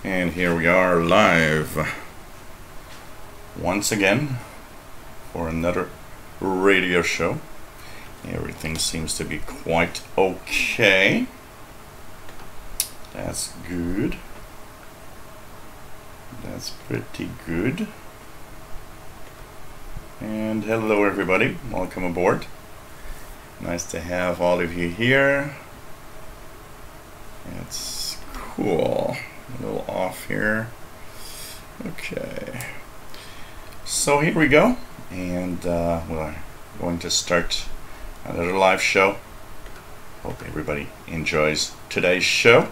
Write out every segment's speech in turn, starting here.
And here we are live once again for another radio show. Everything seems to be quite okay. That's good. That's pretty good. And hello everybody, welcome aboard. Nice to have all of you here. It's cool. A little off here. Okay. So here we go. And we're going to start another live show. Hope everybody enjoys today's show.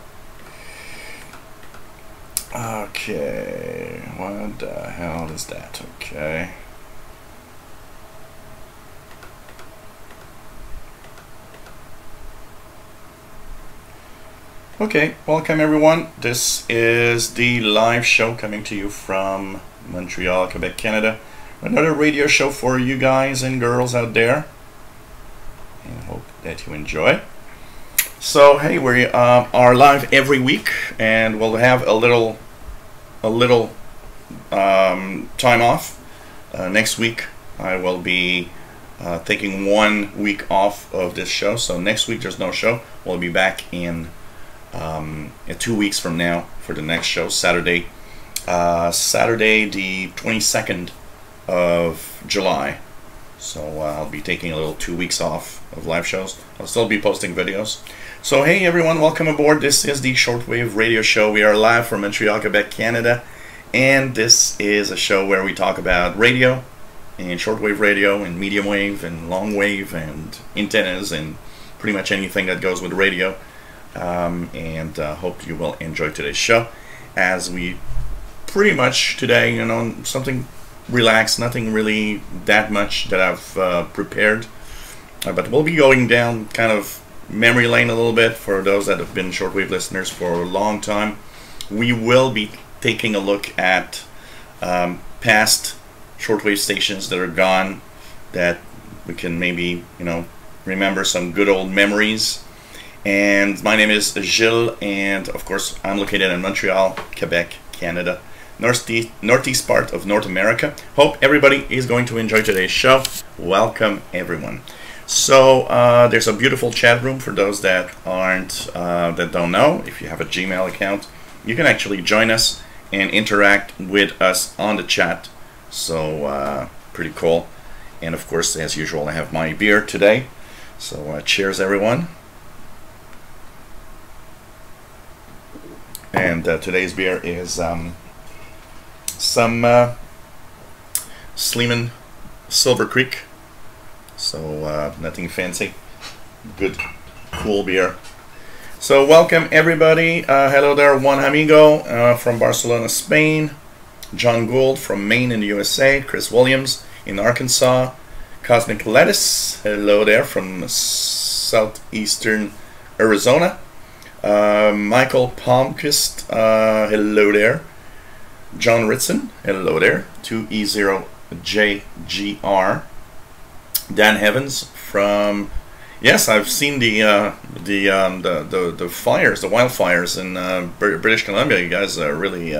Okay. What the hell is that? Okay. Okay, welcome everyone. This is the live show coming to you from Montreal, Quebec, Canada. Another radio show for you guys and girls out there. And hope that you enjoy. So, hey, we are live every week, and we'll have a little time off. Next week, I will be taking 1 week off of this show. So next week there's no show. We'll be back in 2 weeks from now for the next show, Saturday the 22nd of July. So I'll be taking a little 2 weeks off of live shows. I'll still be posting videos. So hey everyone, welcome aboard. This is the Shortwave radio show. We are live from Montreal, Quebec, Canada, and this is a show where we talk about radio and shortwave radio and medium wave and long wave and antennas and pretty much anything that goes with radio. And hope you will enjoy today's show, as we pretty much today, you know, something relaxed, nothing really that much that I've prepared, but we'll be going down kind of memory lane a little bit for those that have been shortwave listeners for a long time. We will be taking a look at past shortwave stations that are gone, that we can maybe, you know, remember some good old memories. And my name is Gilles, and of course I'm located in Montreal, Quebec, Canada, northeast part of North America. Hope everybody is going to enjoy today's show. Welcome everyone. So there's a beautiful chat room for those that that don't know. If you have a Gmail account, you can actually join us and interact with us on the chat. So pretty cool. And of course, as usual, I have my beer today. So cheers everyone. And today's beer is some Sleeman Silver Creek. So nothing fancy. Good, cool beer. So welcome everybody. Hello there, Juan Amigo from Barcelona, Spain. John Gould from Maine in the USA. Chris Williams in Arkansas. Cosmic Lettuce, hello there from southeastern Arizona. Michael Palmquist, hello there. John Ritson, hello there. 2E0JGR. Dan Evans from, yes, I've seen the fires, the wildfires in British Columbia. You guys are really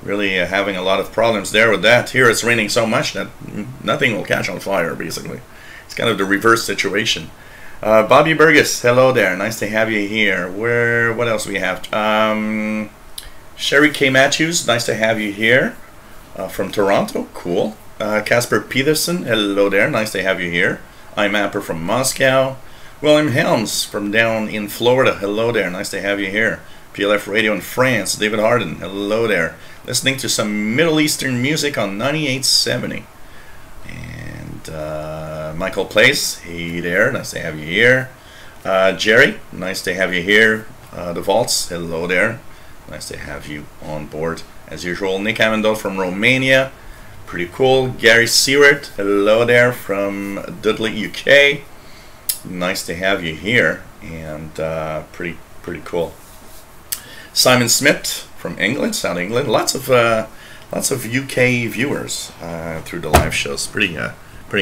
having a lot of problems there with that. Here it's raining so much that nothing will catch on fire. Basically, it's kind of the reverse situation. Bobby Burgess, hello there. Nice to have you here. What else we have? Sherry K. Matthews, nice to have you here from Toronto. Cool. Casper Peterson, hello there. Nice to have you here. I'm Apper from Moscow. William Helms from down in Florida. Hello there. Nice to have you here. PLF Radio in France. David Harden, hello there. Listening to some Middle Eastern music on 9870. And Michael Place, hey there, nice to have you here. Jerry, nice to have you here. The Vaults, hello there, nice to have you on board as usual. Nick Amendel from Romania, pretty cool. Gary Seward, hello there from Dudley, UK, nice to have you here, and pretty cool. Simon Smith from England, South England, lots of UK viewers through the live shows. Pretty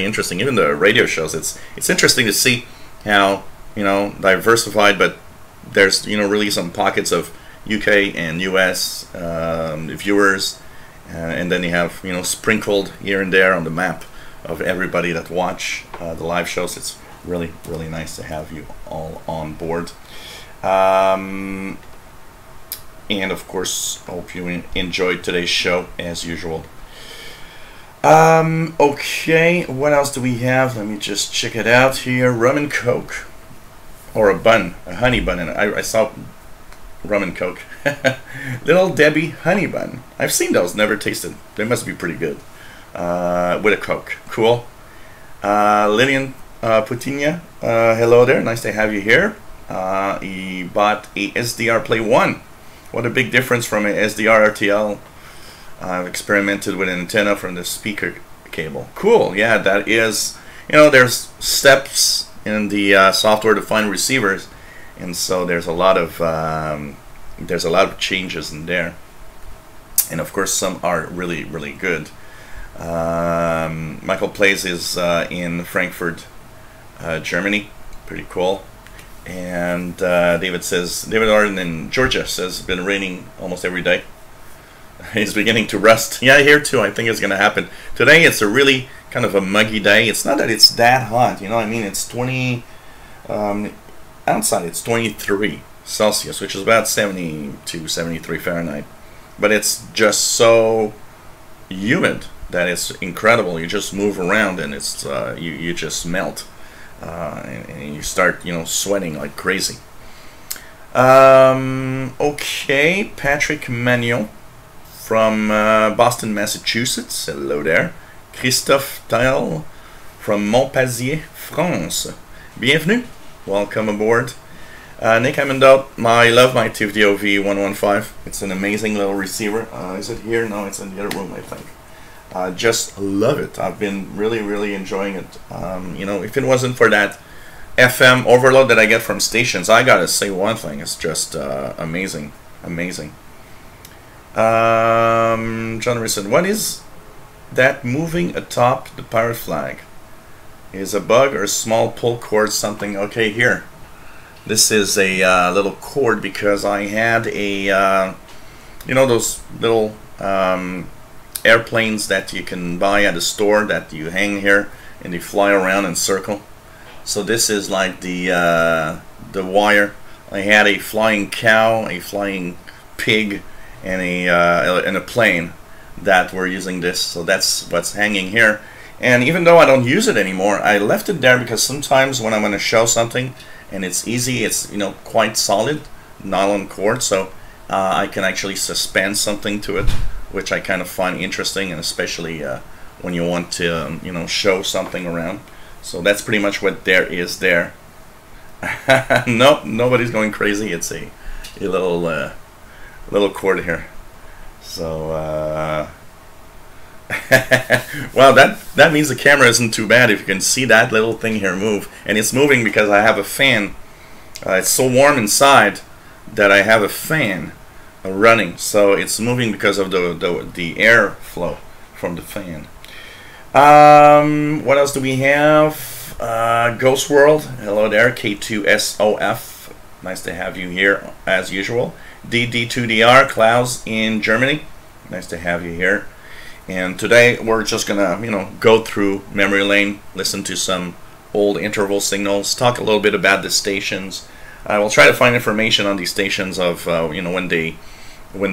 interesting. Even the radio shows, it's interesting to see how, you know, diversified, but there's, you know, really some pockets of UK and US viewers, and then you have, you know, sprinkled here and there on the map of everybody that watch the live shows. It's really, really nice to have you all on board. And of course, hope you enjoyed today's show as usual. Okay, what else do we have? Let me just check it out here. Rum and Coke, or a bun, a honey bun, and I saw rum and Coke. Little Debbie honey bun. I've seen those, never tasted. They must be pretty good. With a Coke, cool. Lillian Putinha, hello there, nice to have you here. He bought a SDR Play 1. What a big difference from an SDR RTL. I've experimented with an antenna from the speaker cable. Cool, yeah, that is, you know, there's steps in the software-defined receivers, and so there's a lot of changes in there, and of course some are really, really good. Michael Plays is in Frankfurt, Germany. Pretty cool. And David Arden in Georgia says it's been raining almost every day. It's beginning to rust. Yeah, here too. I think it's going to happen. Today it's a really kind of a muggy day. It's not that it's that hot, you know what I mean? It's 20, outside it's 23 Celsius, which is about 72, 73 Fahrenheit. But it's just so humid that it's incredible. You just move around and it's you just melt, and you start, you know, sweating like crazy. Okay, Patrick Magnon from Boston, Massachusetts. Hello there. Christophe Tell from Montpazier, France. Bienvenue. Welcome aboard. Nick Amendot, I love my TFDO V115. It's an amazing little receiver. Is it here? No, it's in the other room, I think. Just love it. I've been really, really enjoying it. You know, if it wasn't for that FM overload that I get from stations, I gotta say one thing, it's just amazing, amazing. John Risson, what is that moving atop the pirate flag? Is a bug or a small pull cord something? Okay, here. This is a little cord because I had a, you know, those little airplanes that you can buy at a store that you hang here and they fly around in circle. So this is like the wire. I had a flying cow, a flying pig, and a plane that were using this. So that's what's hanging here. And even though I don't use it anymore, I left it there because sometimes when I'm going to show something and it's easy, it's, you know, quite solid nylon cord, so I can actually suspend something to it, which I kind of find interesting, and especially when you want to, you know, show something around. So that's pretty much what there is there. Nope, nobody's going crazy. It's a little cord here. So well, that means the camera isn't too bad if you can see that little thing here move, and it's moving because I have a fan. It's so warm inside that I have a fan running, so it's moving because of the air flow from the fan. What else do we have? Ghost World, hello there. K2SOF, nice to have you here as usual. DD2DR, Klaus in Germany, nice to have you here. And today we're just gonna, you know, go through memory lane, listen to some old interval signals, talk a little bit about the stations. I will try to find information on these stations of you know, when they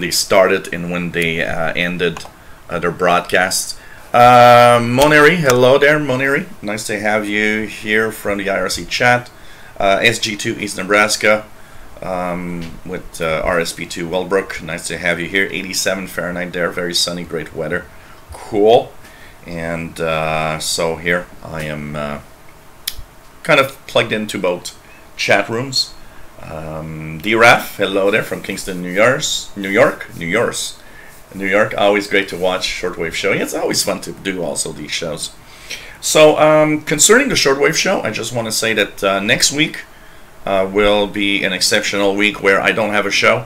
started and when they ended their broadcasts. Moneri, hello there, Moneri. Nice to have you here from the IRC chat. SG2 East Nebraska with RSP2 Wellbrook. Nice to have you here. 87 Fahrenheit there, very sunny, great weather. Cool. And so here I am kind of plugged into both chat rooms. D-Raf, hello there from Kingston, New York. Always great to watch Shortwave show. It's always fun to do also these shows. So concerning the Shortwave show, I just want to say that next week will be an exceptional week where I don't have a show.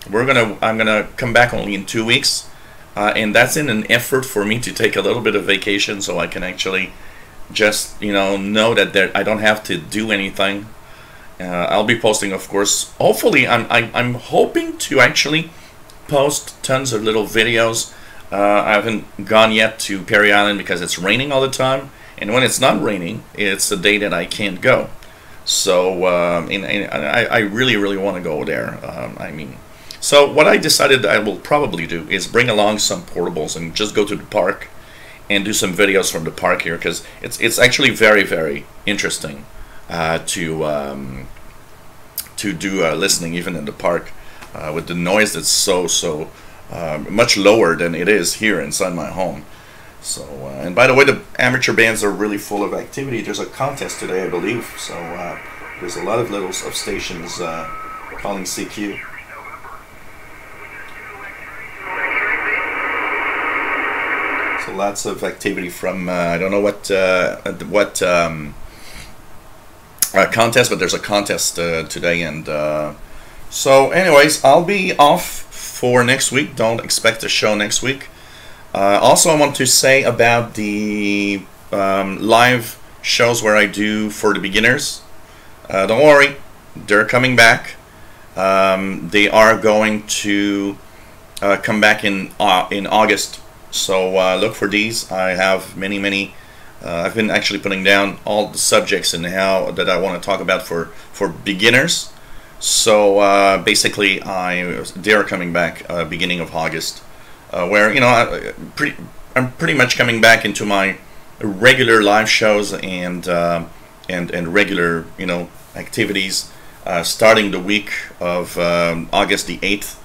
I'm gonna come back only in 2 weeks, and that's in an effort for me to take a little bit of vacation so I can actually just, you know that I don't have to do anything, I'll be posting, of course. Hopefully, I'm hoping to actually post tons of little videos. I haven't gone yet to Perry Island because it's raining all the time, and when it's not raining, it's a day that I can't go. So I really want to go there. So what I decided I will probably do is bring along some portables and just go to the park and do some videos from the park here, because it's actually very interesting to do listening even in the park with the noise that's so much lower than it is here inside my home. So and by the way, the amateur bands are really full of activity. There's a contest today, I believe. So there's a lot of little stations calling CQ. So lots of activity from I don't know what contest, but there's a contest today, and so anyways, I'll be off for next week. Don't expect a show next week. Also, I want to say about the live shows where I do for the beginners. Don't worry, they're coming back. They are going to come back in August. So look for these. I have many. I've been actually putting down all the subjects and how that I want to talk about for beginners. So basically, they are coming back beginning of August, where I'm pretty much coming back into my regular live shows and regular activities, starting the week of August the 8th.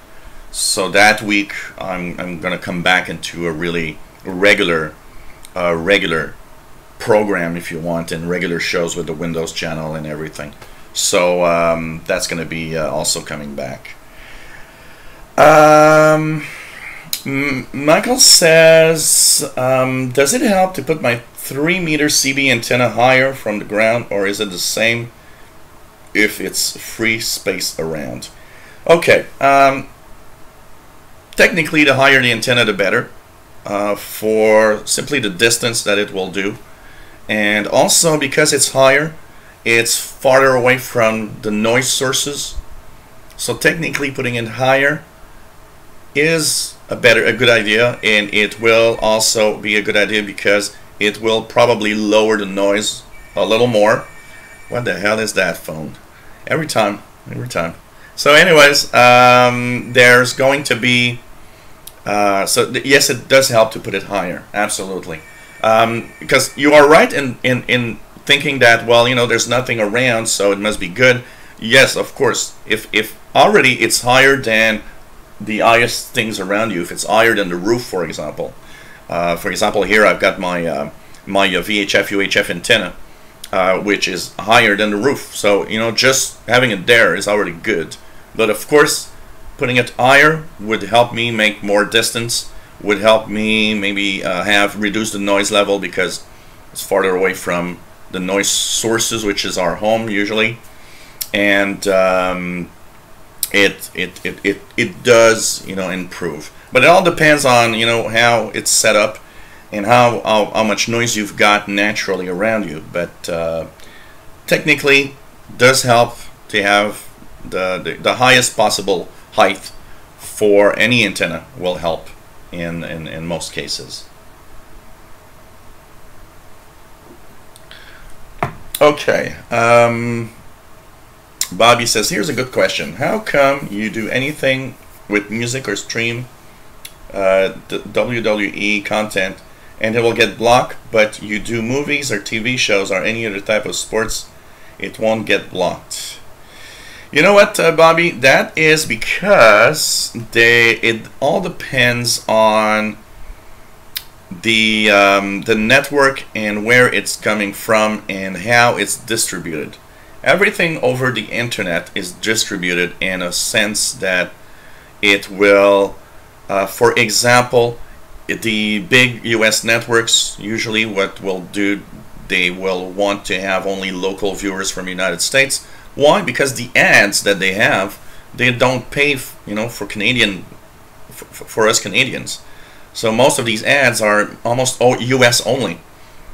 So that week I'm gonna come back into a really regular program, if you want, and regular shows with the Windows channel and everything. So that's gonna be also coming back. Michael says, does it help to put my 3-meter CB antenna higher from the ground, or is it the same if it's free space around? Okay, technically the higher the antenna the better, for simply the distance that it will do, and also because it's higher, it's farther away from the noise sources. So technically putting it higher is a good idea, and it will also be a good idea because it will probably lower the noise a little more. What the hell is that phone? Every time. So anyways, there's going to be yes, it does help to put it higher, absolutely, because you are right in thinking that, well, there's nothing around, so it must be good. Yes, of course, if already it's higher than the highest things around you, if it's higher than the roof, for example. Here I've got my my VHF UHF antenna, which is higher than the roof. So just having it there is already good. But of course, putting it higher would help me make more distance. Would help me maybe reduce the noise level because it's farther away from the noise sources, which is our home usually, and it does improve. But it all depends on how it's set up and how much noise you've got naturally around you. But technically, does help to have the highest possible height for any antenna will help in most cases. Okay. Bobby says, here's a good question. How come you do anything with music or stream WWE content and it will get blocked, but you do movies or TV shows or any other type of sports, it won't get blocked? You know what, Bobby? That is because it all depends on the network and where it's coming from and how it's distributed. Everything over the internet is distributed in a sense that it will, for example, the big US networks, usually what will do, they will want to have only local viewers from the United States. Why? Because the ads that they have, they don't pay, for Canadian, for us Canadians. So most of these ads are almost US only.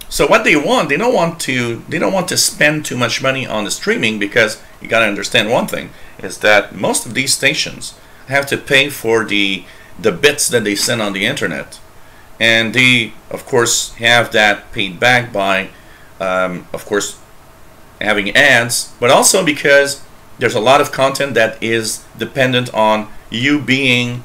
So what they want, they don't want to spend too much money on the streaming, because you got to understand one thing, is that most of these stations have to pay for the bits that they send on the internet, and they of course have that paid back by of course having ads, but also because there's a lot of content that is dependent on you being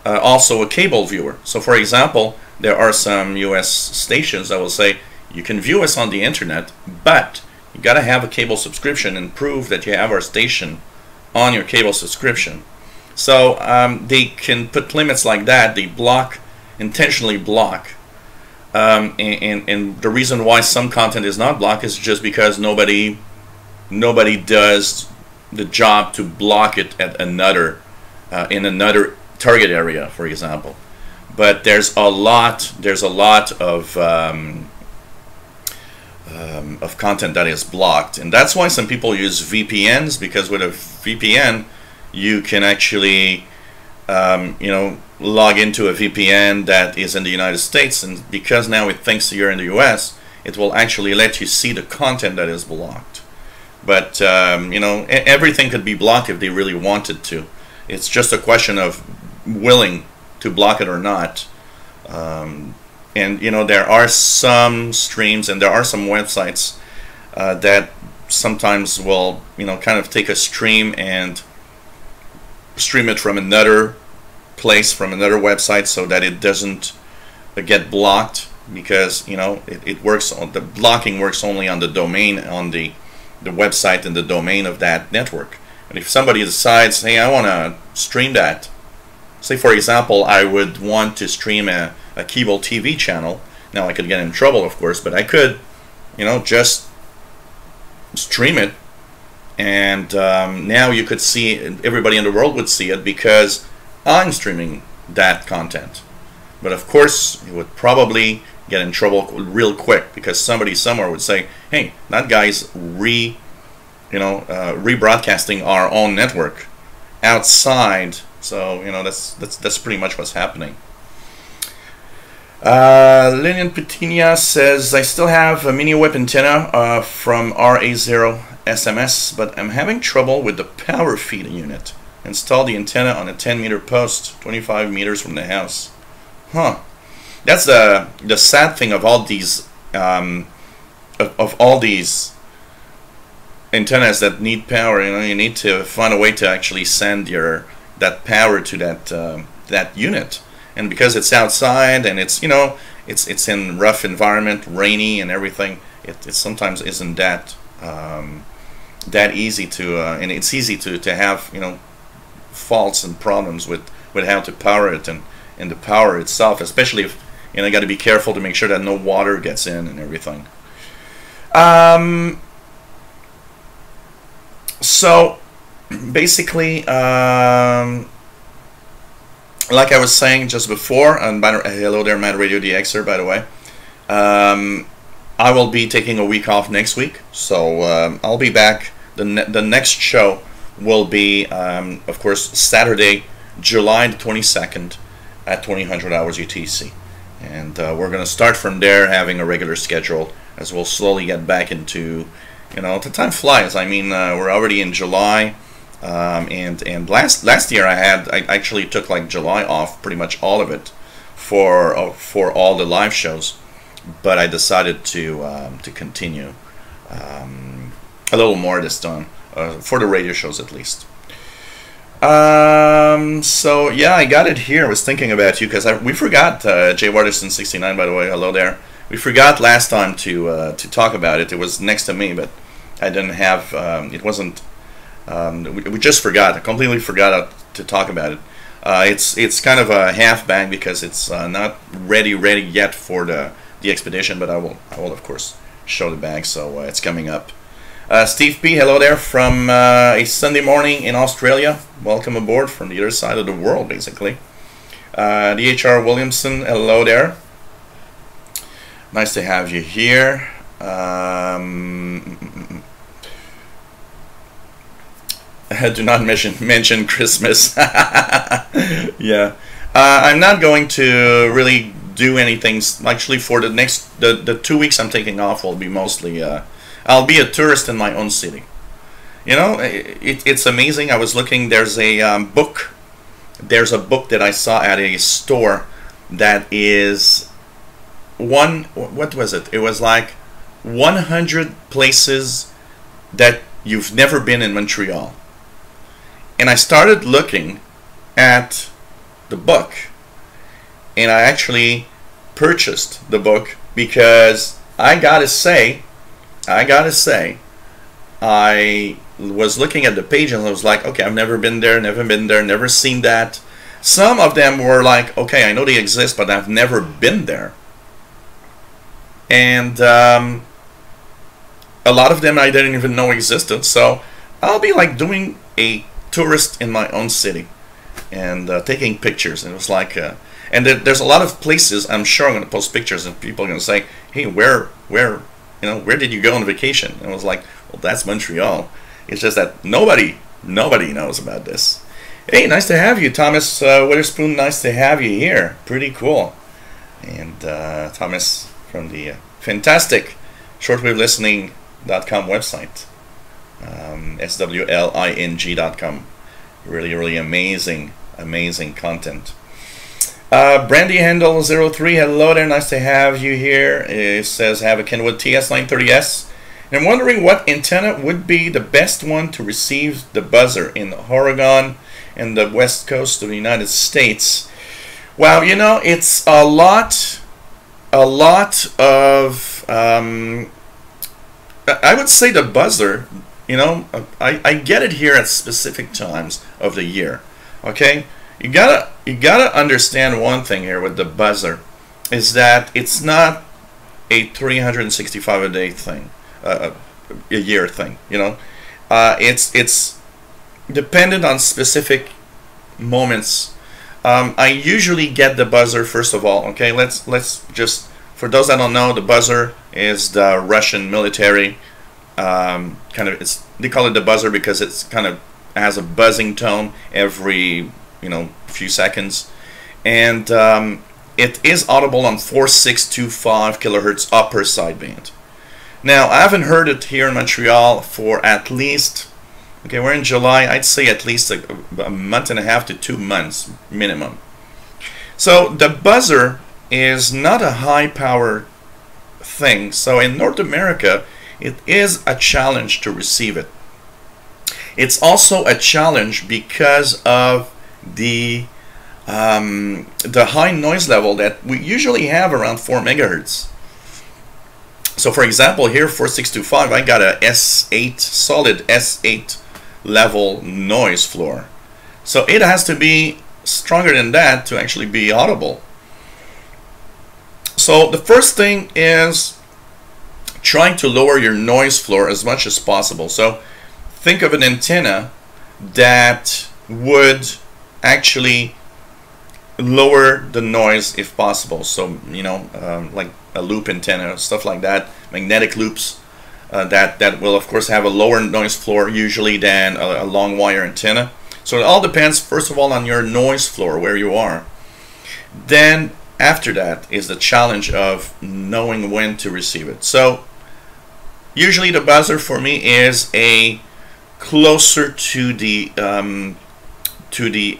also a cable viewer. So for example, there are some US stations that will say you can view us on the internet, but you got to have a cable subscription and prove that you have our station on your cable subscription. So they can put limits like that. They intentionally block. And the reason why some content is not blocked is just because nobody does the job to block it at another in another target area, for example. But there's a lot of content that is blocked, and that's why some people use VPNs, because with a VPN you can actually log into a VPN that is in the United States, and because now it thinks you're in the US, it will actually let you see the content that is blocked. But everything could be blocked if they really wanted to. It's just a question of willing to block it or not. And there are some streams and there are some websites that sometimes will kind of take a stream and stream it from another place, from another website, so that it doesn't get blocked, because it works on the blocking works only on the domain, on the website and the domain of that network. And if somebody decides, hey, I want to stream that, say for example I would want to stream a cable TV channel. Now I could get in trouble, of course, but I could just stream it, and now you could see, everybody in the world would see it because I'm streaming that content. But of course you would probably get in trouble real quick, because somebody somewhere would say, hey, that guy's rebroadcasting our own network outside. So that's pretty much what's happening. Lilian Petinia says, I still have a mini whip antenna from RA0 SMS, but I'm having trouble with the power feed unit. Install the antenna on a 10-meter post 25 meters from the house. That's the sad thing of all these of all these antennas that need power. You need to find a way to actually send that power to that unit. And because it's outside and it's it's in rough environment, rainy and everything, it sometimes isn't that easy to and it's easy to have faults and problems with how to power it and the power itself, especially if you got to be careful to make sure that no water gets in and everything. So basically, like I was saying just before, and hello there, Mad Radio DXer, by the way. I will be taking a week off next week, so I'll be back. The next show will be, of course, Saturday, July the 22nd at 2000 hours UTC. And we're going to start from there, having a regular schedule, as we'll slowly get back into, the time flies. I mean, we're already in July. And last year I actually took like July off, pretty much all of it, for all the live shows, but I decided to continue a little more this time, for the radio shows at least. So yeah, I got it here. I was thinking about you because we forgot, Jay Waterson 69, by the way, hello there. We forgot last time to talk about it. It was next to me, but I didn't have it wasn't. We just forgot. I completely forgot to talk about it. It's kind of a half bag because it's not ready yet for the expedition. But I will of course show the bag. So it's coming up. Steve P, hello there from a Sunday morning in Australia. Welcome aboard from the other side of the world, basically. DHR Williamson, hello there. Nice to have you here. Do not mention Christmas. Yeah, I'm not going to really do anything. Actually, for the 2 weeks I'm taking off will be mostly I'll be a tourist in my own city. You know, it's amazing. I was looking. There's a book. There's a book that I saw at a store that is what was it? It was like 100 places that you've never been in Montreal. And I started looking at the book, and I actually purchased the book because I gotta say, I was looking at the page and I was like, okay, I've never been there, never seen that. Some of them were like, okay, I know they exist, but I've never been there. And a lot of them I didn't even know existed. So I'll be like doing a tourist in my own city and taking pictures. And it was like, and there's a lot of places I'm sure I'm going to post pictures, and people are going to say, hey, where did you go on vacation? And I was like, well, that's Montreal. It's just that nobody knows about this. Hey, nice to have you, Thomas Witherspoon. Nice to have you here. Pretty cool. And Thomas from the fantastic shortwavelistening.com website, swling.com. Really amazing content. Brandy Handle 03, hello there, nice to have you here. It says, have a Kenwood TS930S. And I'm wondering what antenna would be the best one to receive the buzzer in Oregon and the west coast of the United States. Well, you know, it's a lot of, I would say the buzzer, you know, I get it here at specific times of the year, okay? You gotta understand one thing here with the buzzer, is that it's not a 365 a day thing, a year thing, you know. It's dependent on specific moments. I usually get the buzzer first of all. Okay, let's just, for those that don't know, the buzzer is the Russian military kind of. They call it the buzzer because it's kind of has a buzzing tone every few seconds, and it is audible on 4625 kilohertz upper sideband. Now, I haven't heard it here in Montreal for at least, okay, we're in July, I'd say at least a month and a half to 2 months minimum. So the buzzer is not a high power thing, so in North America it is a challenge to receive it. It's also a challenge because of the high noise level that we usually have around 4 megahertz. So for example, here 4625, I got a S8, solid S8 level noise floor. So it has to be stronger than that to actually be audible. So the first thing is trying to lower your noise floor as much as possible. So think of an antenna that would actually lower the noise if possible. So like a loop antenna, stuff like that, magnetic loops that will of course have a lower noise floor usually than a long wire antenna. So it all depends first of all on your noise floor, where you are. Then after that is the challenge of knowing when to receive it. So usually the buzzer for me is a closer to the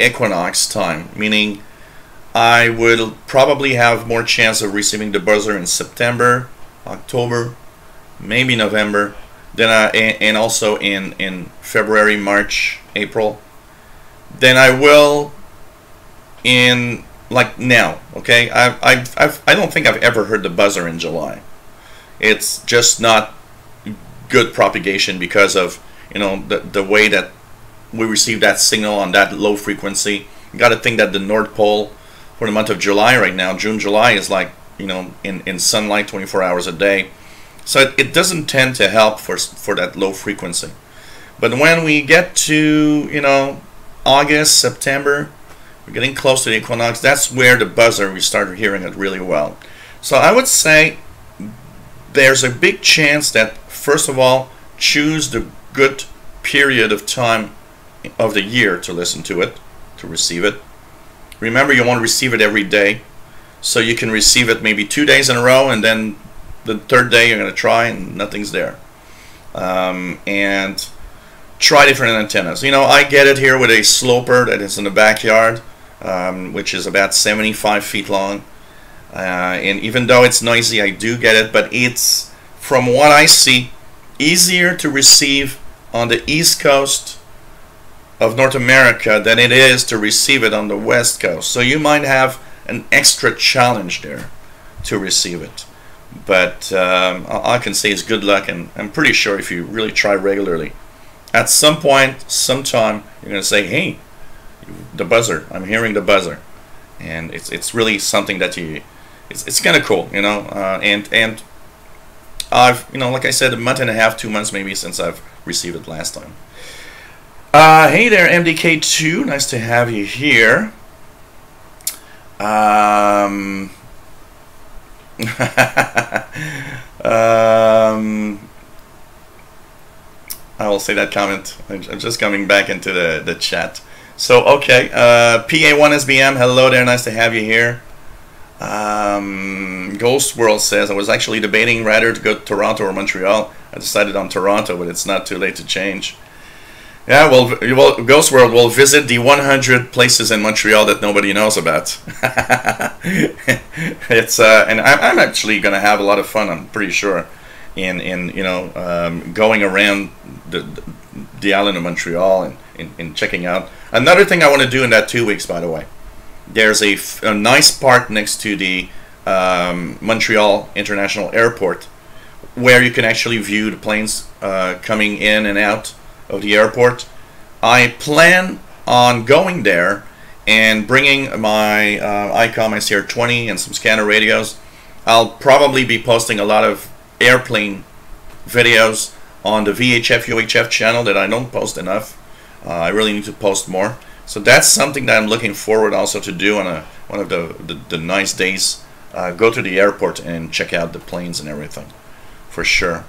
equinox time, meaning I will probably have more chance of receiving the buzzer in September, October, maybe November, then and also in February, March, April. Then I will in like now. Okay, I don't think I've ever heard the buzzer in July. It's just not good propagation because of the way that we receive that signal on that low frequency. You got to think that the North Pole for the month of July right now, June, July, is like in sunlight 24 hours a day. So it doesn't tend to help for that low frequency. But when we get to August, September, we're getting close to the equinox, that's where the buzzer, we start hearing it really well. So I would say there's a big chance that first of all, choose the good period of time of the year to listen to it, to receive it. Remember, you want to receive it every day. so you can receive it maybe 2 days in a row, and then the third day you're going to try and nothing's there. And try different antennas. You know, I get it here with a sloper that is in the backyard, which is about 75 feet long. And even though it's noisy, I do get it, but it's, from what I see, easier to receive on the East Coast of North America than it is to receive it on the West Coast. So you might have an extra challenge there to receive it. But all I can say is good luck, and I'm pretty sure if you really try regularly, at some point, sometime, you're going to say, hey, the buzzer, I'm hearing the buzzer. And it's really something that it's kind of cool, you know. And I've, you know, like I said, a month and a half, 2 months maybe since I've received it last time. Hey there, MDK2, nice to have you here. I will say that comment. I'm just coming back into the chat. So, okay, PA1SBM, hello there, nice to have you here. Ghost World says, I was actually debating rather to go to Toronto or Montreal. I decided on Toronto, but it's not too late to change. Yeah, well, Ghost World will visit the 100 places in Montreal that nobody knows about. It's and I'm actually gonna have a lot of fun, I'm pretty sure, in you know, going around the island of Montreal and checking out. Another thing I want to do in that 2 weeks, by the way, there's a nice park next to the Montreal International Airport where you can actually view the planes coming in and out of the airport. I plan on going there and bringing my ICOM ICR20 and some scanner radios. I'll probably be posting a lot of airplane videos on the VHF UHF channel that I don't post enough. I really need to post more. So that's something that I'm looking forward also to do on one of the nice days. Go to the airport and check out the planes and everything, for sure.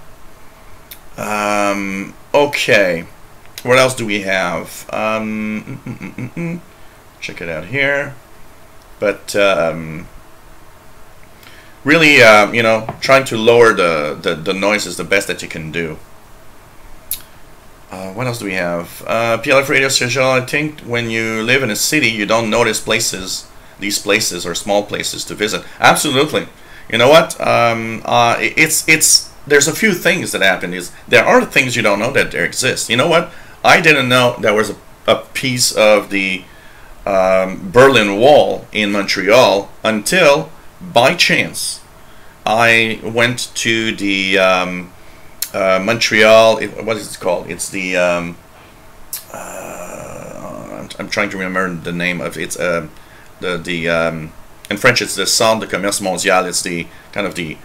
Okay, what else do we have? Check it out here. But really, you know, trying to lower the noise is the best that you can do. What else do we have? PLF Radio Sergio, I think when you live in a city, you don't notice these places or small places to visit. Absolutely. You know what? There's a few things that happen. There are things you don't know that there exist. You know what? I didn't know there was a piece of the Berlin Wall in Montreal until, by chance, I went to the Montreal, what is it called? It's the I'm trying to remember the name of it. It's in French it's the Centre de Commerce Mondial. It's the kind of the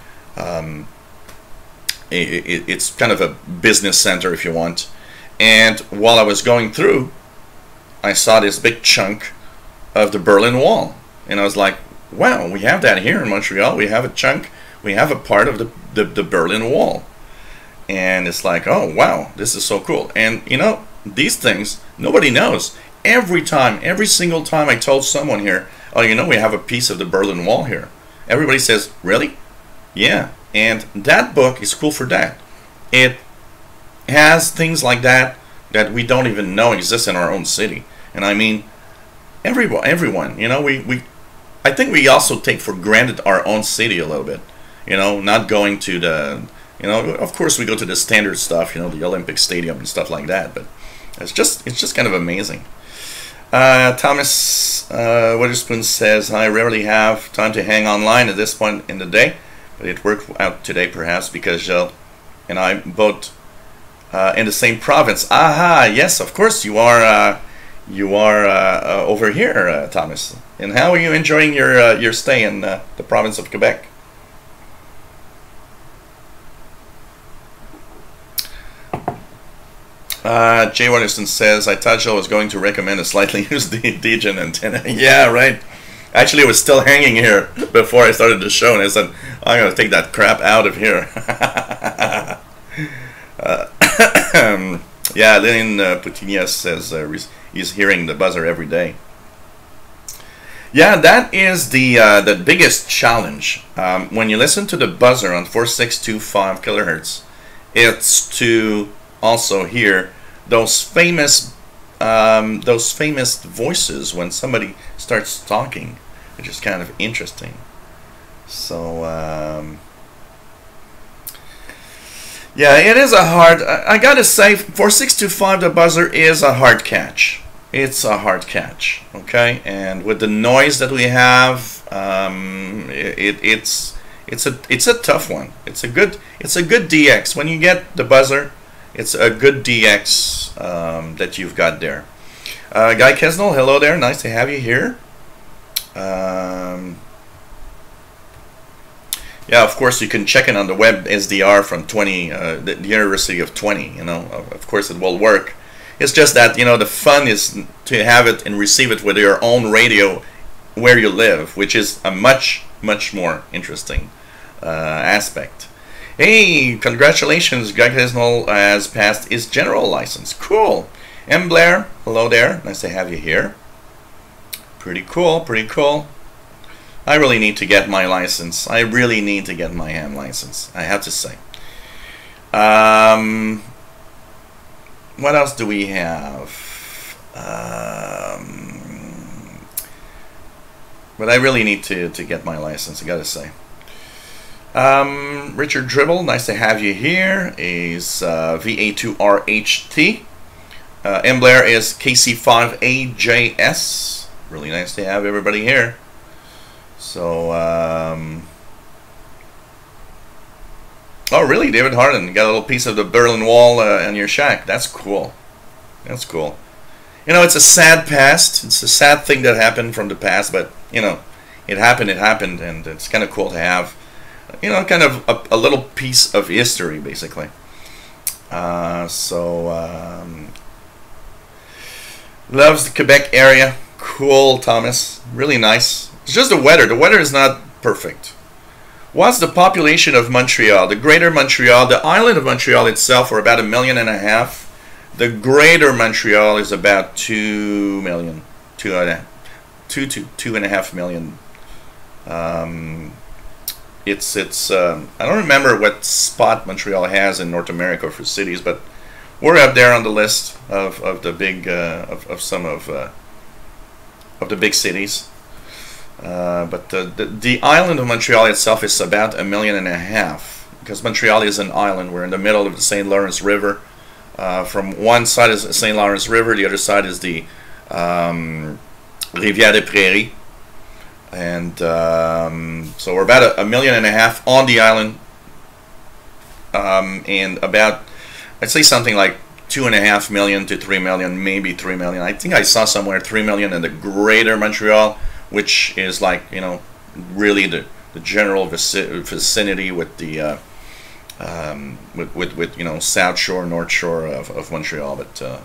it's kind of a business center, if you want. And while I was going through, I saw this big chunk of the Berlin Wall, and I was like, wow, we have that here in Montreal. We have a chunk, we have a part of the Berlin Wall. And it's like, oh wow, this is so cool. And you know, these things nobody knows. Every single time I told someone here, oh, you know, we have a piece of the Berlin Wall here, everybody says, really? Yeah. And that book is cool for that. It has things like that that we don't even know exist in our own city. And I mean, everyone, you know, I think we also take for granted our own city a little bit. You know, not going to the, you know, of course we go to the standard stuff, you know, the Olympic Stadium and stuff like that, but it's just kind of amazing. Thomas Witherspoon says, I rarely have time to hang online at this point in the day, but it worked out today perhaps because Jill and I both in the same province. Aha, yes, of course you are over here, Thomas. And how are you enjoying your stay in the province of Quebec? Jay Watterson says, I thought Jill was going to recommend a slightly used DJI antenna. Yeah, right. Actually, it was still hanging here before I started the show, and I said, I'm going to take that crap out of here. Yeah, Lenin Putinia says he's hearing the buzzer every day. Yeah, that is the biggest challenge. When you listen to the buzzer on 4625 kilohertz, it's to also hear those famous voices when somebody starts talking, which is kind of interesting. So yeah, it is a hard. I gotta say, 4625 the buzzer is a hard catch. It's a hard catch, okay? And with the noise that we have, it's a tough one. It's a good DX. When you get the buzzer, it's a good DX that you've got there. Guy Kesnell, hello there. Nice to have you here. Yeah, of course you can check it on the web SDR from the University of 20. You know, of course it will work. It's just that, you know, the fun is to have it and receive it with your own radio where you live, which is a much more interesting aspect. Hey, congratulations, Greg Hisnell has passed his general license. Cool. M. Blair, hello there. Nice to have you here. Pretty cool, pretty cool. I really need to get my license. I really need to get my ham license, I have to say. What else do we have? But I really need to get my license, I gotta say. Richard Dribble, nice to have you here. Is VA2RHT. M. Blair is KC5AJS. Really nice to have everybody here. So, oh, really, David Harden? You got a little piece of the Berlin Wall in your shack. That's cool. That's cool. You know, it's a sad past. It's a sad thing that happened from the past, but, you know, it happened, and it's kind of cool to have, you know, kind of a little piece of history, basically. Loves the Quebec area. Cool, Thomas. Really nice. It's just the weather. The weather is not perfect. What's the population of Montreal? The greater Montreal, the island of Montreal itself, are about 1.5 million. The greater Montreal is about 2 million, 2.5 million. It's I don't remember what spot Montreal has in North America for cities, but we're up there on the list of the big of some of the big cities. But the island of Montreal itself is about 1.5 million, because Montreal is an island. We're in the middle of the St. Lawrence River. From one side is the St. Lawrence River, the other side is the Rivière des Prairies, and so we're about 1.5 million on the island, and about, I'd say something like 2.5 million to 3 million, maybe 3 million. I think I saw somewhere 3 million in the greater Montreal, which is like, you know, really the general vicinity with the with you know, South Shore, North Shore of Montreal. But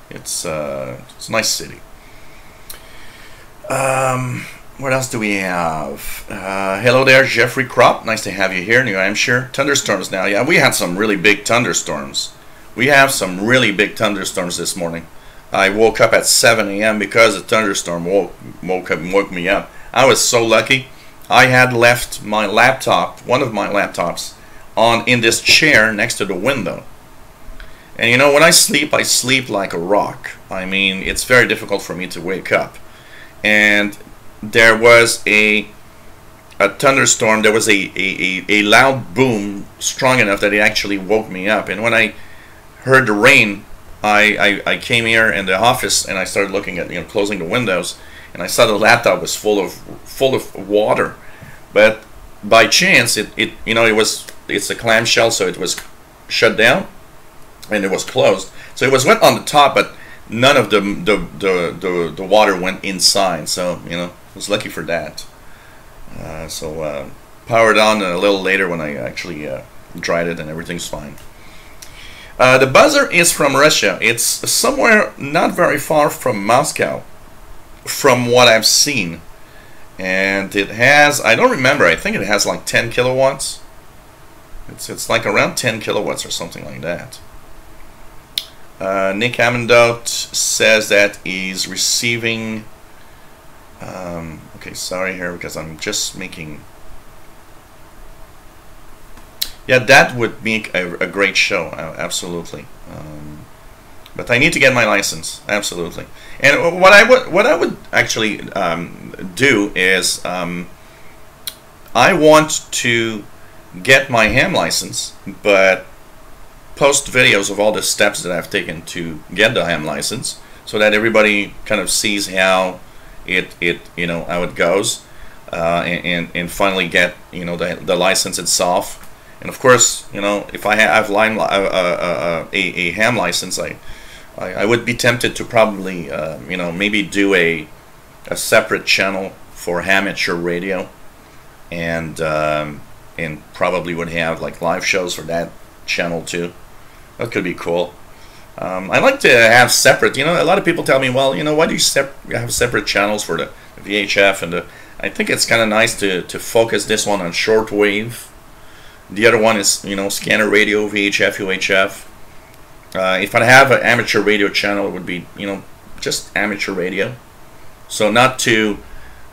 it's a nice city. What else do we have? Hello there, Jeffrey Kropp. Nice to have you here, New Hampshire. Thunderstorms now. Yeah, we had some really big thunderstorms. We have some really big thunderstorms this morning. I woke up at 7 a.m. because a thunderstorm woke me up. I was so lucky. I had left my laptop, one of my laptops, in this chair next to the window. And you know, when I sleep like a rock. I mean, it's very difficult for me to wake up. And there was a thunderstorm. There was a loud boom, strong enough that it actually woke me up. And when I heard the rain, I came here in the office and I started looking at, you know, closing the windows, and I saw the laptop was full of water. But by chance, it you know, it's a clamshell, so it was shut down and it was closed. So it was wet on the top, but none of the water went inside. So, you know, I was lucky for that. Powered on a little later when I actually dried it, and everything's fine. The buzzer is from Russia. It's somewhere not very far from Moscow, from what I've seen. And it has, I don't remember, I think it has like 10 kilowatts. It's like around 10 kilowatts or something like that. Nick Amendot says that he's receiving Okay, sorry here because I'm just making. Yeah, that would make a great show, absolutely. But I need to get my license, absolutely. And what I would actually do is I want to get my ham license, but post videos of all the steps that I've taken to get the ham license, so that everybody kind of sees how it how it goes, and finally get the license itself. And of course, if I have a ham license, I would be tempted to probably maybe do a separate channel for amateur radio, and probably would have like live shows for that channel too. That could be cool. I like to have separate. A lot of people tell me, well, why do you have separate channels for the VHF and the? I think it's kind of nice to focus this one on shortwave. The other one is scanner radio, VHF, UHF. If I have an amateur radio channel, it would be just amateur radio. So not to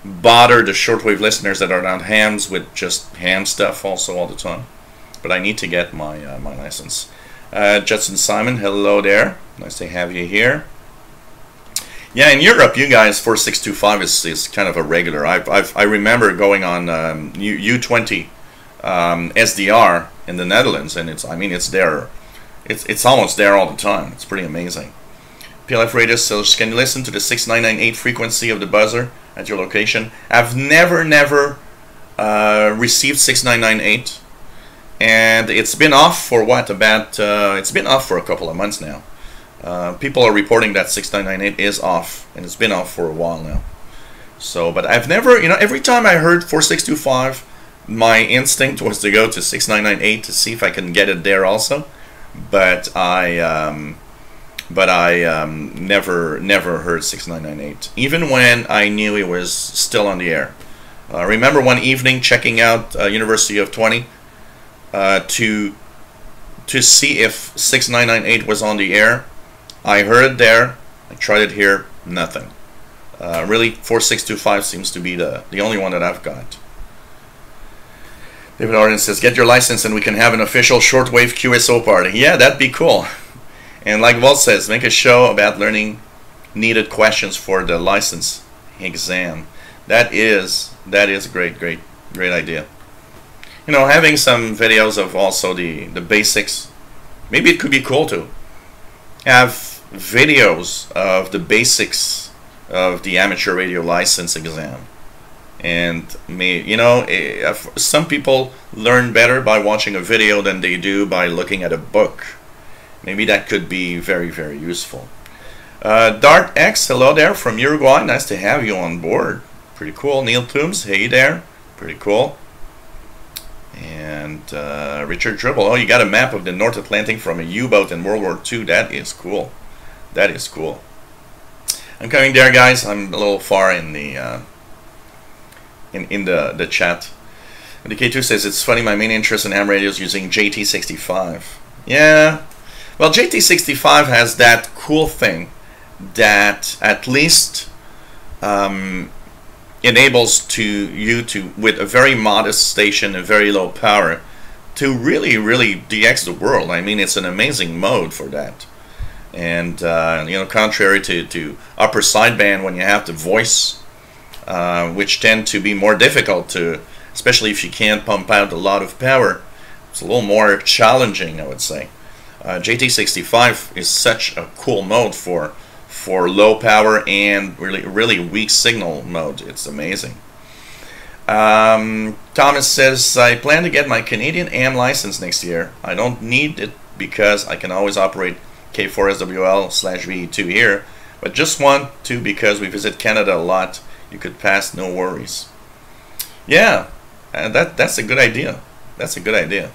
bother the shortwave listeners that are not hams with just ham stuff also all the time. But I need to get my my license. Judson Simon, hello there. Nice to have you here. Yeah, in Europe, you guys 4625 is kind of a regular. I remember going on U20 SDR in the Netherlands, and it's there. It's almost there all the time. It's pretty amazing. PLF radio says, can you listen to the 6998 frequency of the buzzer at your location? I've never received 6998, and it's been off for what, about it's been off for a couple of months now. People are reporting that 6998 is off, and it's been off for a while now. So, but I've never, every time I heard 4625, my instinct was to go to 6998 to see if I can get it there also. But I never heard 6998, even when I knew it was still on the air. I remember one evening checking out University of 20 to see if 6998 was on the air. I heard it there. I tried it here. Nothing. Really, 4625 seems to be the only one that I've got. David Arden says, get your license and we can have an official shortwave QSO party. Yeah, that'd be cool. And like Walt says, make a show about learning needed questions for the license exam. That is a great idea. Having some videos of also the basics. Maybe it could be cool to have videos of the basics of the amateur radio license exam. And some people learn better by watching a video than they do by looking at a book. Maybe that could be very, very useful. Dart X, hello there from Uruguay. Nice to have you on board. Pretty cool. Neil Toombs, hey there. Pretty cool. And Richard Dribble, oh, you got a map of the North Atlantic from a U-boat in World War II. That is cool. That is cool. I'm coming there, guys. I'm a little far in the in the chat. The K2 says, it's funny, my main interest in ham radio is using JT65. Yeah, well, JT65 has that cool thing that at least enables you to, with a very modest station and very low power, to really DX the world. I mean, it's an amazing mode for that. And contrary to upper sideband, when you have to voice, which tend to be more difficult to, especially if you can't pump out a lot of power. It's a little more challenging, I would say. JT65 is such a cool mode for low power and really weak signal mode. It's amazing. Thomas says, I plan to get my Canadian AM license next year. I don't need it because I can always operate K4SWL/VE2 here, but just want to because we visit Canada a lot. You could pass, no worries. Yeah, that's a good idea. That's a good idea.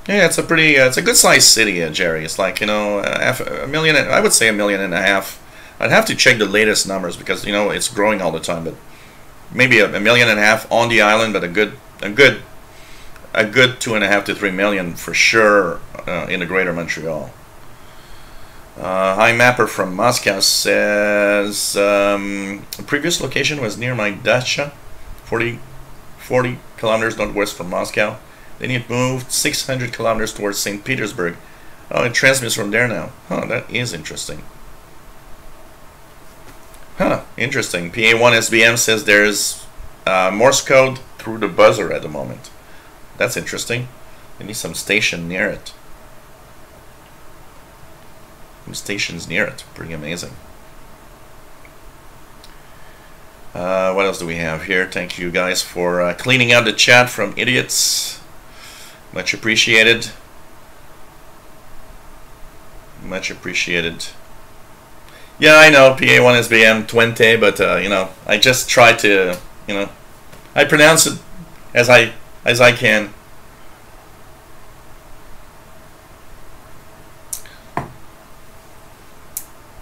Yeah, it's a pretty, it's a good sized city, Jerry. It's like, a million. I would say 1.5 million. I'd have to check the latest numbers because it's growing all the time. But maybe 1.5 million on the island, but a good 2.5 to 3 million for sure in the Greater Montreal. Hi Mapper from Moscow says the previous location was near my dacha, 40 kilometers northwest from Moscow. Then it moved 600 kilometers towards St. Petersburg. Oh, it transmits from there now. Huh, that is interesting. Huh, interesting. PA1SBM says there's Morse code through the buzzer at the moment. That's interesting. They need some station near it. Some stations near it. Pretty amazing. What else do we have here? Thank you guys for cleaning out the chat from idiots. Much appreciated. Much appreciated. Yeah, I know, PA1SBM 20, but you know, I just try to, you know, I pronounce it as I can.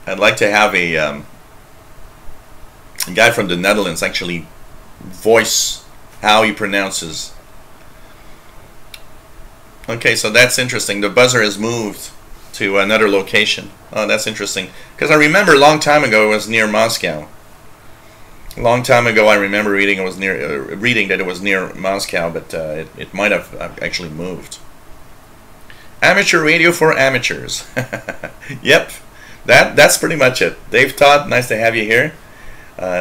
I'd like to have a guy from the Netherlands actually voice how he pronounces. Okay, so that's interesting. The buzzer has moved to another location. Oh, that's interesting. Because I remember a long time ago it was near Moscow. A long time ago I remember reading it was near reading that it was near Moscow, but it might have actually moved. Amateur radio for amateurs. Yep, that's pretty much it. Dave Todd, nice to have you here.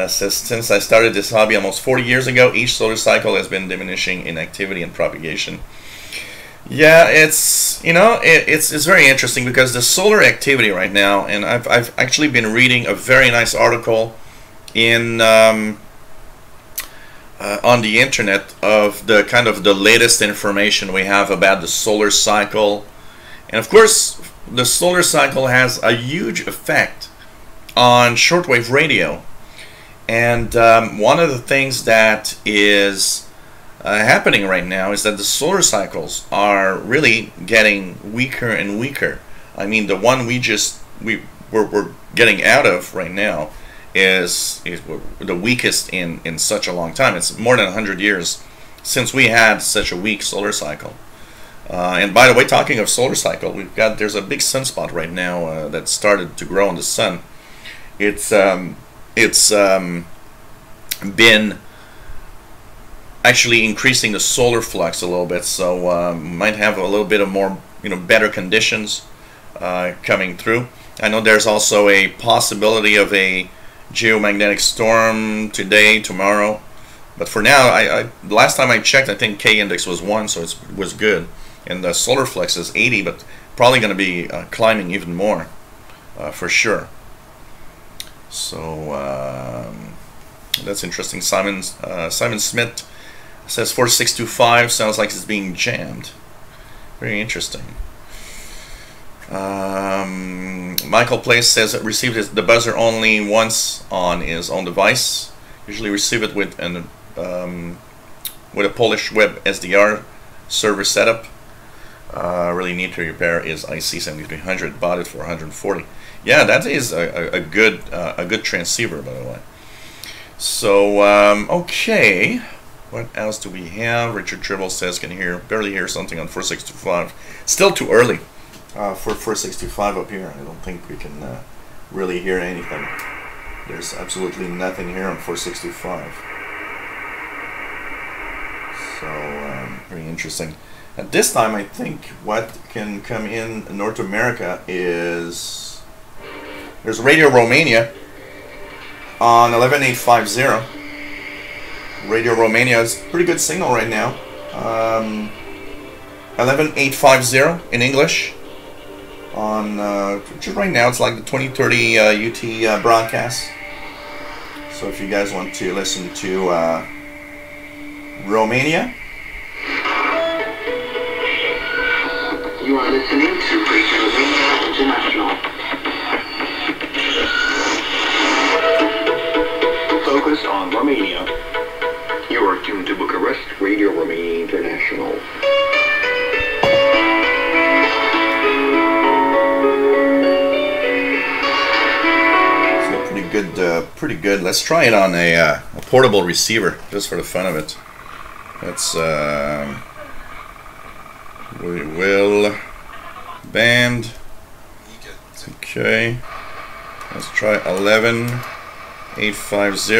Says, since I started this hobby almost 40 years ago, each solar cycle has been diminishing in activity and propagation. Yeah, it's, you know, it's very interesting because the solar activity right now, and I've actually been reading a very nice article in on the internet of the kind of the latest information we have about the solar cycle. And of course the solar cycle has a huge effect on shortwave radio, and one of the things that is happening right now is that the solar cycles are really getting weaker and weaker. I mean, the one we're getting out of right now is the weakest in such a long time. It's more than 100 years since we had such a weak solar cycle. And by the way, talking of solar cycle, there's a big sunspot right now that started to grow in the sun. It's been actually increasing the solar flux a little bit, so might have a little bit of more, you know, better conditions coming through. I know there's also a possibility of a geomagnetic storm today, tomorrow, but for now, last time I checked, I think K index was 1, so it was good, and the solar flux is 80, but probably going to be climbing even more for sure. So that's interesting. Simon Smith says 4625 sounds like it's being jammed. Very interesting. Michael Place says it received the buzzer only once on his own device. Usually receive it with a Polish web SDR server setup. Really need to repair is IC7300. Bought it for 140. Yeah, that is a good transceiver, by the way. So okay. What else do we have? Richard Tribble says can barely hear something on 4625. Still too early for 4625 up here. I don't think we can really hear anything. There's absolutely nothing here on 4625. So very interesting. At this time, I think what can come in North America is there's Radio Romania on 11850. Radio Romania is pretty good signal right now. 11850 in English. On right now, it's like the 2030 UT broadcast. So if you guys want to listen to Romania, you are listening to Radio Romania International. Focus on Romania. You are tuned to Bucharest, Radio Romania International. So pretty good. Let's try it on a portable receiver, just for the fun of it. Let's we will band. Okay, let's try 11,850.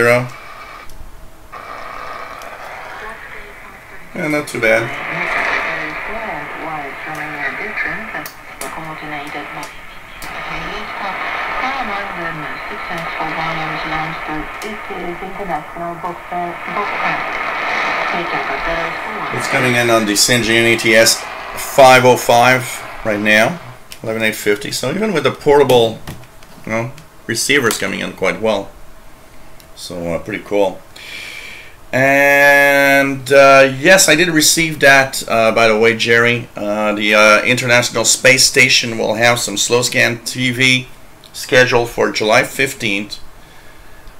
Yeah, not too bad. It's coming in on the Syngene ATS 505 right now, 11,850. So even with the portable, you know, receivers coming in quite well. So pretty cool. And yes, I did receive that, by the way, Jerry. The International Space Station will have some slow scan TV scheduled for July 15th.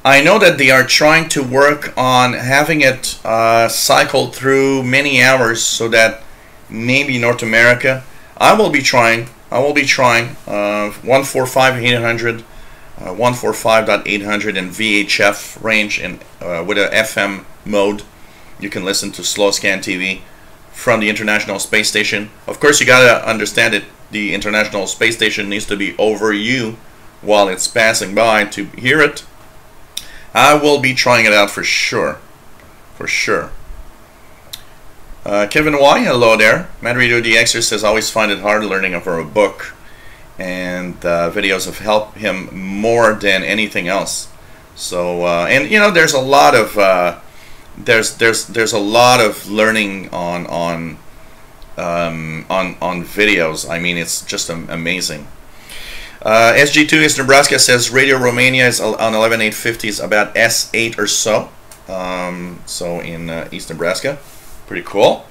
I know that they are trying to work on having it cycled through many hours so that maybe North America. I will be trying 145-800, 145.800 in VHF range, and with a FM mode you can listen to slow scan TV from the International Space Station. Of course, you gotta understand it, the International Space Station needs to be over you while it's passing by to hear it. I will be trying it out for sure. Kevin Y, hello there. Madrido DXer says, always find it hard learning over a book, and videos have helped him more than anything else. So and you know, there's a lot of there's a lot of learning on videos. I mean, it's just amazing. SG2 East Nebraska says Radio Romania is on 11,850, is about S8 or so. So in East Nebraska, pretty cool.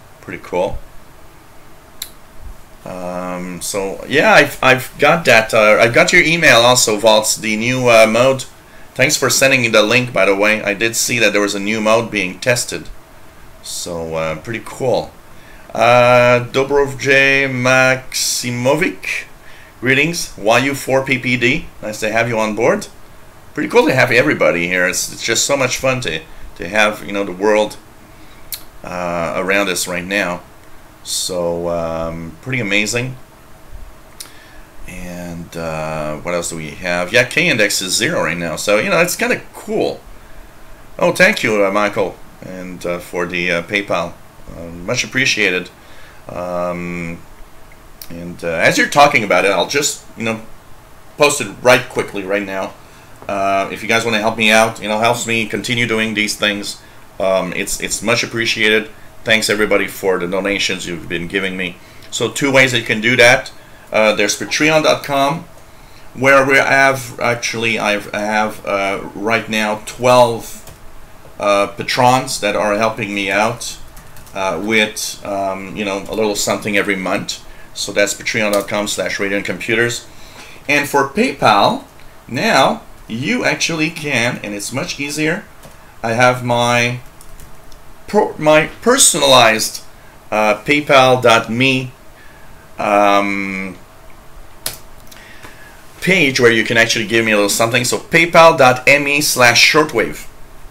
So yeah, I've got that. I've got your email also, Valtz, the new mode. Thanks for sending me the link, by the way. I did see that there was a new mode being tested. So pretty cool. Dobrov J Maximovic. Greetings, YU4PPD. Nice to have you on board. Pretty cool to have everybody here. It's just so much fun to have, you know, the world around us right now. So pretty amazing. And what else do we have? Yeah, K-index is 0 right now. So, you know, it's kind of cool. Oh, thank you, Michael, and for the PayPal. Much appreciated. And as you're talking about it, I'll just, you know, post it right quickly right now. If you guys want to help me out, you know, helps me continue doing these things. It's much appreciated. Thanks everybody for the donations you've been giving me. So 2 ways that you can do that. There's Patreon.com, where we have actually I have right now 12 patrons that are helping me out with you know, a little something every month. So that's patreon.com/radioandcomputers. And for PayPal, now you actually can, and it's much easier. I have my personalized paypal.me page where you can actually give me a little something. So paypal.me/shortwave.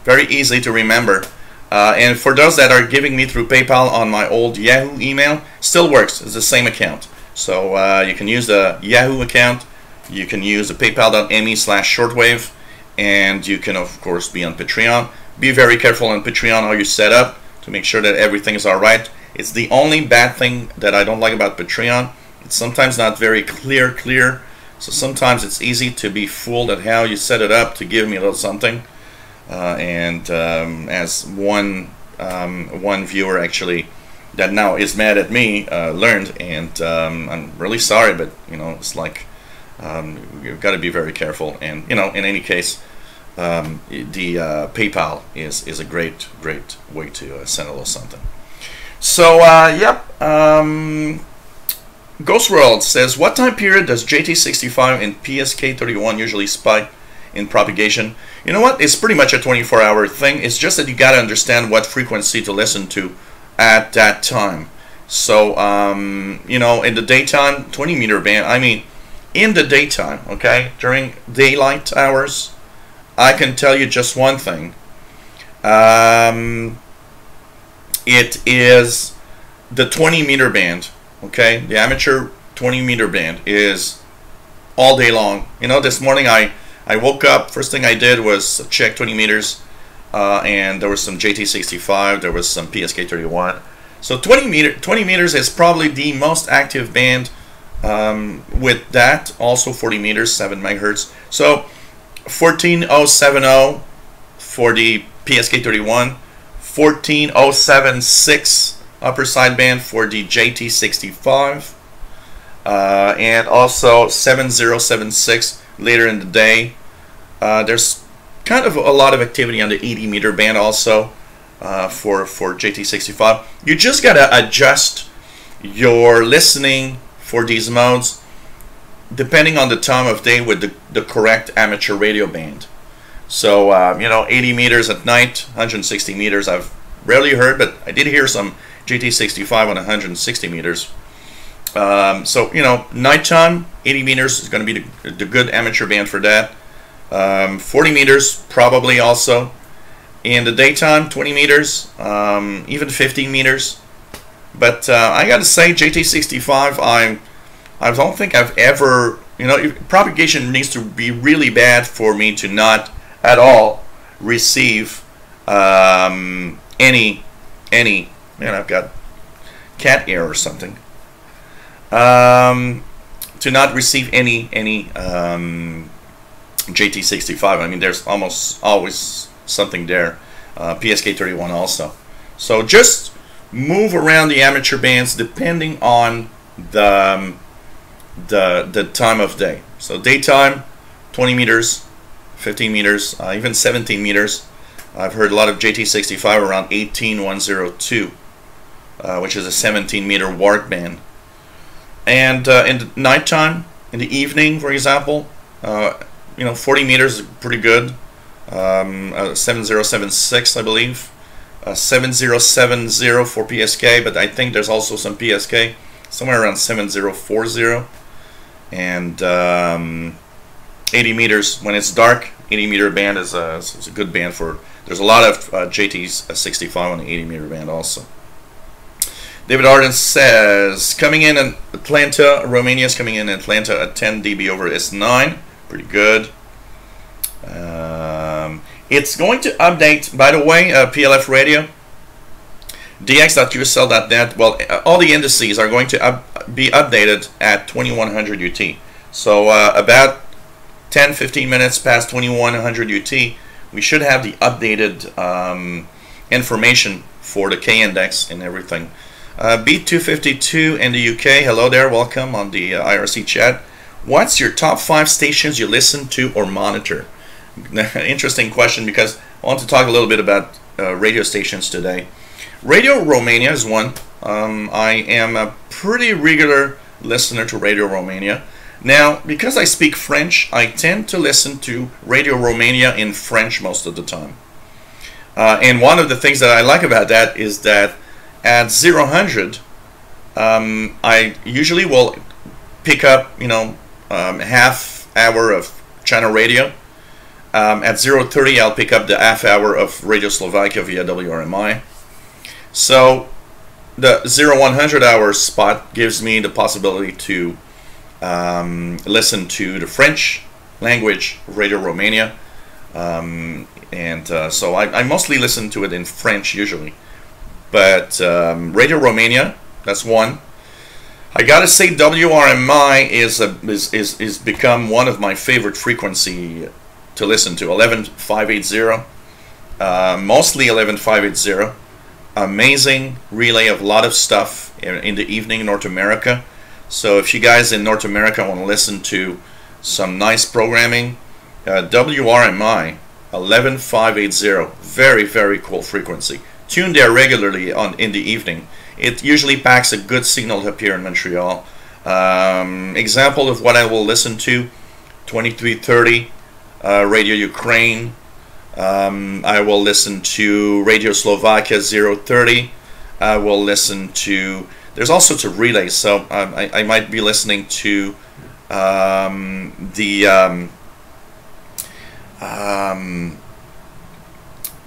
Very easy to remember. And for those that are giving me through PayPal on my old Yahoo email, still works. It's the same account. So you can use the Yahoo account, you can use the paypal.me/shortwave, and you can of course be on Patreon. Be very careful on Patreon how you set up to make sure that everything is alright. It's the only bad thing that I don't like about Patreon. It's sometimes not very clear. So sometimes it's easy to be fooled at how you set it up to give me a little something. As one viewer actually that now is mad at me learned, and I'm really sorry, but you know, it's like you've got to be very careful. And you know, in any case, the PayPal is a great way to send a little something. So yep. Ghost World says, what time period does JT65 and PSK31 usually spike in propagation? You know what? It's pretty much a 24-hour thing. It's just that you got to understand what frequency to listen to at that time. So, you know, in the daytime, 20 meter band, I mean, in the daytime, okay, during daylight hours, I can tell you just one thing. It is the 20 meter band, okay? The amateur 20 meter band is all day long. You know, this morning I woke up, first thing I did was check 20 meters, and there was some JT65, there was some PSK31. So 20 meters is probably the most active band with that. Also 40 meters, 7 megahertz. So 14070 for the PSK31, 14076 upper sideband for the JT65, and also 7076 later in the day. There's kind of a lot of activity on the 80 meter band also for JT65. You just gotta adjust your listening for these modes depending on the time of day with the correct amateur radio band. So you know, 80 meters at night, 160 meters I've rarely heard, but I did hear some JT65 on 160 meters. So you know, nighttime 80 meters is going to be the good amateur band for that. 40 meters probably also. In the daytime 20 meters, even 15 meters. But I gotta say, JT65, I don't think I've ever, you know, propagation needs to be really bad for me to not at all receive any, man, I've got cat ear or something. To not receive any JT65. I mean, there's almost always something there. PSK31 also. So just move around the amateur bands depending on the time of day. So daytime 20 meters, 15 meters, even 17 meters. I've heard a lot of JT65 around 18102, which is a 17 meter wart band. And in the nighttime, in the evening, for example, you know, 40 meters is pretty good. 7076, I believe. 7070 for PSK, but I think there's also some PSK somewhere around 7040. And 80 meters when it's dark. 80 meter band is a good band for. There's a lot of JT65 on the 80 meter band also. David Arden says, coming in Atlanta, Romania is coming in Atlanta at 10 dB over S9. Pretty good. It's going to update, by the way, PLF radio, dx.usl.net. Well, all the indices are going to be updated at 2100 UT. So about 10-15 minutes past 2100 UT, we should have the updated information for the K index and everything. B252 in the UK, hello there, welcome on the IRC chat. What's your top 5 stations you listen to or monitor? Interesting question, because I want to talk a little bit about radio stations today. Radio Romania is one. I am a pretty regular listener to Radio Romania. Now, because I speak French, I tend to listen to Radio Romania in French most of the time. And one of the things that I like about that is that at 0100, I usually will pick up, you know, half hour of channel radio. At 0:30, I'll pick up the half hour of Radio Slovakia via WRMI. So the 0100 hour spot gives me the possibility to listen to the French language Radio Romania, so I mostly listen to it in French usually. But Radio Romania, that's one. I gotta say, WRMI is become one of my favorite frequency to listen to. 11580, mostly 11580. Amazing relay of a lot of stuff in the evening in North America. So if you guys in North America want to listen to some nice programming, WRMI 11580, very, very cool frequency. Tuned there regularly in the evening. It usually packs a good signal up here in Montreal. Example of what I will listen to: 2330 Radio Ukraine. I will listen to Radio Slovakia 030. I will listen to. There's all sorts of relays, so I might be listening to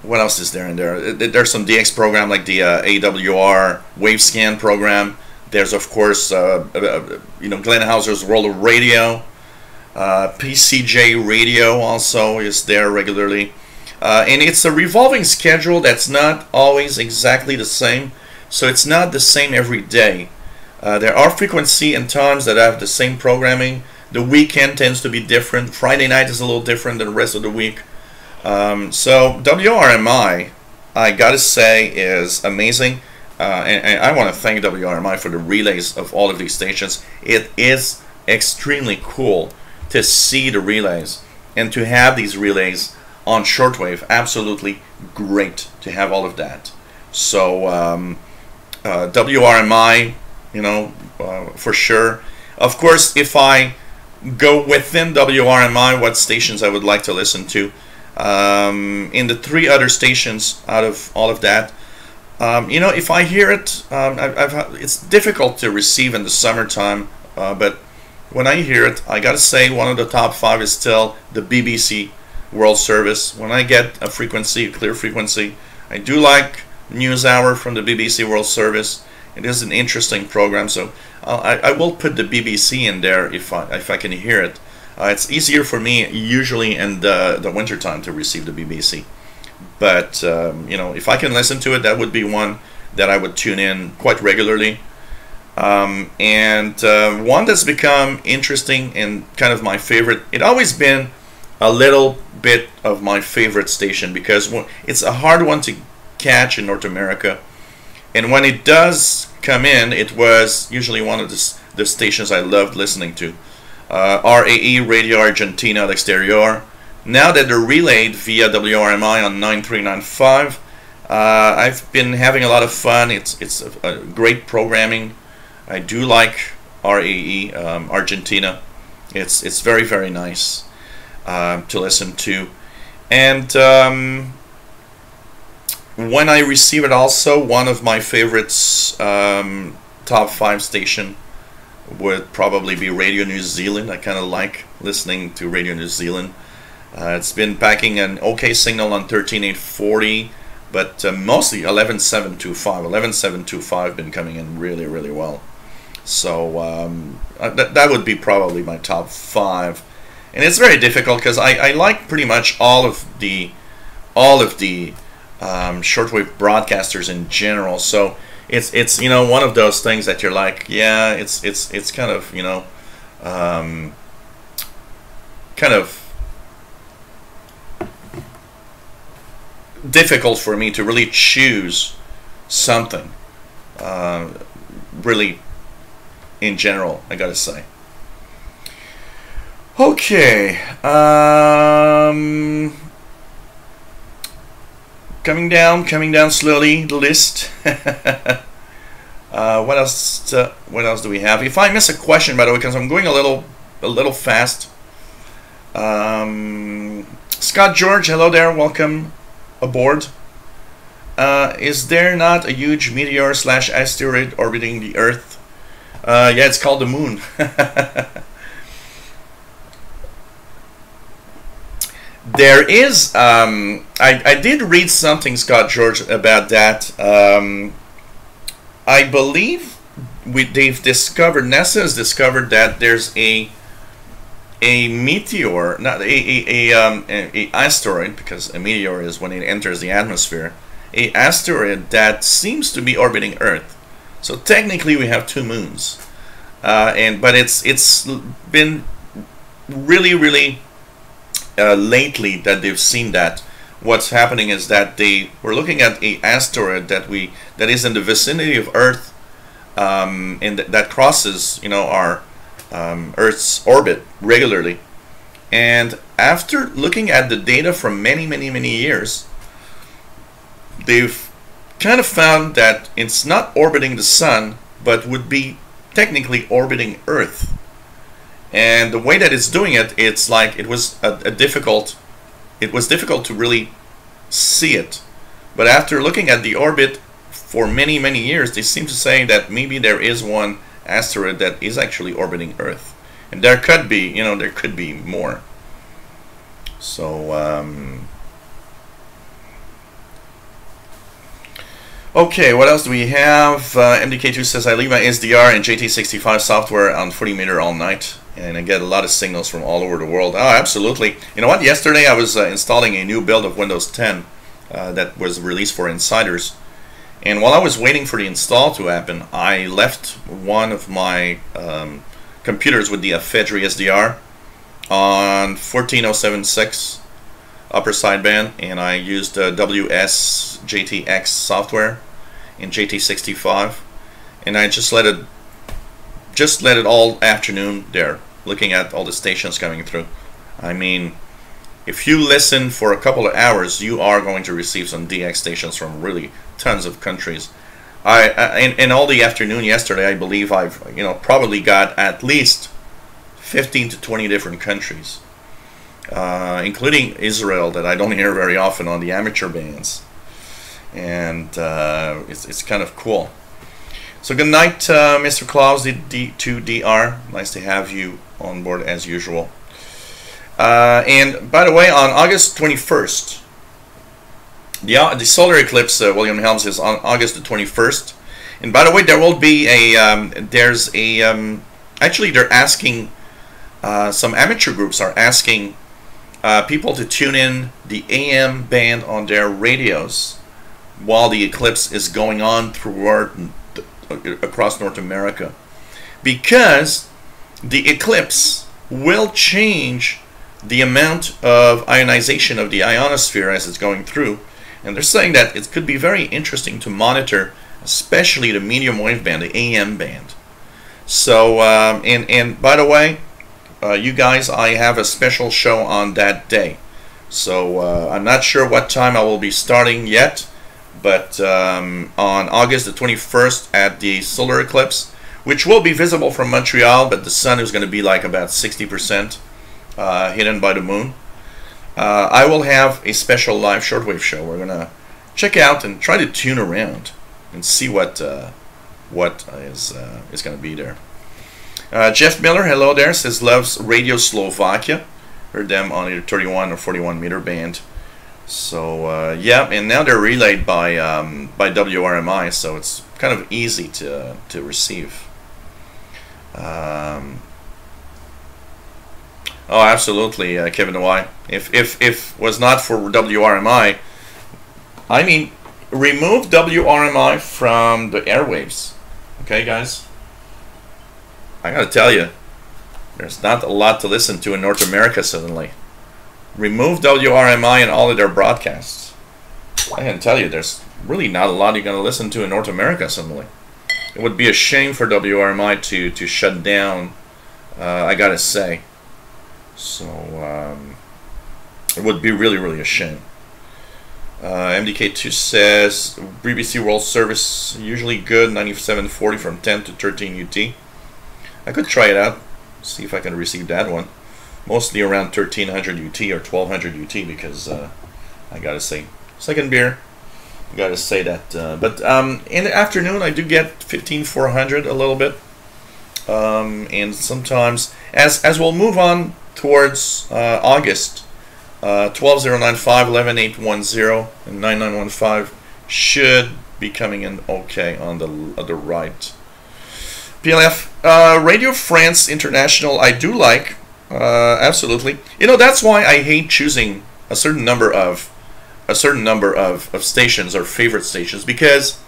what else is there in there? There's some DX program like the AWR Wave Scan program. There's of course you know, Glenn Hauser's World of Radio. PCJ radio also is there regularly. And it's a revolving schedule that's not always exactly the same. So it's not the same every day. There are frequency and times that have the same programming. The weekend tends to be different. Friday night is a little different than the rest of the week. So WRMI, I gotta say, is amazing. And I want to thank WRMI for the relays of all of these stations. It is extremely cool to see the relays and to have these relays on shortwave. Absolutely great to have all of that. So WRMI, you know, for sure. Of course, if I go within WRMI, what stations I would like to listen to, in the 3 other stations out of all of that, you know, if I hear it, it's difficult to receive in the summertime, but when I hear it, I gotta say one of the top 5 is still the BBC World Service. When I get a frequency, a clear frequency, I do like News Hour from the BBC World Service. It is an interesting program, so I will put the BBC in there if I can hear it. It's easier for me usually in the winter time to receive the BBC. But you know, if I can listen to it, that would be one that I would tune in quite regularly. And one that's become interesting and kind of my favorite. It always been a little bit of my favorite station because it's a hard one to catch in North America. And when it does come in, it was usually one of the stations I loved listening to. RAE, Radio Argentina al Exterior. Now that they're relayed via WRMI on 9395, I've been having a lot of fun. It's a great programming. I do like RAE, Argentina. It's very, very nice to listen to. And when I receive it also, one of my favorites, top 5 station, would probably be Radio New Zealand. I kind of like listening to Radio New Zealand. It's been packing an okay signal on 13840, but mostly 11725. 11725 been coming in really, really well. So that would be probably my top 5. And it's very difficult because I like pretty much all of the shortwave broadcasters in general. So it's you know, one of those things that you're like, yeah, it's kind of, you know, kind of difficult for me to really choose something really in general, I gotta say. Okay, coming down slowly the list. What else do we have? If I miss a question, by the way, because I'm going a little fast. Scott George, hello there, welcome aboard. Is there not a huge meteor / asteroid orbiting the Earth? Yeah, it's called the Moon. There is, I did read something, Scott George, about that. I believe they've discovered, NASA has discovered that there's a meteor, not a asteroid, because a meteor is when it enters the atmosphere, a asteroid that seems to be orbiting Earth. So technically we have 2 moons, but it's been really lately that they've seen that. What's happening is that they were looking at a asteroid that is in the vicinity of Earth, and that crosses, you know, our Earth's orbit regularly. And after looking at the data from many years, they've kind of found that it's not orbiting the Sun, but would be technically orbiting Earth. And the way that it's doing it, it's like it was difficult to really see it. But after looking at the orbit for many years, they seem to say that maybe there is one asteroid that is actually orbiting Earth, and there could be, you know, there could be more. So okay, what else do we have? MDK2 says, I leave my SDR and JT65 software on 40 meter all night. and I get a lot of signals from all over the world. Oh, absolutely. You know what? Yesterday I was installing a new build of Windows 10 that was released for insiders. And while I was waiting for the install to happen, I left one of my computers with the Fedry SDR on 14076 upper sideband, and I used WSJTX software in JT65, and I just let it all afternoon there, looking at all the stations coming through. I mean, if you listen for a couple of hours, you are going to receive some DX stations from really tons of countries. In all the afternoon yesterday, I believe I've probably got at least 15 to 20 different countries, including Israel, that I don't hear very often on the amateur bands, and it's kind of cool. So good night, Mr. Klaus, D2DR. Nice to have you on board as usual. And by the way, on August 21st, the solar eclipse, William Helms, is on August the 21st. And by the way, there will be actually they're asking, some amateur groups are asking people to tune in the AM band on their radios while the eclipse is going on across North America, because the eclipse will change the amount of ionization of the ionosphere as it's going through, and they're saying that it could be very interesting to monitor, especially the medium wave band, the AM band. So and by the way, you guys, I have a special show on that day, so I'm not sure what time I will be starting yet, but on August the 21st at the solar eclipse, which will be visible from Montreal, but the sun is going to be like about 60% hidden by the moon, I will have a special live shortwave show. We're going to check out and try to tune around and see what is going to be there. Jeff Miller, hello there, says loves Radio Slovakia. Heard them on either 31 or 41 meter band. So yeah, and now they're relayed by WRMI, so it's kind of easy to receive. Oh, absolutely, Kevin Y. If was not for WRMI, I mean, remove WRMI from the airwaves. Okay, guys? I gotta tell you, there's not a lot to listen to in North America suddenly. Remove WRMI and all of their broadcasts. I can tell you, there's really not a lot you're gonna listen to in North America suddenly. It would be a shame for WRMI to shut down, I gotta say. So, it would be really, really a shame. MDK2 says, BBC World Service, usually good, 9740 from 10 to 13 UT. I could try it out, see if I can receive that one. Mostly around 1300 UT or 1200 UT, because I gotta say, second beer, I gotta say that. But in the afternoon, I do get 15400 a little bit. And sometimes, as we'll move on towards August, 12095, 11810, and 9915 should be coming in okay on the right. PLF, Radio France International, I do like, absolutely. You know, that's why I hate choosing a certain number of stations or favorite stations, because,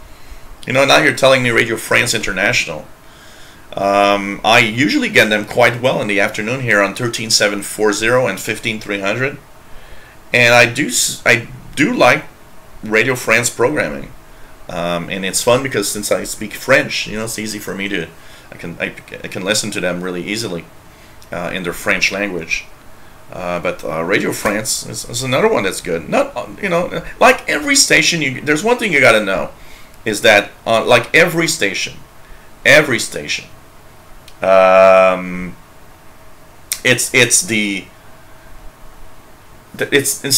you know, now you're telling me Radio France International. I usually get them quite well in the afternoon here on 13740 and 15300, and I do like Radio France programming, and it's fun because since I speak French, you know, it's easy for me to I can listen to them really easily in their French language. But Radio France is another one that's good. Not, you know, like every station, there's one thing you got to know, is that like every station, it's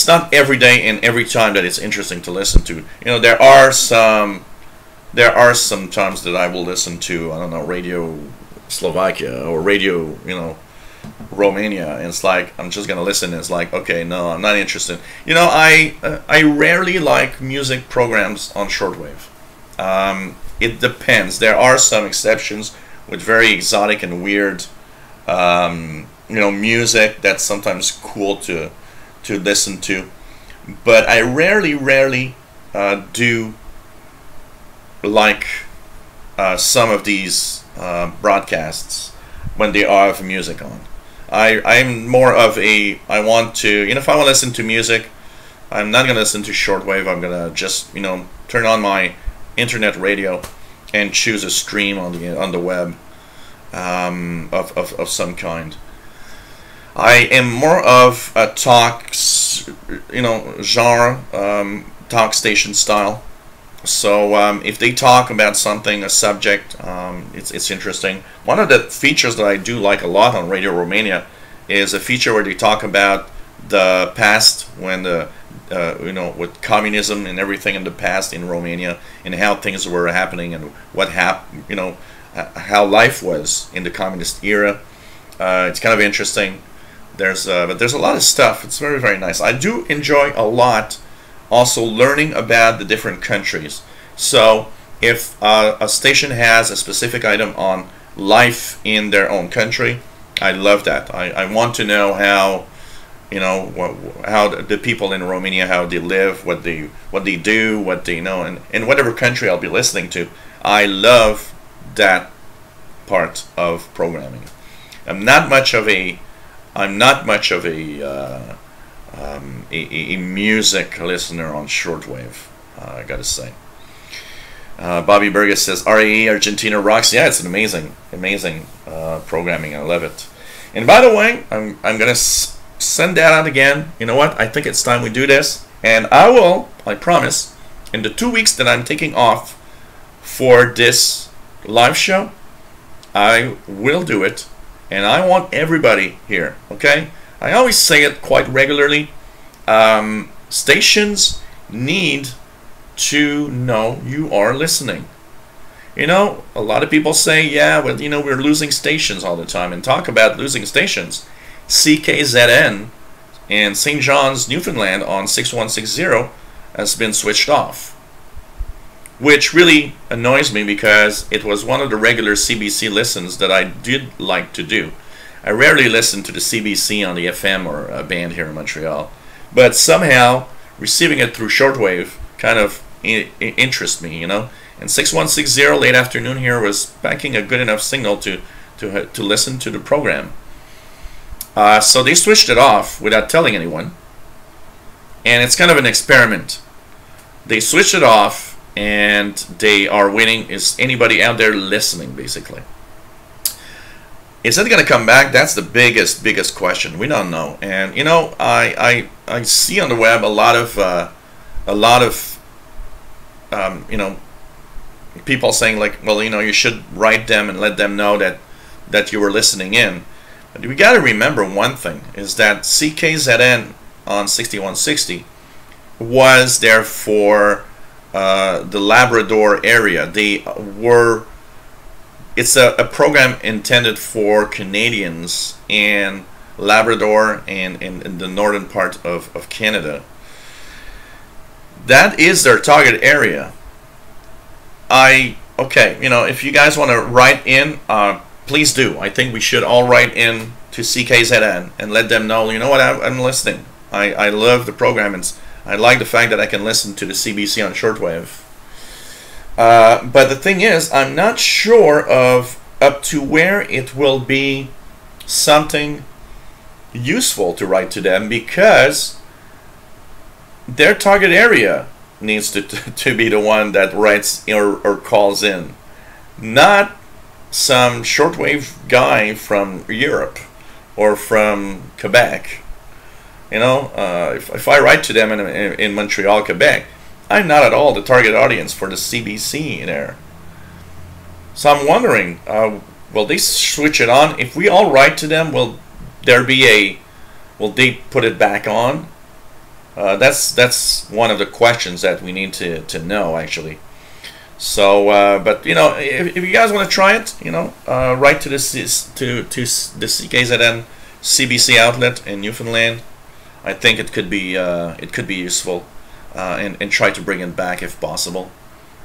not every day and every time that it's interesting to listen to. You know, there are some times that I will listen to, I don't know, Radio Slovakia or Radio, you know, Romania, and it's like I'm just gonna listen, and it's like, okay, no, I'm not interested. You know, I rarely like music programs on shortwave. It depends. There are some exceptions with very exotic and weird You know, music that's sometimes cool to listen to, but I rarely do like some of these broadcasts when they have music on. I'm more of a, I want to, you know, if I want to listen to music, I'm not gonna listen to shortwave. I'm gonna just, you know, turn on my internet radio and choose a stream on the web of some kind. I am more of a talk, you know, genre, talk station style. So if they talk about something, a subject, it's interesting. One of the features that I do like a lot on Radio Romania is a feature where they talk about the past, when the you know, with communism and everything in the past in Romania, and how things were happening, and what you know, how life was in the communist era. It's kind of interesting. But there's a lot of stuff. It's very nice. I do enjoy a lot also learning about the different countries. So if a station has a specific item on life in their own country, I love that. I want to know how, you know, how the people in Romania, how they live, what they do, what they know, and in whatever country I'll be listening to. I love that part of programming. I'm not much of a music listener on shortwave, I gotta say. Bobby Burgess says RAE Argentina rocks. Yeah, it's an amazing programming. I love it. And by the way, I'm gonna send that out again. You know what? I think it's time we do this, and I promise, in the 2 weeks that I'm taking off for this live show, I will do it. And I want everybody here, okay? I always say it quite regularly. Stations need to know you are listening. You know, a lot of people say, yeah, but you know, we're losing stations all the time, and talk about losing stations. CKZN in St. John's, Newfoundland on 6160 has been switched off, which really annoys me because it was one of the regular CBC listens that I did like to do. I rarely listen to the CBC on the FM or a band here in Montreal, but somehow receiving it through shortwave kind of interests me, you know. And 6160 late afternoon here was packing a good enough signal to listen to the program. So they switched it off without telling anyone, and it's kind of an experiment. They switched it off, and they are waiting. Is anybody out there listening, basically? Is it going to come back? That's the biggest question. We don't know. And you know, I see on the web a lot of you know, people saying like, well, you know, you should write them and let them know that you were listening in. But we got to remember one thing, is that CKZN on 6160 was there for the Labrador area. It's a program intended for Canadians in Labrador and in the northern part of Canada. That is their target area. Okay, you know, if you guys want to write in, please do. I think we should all write in to CKZN and let them know, you know what, I'm listening. I love the program, and I like the fact that I can listen to the CBC on shortwave. But the thing is, I'm not sure of up to where it will be something useful to write to them, because their target area needs to be the one that writes or calls in, not some shortwave guy from Europe or from Quebec. You know, if I write to them in Montreal, Quebec, I'm not at all the target audience for the CBC there. So I'm wondering, will they switch it on? If we all write to them, will they put it back on? That's one of the questions that we need to know, actually. So, but you know, if you guys want to try it, you know, write to the CKZN CBC outlet in Newfoundland. I think it could be useful, and try to bring it back if possible.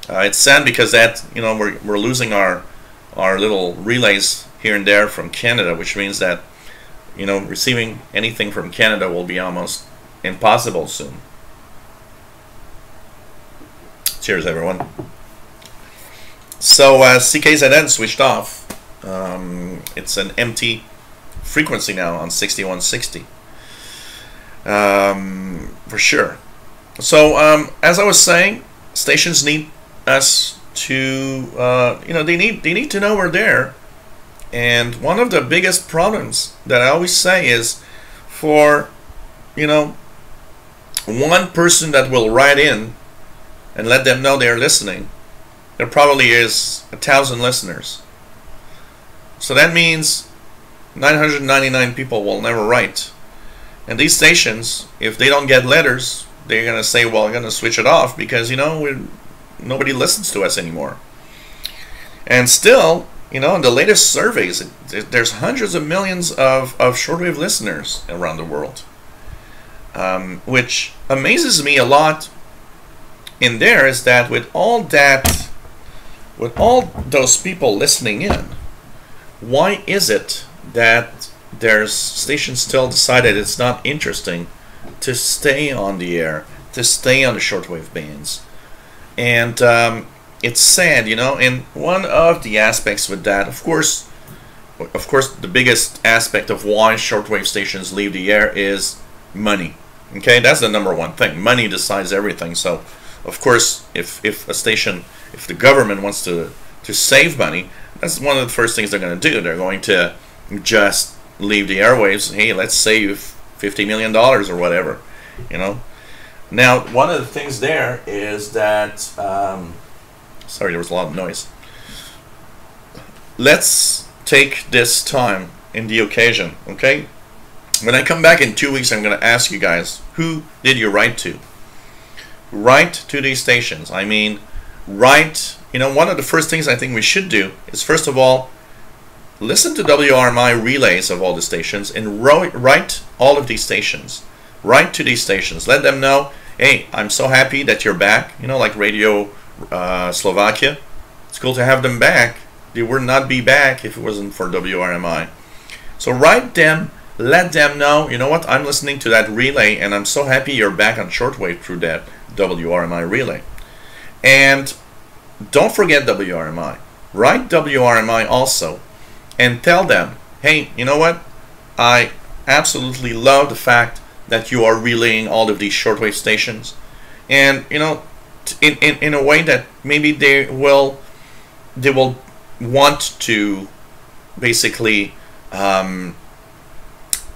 It's sad because that, you know, we're losing our little relays here and there from Canada, which means that, you know, receiving anything from Canada will be almost impossible soon. Cheers, everyone. So CKZN switched off. It's an empty frequency now on 6160. For sure. So as I was saying, stations need us to, you know, they need to know we're there. And one of the biggest problems that I always say is for, you know, one person that will write in and let them know they're listening, there probably is 1,000 listeners. So that means 999 people will never write. And these stations, if they don't get letters, they're going to say, well, I'm going to switch it off because, you know, nobody listens to us anymore. And still, you know, in the latest surveys, there's hundreds of millions of shortwave listeners around the world. Which amazes me a lot in there is that with all those people listening in, why is it that there's stations still decided it's not interesting to stay on the air, to stay on the shortwave bands? And it's sad, you know. And one of the aspects with that, of course, the biggest aspect of why shortwave stations leave the air is money. Okay, that's the number one thing. Money decides everything. So, of course, if the government wants to save money, that's one of the first things they're going to do. They're going to just leave the airwaves. Hey, let's save $50 million or whatever, you know. Now, one of the things there is that, sorry, there was a lot of noise. Let's take this time in the occasion, okay? When I come back in 2 weeks, I'm going to ask you guys, who did you write to? Write to these stations. I mean, write, you know, one of the first things I think we should do is, first of all, listen to WRMI relays of all the stations and write all of these stations. Write to these stations. Let them know, hey, I'm so happy that you're back. You know, like Radio Slovakia. It's cool to have them back. They would not be back if it wasn't for WRMI. So write them. Let them know, you know what, I'm listening to that relay and I'm so happy you're back on shortwave through that WRMI relay. And don't forget WRMI. Write WRMI also and tell them, hey, you know what, I absolutely love the fact that you are relaying all of these shortwave stations. And, you know, in a way that maybe they will want to basically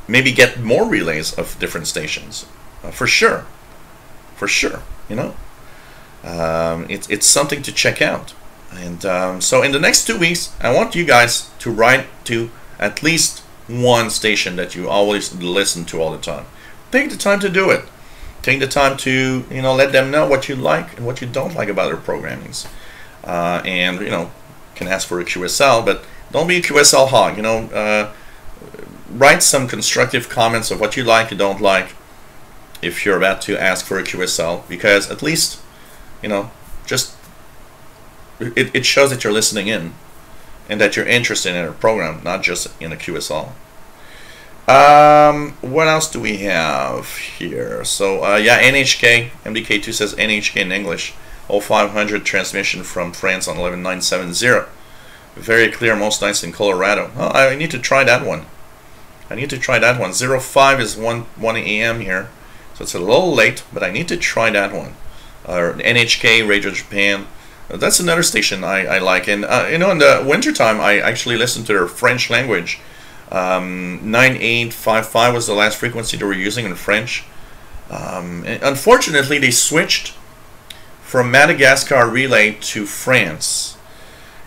maybe get more relays of different stations, for sure, you know. It's something to check out. And so in the next 2 weeks, I want you guys to write to at least one station that you always listen to all the time. Take the time to do it. Take the time to, you know, let them know what you like and what you don't like about their programmings. And, you know, can ask for a QSL, but don't be a QSL hog, you know. Write some constructive comments of what you like and don't like if you're about to ask for a QSL, because at least, you know, just it shows that you're listening in and that you're interested in a program, not just in a QSL. What else do we have here? So yeah, NHK MDK2 says NHK in English, 0500 transmission from France on 11970. Very clear, most nights in Colorado. Oh, I need to try that one. 05 is 1 a.m. here, so it's a little late, but I need to try that one. NHK Radio Japan, that's another station I like. And you know, in the wintertime, I actually listen to their French language. 9855 was the last frequency they were using in French. And unfortunately, they switched from Madagascar relay to France.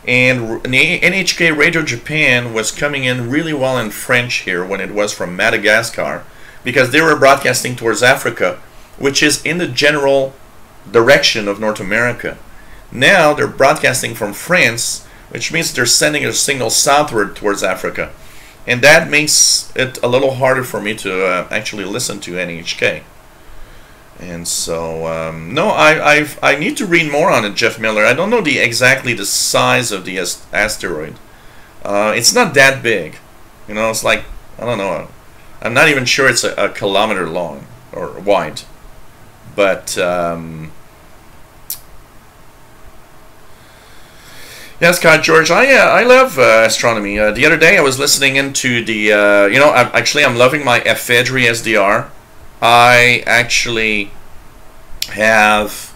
And NHK Radio Japan was coming in really well in French here when it was from Madagascar, because they were broadcasting towards Africa, which is in the general direction of North America. Now they're broadcasting from France, which means they're sending a signal southward towards Africa. And that makes it a little harder for me to actually listen to NHK. And so, no, I need to read more on it, Jeff Miller. I don't know exactly the size of the asteroid. It's not that big. You know, it's like, I don't know. I'm not even sure it's a kilometer long or wide. But, yeah, Scott George, I love astronomy. The other day I was listening into the, I'm loving my ephedry SDR. I actually have,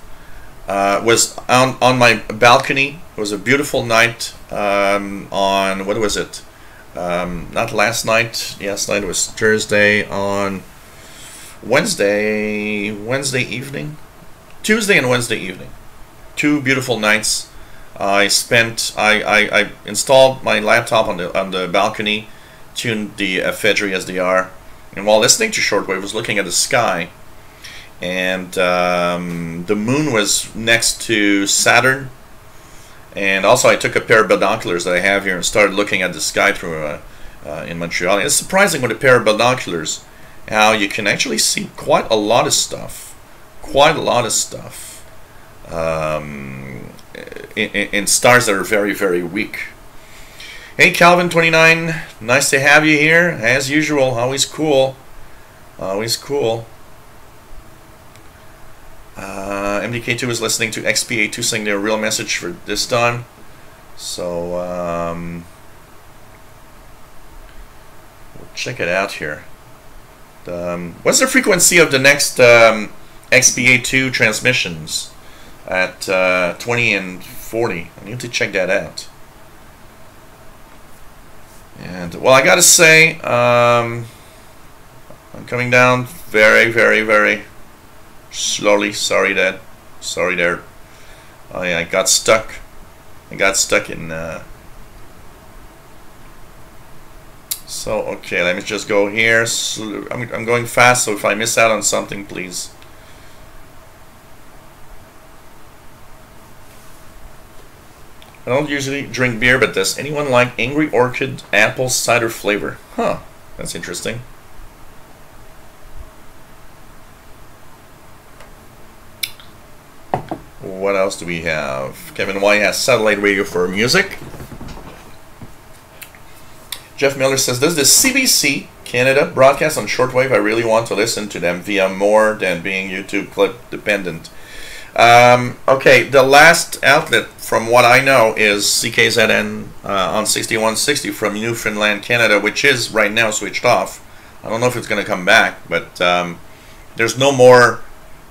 was on my balcony. It was a beautiful night on, what was it? Not last night. Last night was Thursday. On Wednesday evening, Tuesday and Wednesday evening, 2 beautiful nights. I installed my laptop on the balcony, tuned the ephedry SDR, and while listening to Shortwave, I was looking at the sky, and the moon was next to Saturn. And also, I took a pair of binoculars that I have here and started looking at the sky through in Montreal. And it's surprising with a pair of binoculars how you can actually see quite a lot of stuff. Quite a lot of stuff. In stars that are very, very weak. Hey, Calvin29. Nice to have you here. As usual, always cool. Always cool. MDK2 is listening to XPA2 sing their real message for this time. So, we'll check it out here. What's the frequency of the next XPA2 transmissions at 20 and 40? I need to check that out. And, well, I gotta say, I'm coming down very, very, very slowly. Sorry, Dad. Sorry there. I got stuck. I got stuck in. So okay, let me just go here. So I'm going fast, so if I miss out on something, please. I don't usually drink beer, but does anyone like Angry Orchid apple cider flavor? Huh, that's interesting. What else do we have? Kevin Y has satellite radio for music. Jeff Miller says, does the CBC Canada broadcast on shortwave? I really want to listen to them via more than being YouTube clip dependent. Okay, the last outlet from what I know is CKZN on 6160 from Newfoundland, Canada, which is right now switched off. I don't know if it's going to come back, but there's no more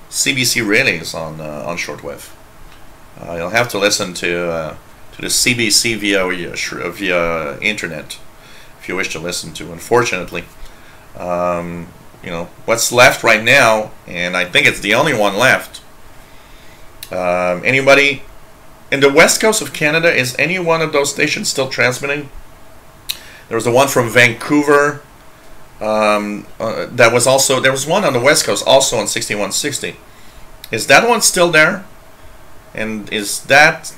CBC relays on shortwave. You'll have to listen to the CBC via internet if you wish to listen to. Unfortunately, you know what's left right now, and I think it's the only one left. Anybody in the west coast of Canada, is any one of those stations still transmitting? There was the one from Vancouver. That was also, there was one on the west coast also on 6160. Is that one still there? And is that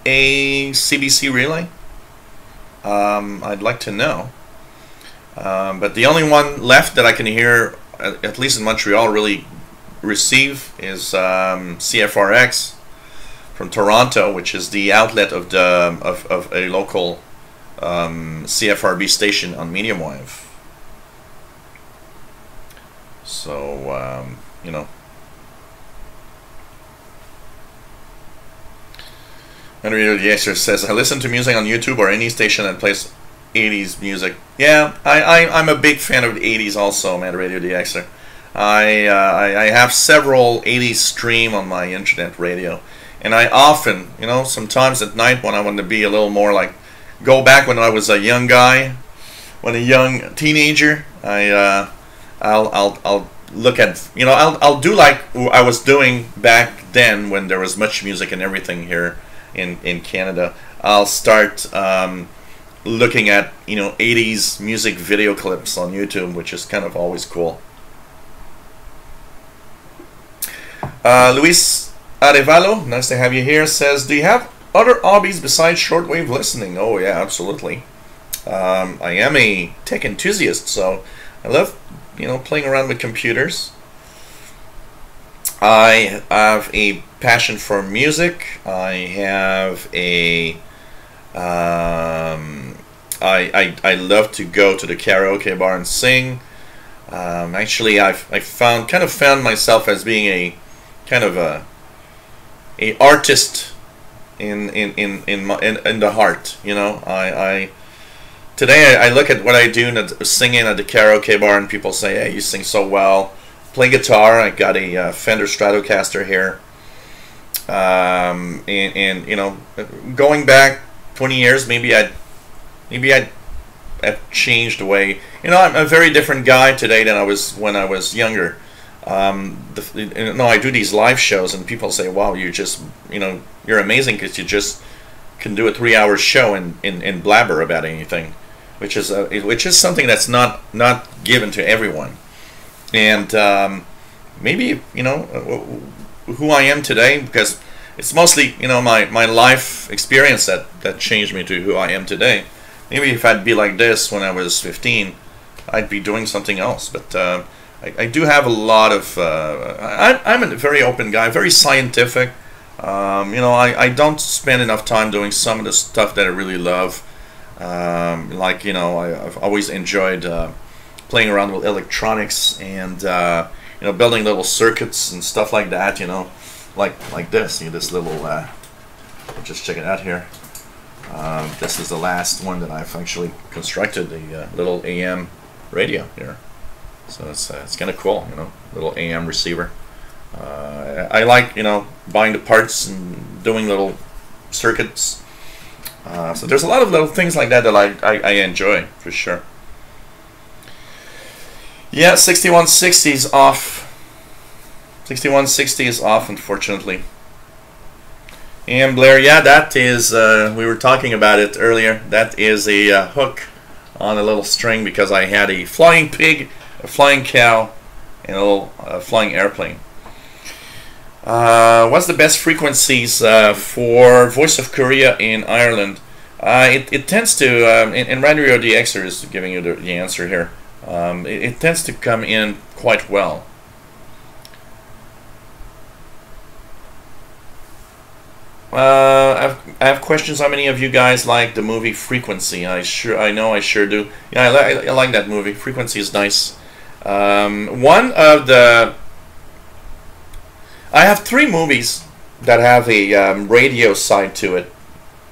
a CBC relay? I'd like to know. But the only one left that I can hear, at least in Montreal, really receive is CFRX from Toronto, which is the outlet of the of a local CFRB station on medium wave. So you know, Henry the Exer says, I listen to music on YouTube or any station that plays 80s music. Yeah, I'm a big fan of the 80s also, man. Radio the Exer. I have several 80s stream on my internet radio, and I often, you know, sometimes at night when I want to be a little more like, go back when I was a young guy, when a young teenager, I'll look at, you know, I'll do like I was doing back then when there was much music and everything here in Canada. I'll start looking at, you know, 80s music video clips on YouTube, which is kind of always cool. Luis Arevalo, nice to have you here, says, do you have other hobbies besides shortwave listening? Oh yeah, absolutely. I am a tech enthusiast, so I love, you know, playing around with computers. I have a passion for music. I have a I love to go to the karaoke bar and sing. Actually, I found myself as being a kind of a artist in the heart. You know, today I look at what I do singing at the karaoke bar, and people say, "Hey, you sing so well." Play guitar. I got a Fender Stratocaster here, and you know, going back 20 years, maybe I'd have changed the way. You know, I'm a very different guy today than I was when I was younger. I do these live shows, and people say, "Wow, you're amazing because you just can do a 3-hour show and blabber about anything," which is something that's not given to everyone. And maybe, you know, who I am today, because it's mostly, you know, my life experience that changed me to who I am today. Maybe if I'd be like this when I was 15, I'd be doing something else. But I do have a lot of I'm a very open guy, very scientific. You know, I don't spend enough time doing some of the stuff that I really love. Like, you know, I've always enjoyed playing around with electronics and you know, building little circuits and stuff like that. You know, like this. You know, this little. Just check it out here. This is the last one that I've actually constructed, the little AM radio here. So it's kind of cool, you know, little AM receiver. I like, you know, buying the parts and doing little circuits. So there's a lot of little things like that that I enjoy, for sure. Yeah, 6160 is off. 6160 is off, unfortunately. And Blair, yeah, that is, we were talking about it earlier, that is a hook on a little string, because I had a flying pig, a flying cow, and a little flying airplane. What's the best frequencies for Voice of Korea in Ireland? It tends to, and Radio DXer is giving you the answer here, it tends to come in quite well. I have questions. How many of you guys like the movie Frequency? I know I sure do. Yeah, I like that movie. Frequency is nice. One of the... I have 3 movies that have a radio side to it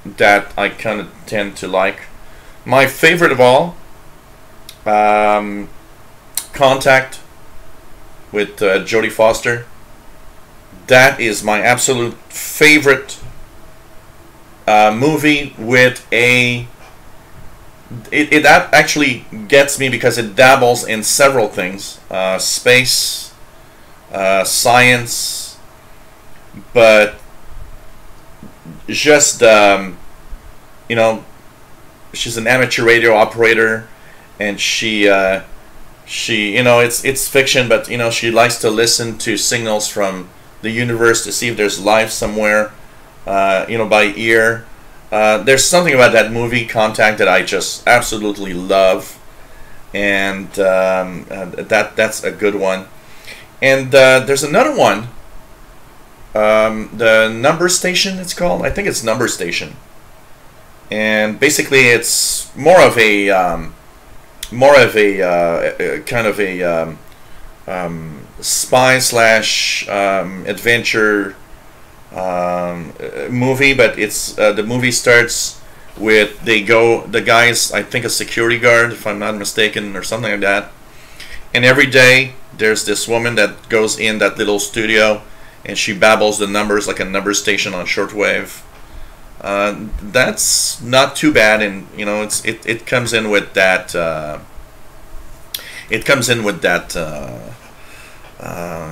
that I kind of tend to like. My favorite of all, Contact with Jodie Foster. That is my absolute favorite movie with a... It actually gets me because it dabbles in several things. Space, science, but just, you know, she's an amateur radio operator, and she you know, it's fiction, but, you know, she likes to listen to signals from the universe to see if there's life somewhere, you know, by ear. There's something about that movie, Contact, that I just absolutely love, and that's a good one. And there's another one, the Number Station, it's called. I think it's Number Station, and basically it's more of a kind of a spy slash adventure movie, but it's the movie starts with the guy's, I think, a security guard, if I'm not mistaken, or something like that, and every day there's this woman that goes in that little studio and she babbles the numbers like a number station on shortwave. That's not too bad, and, you know, it comes in with that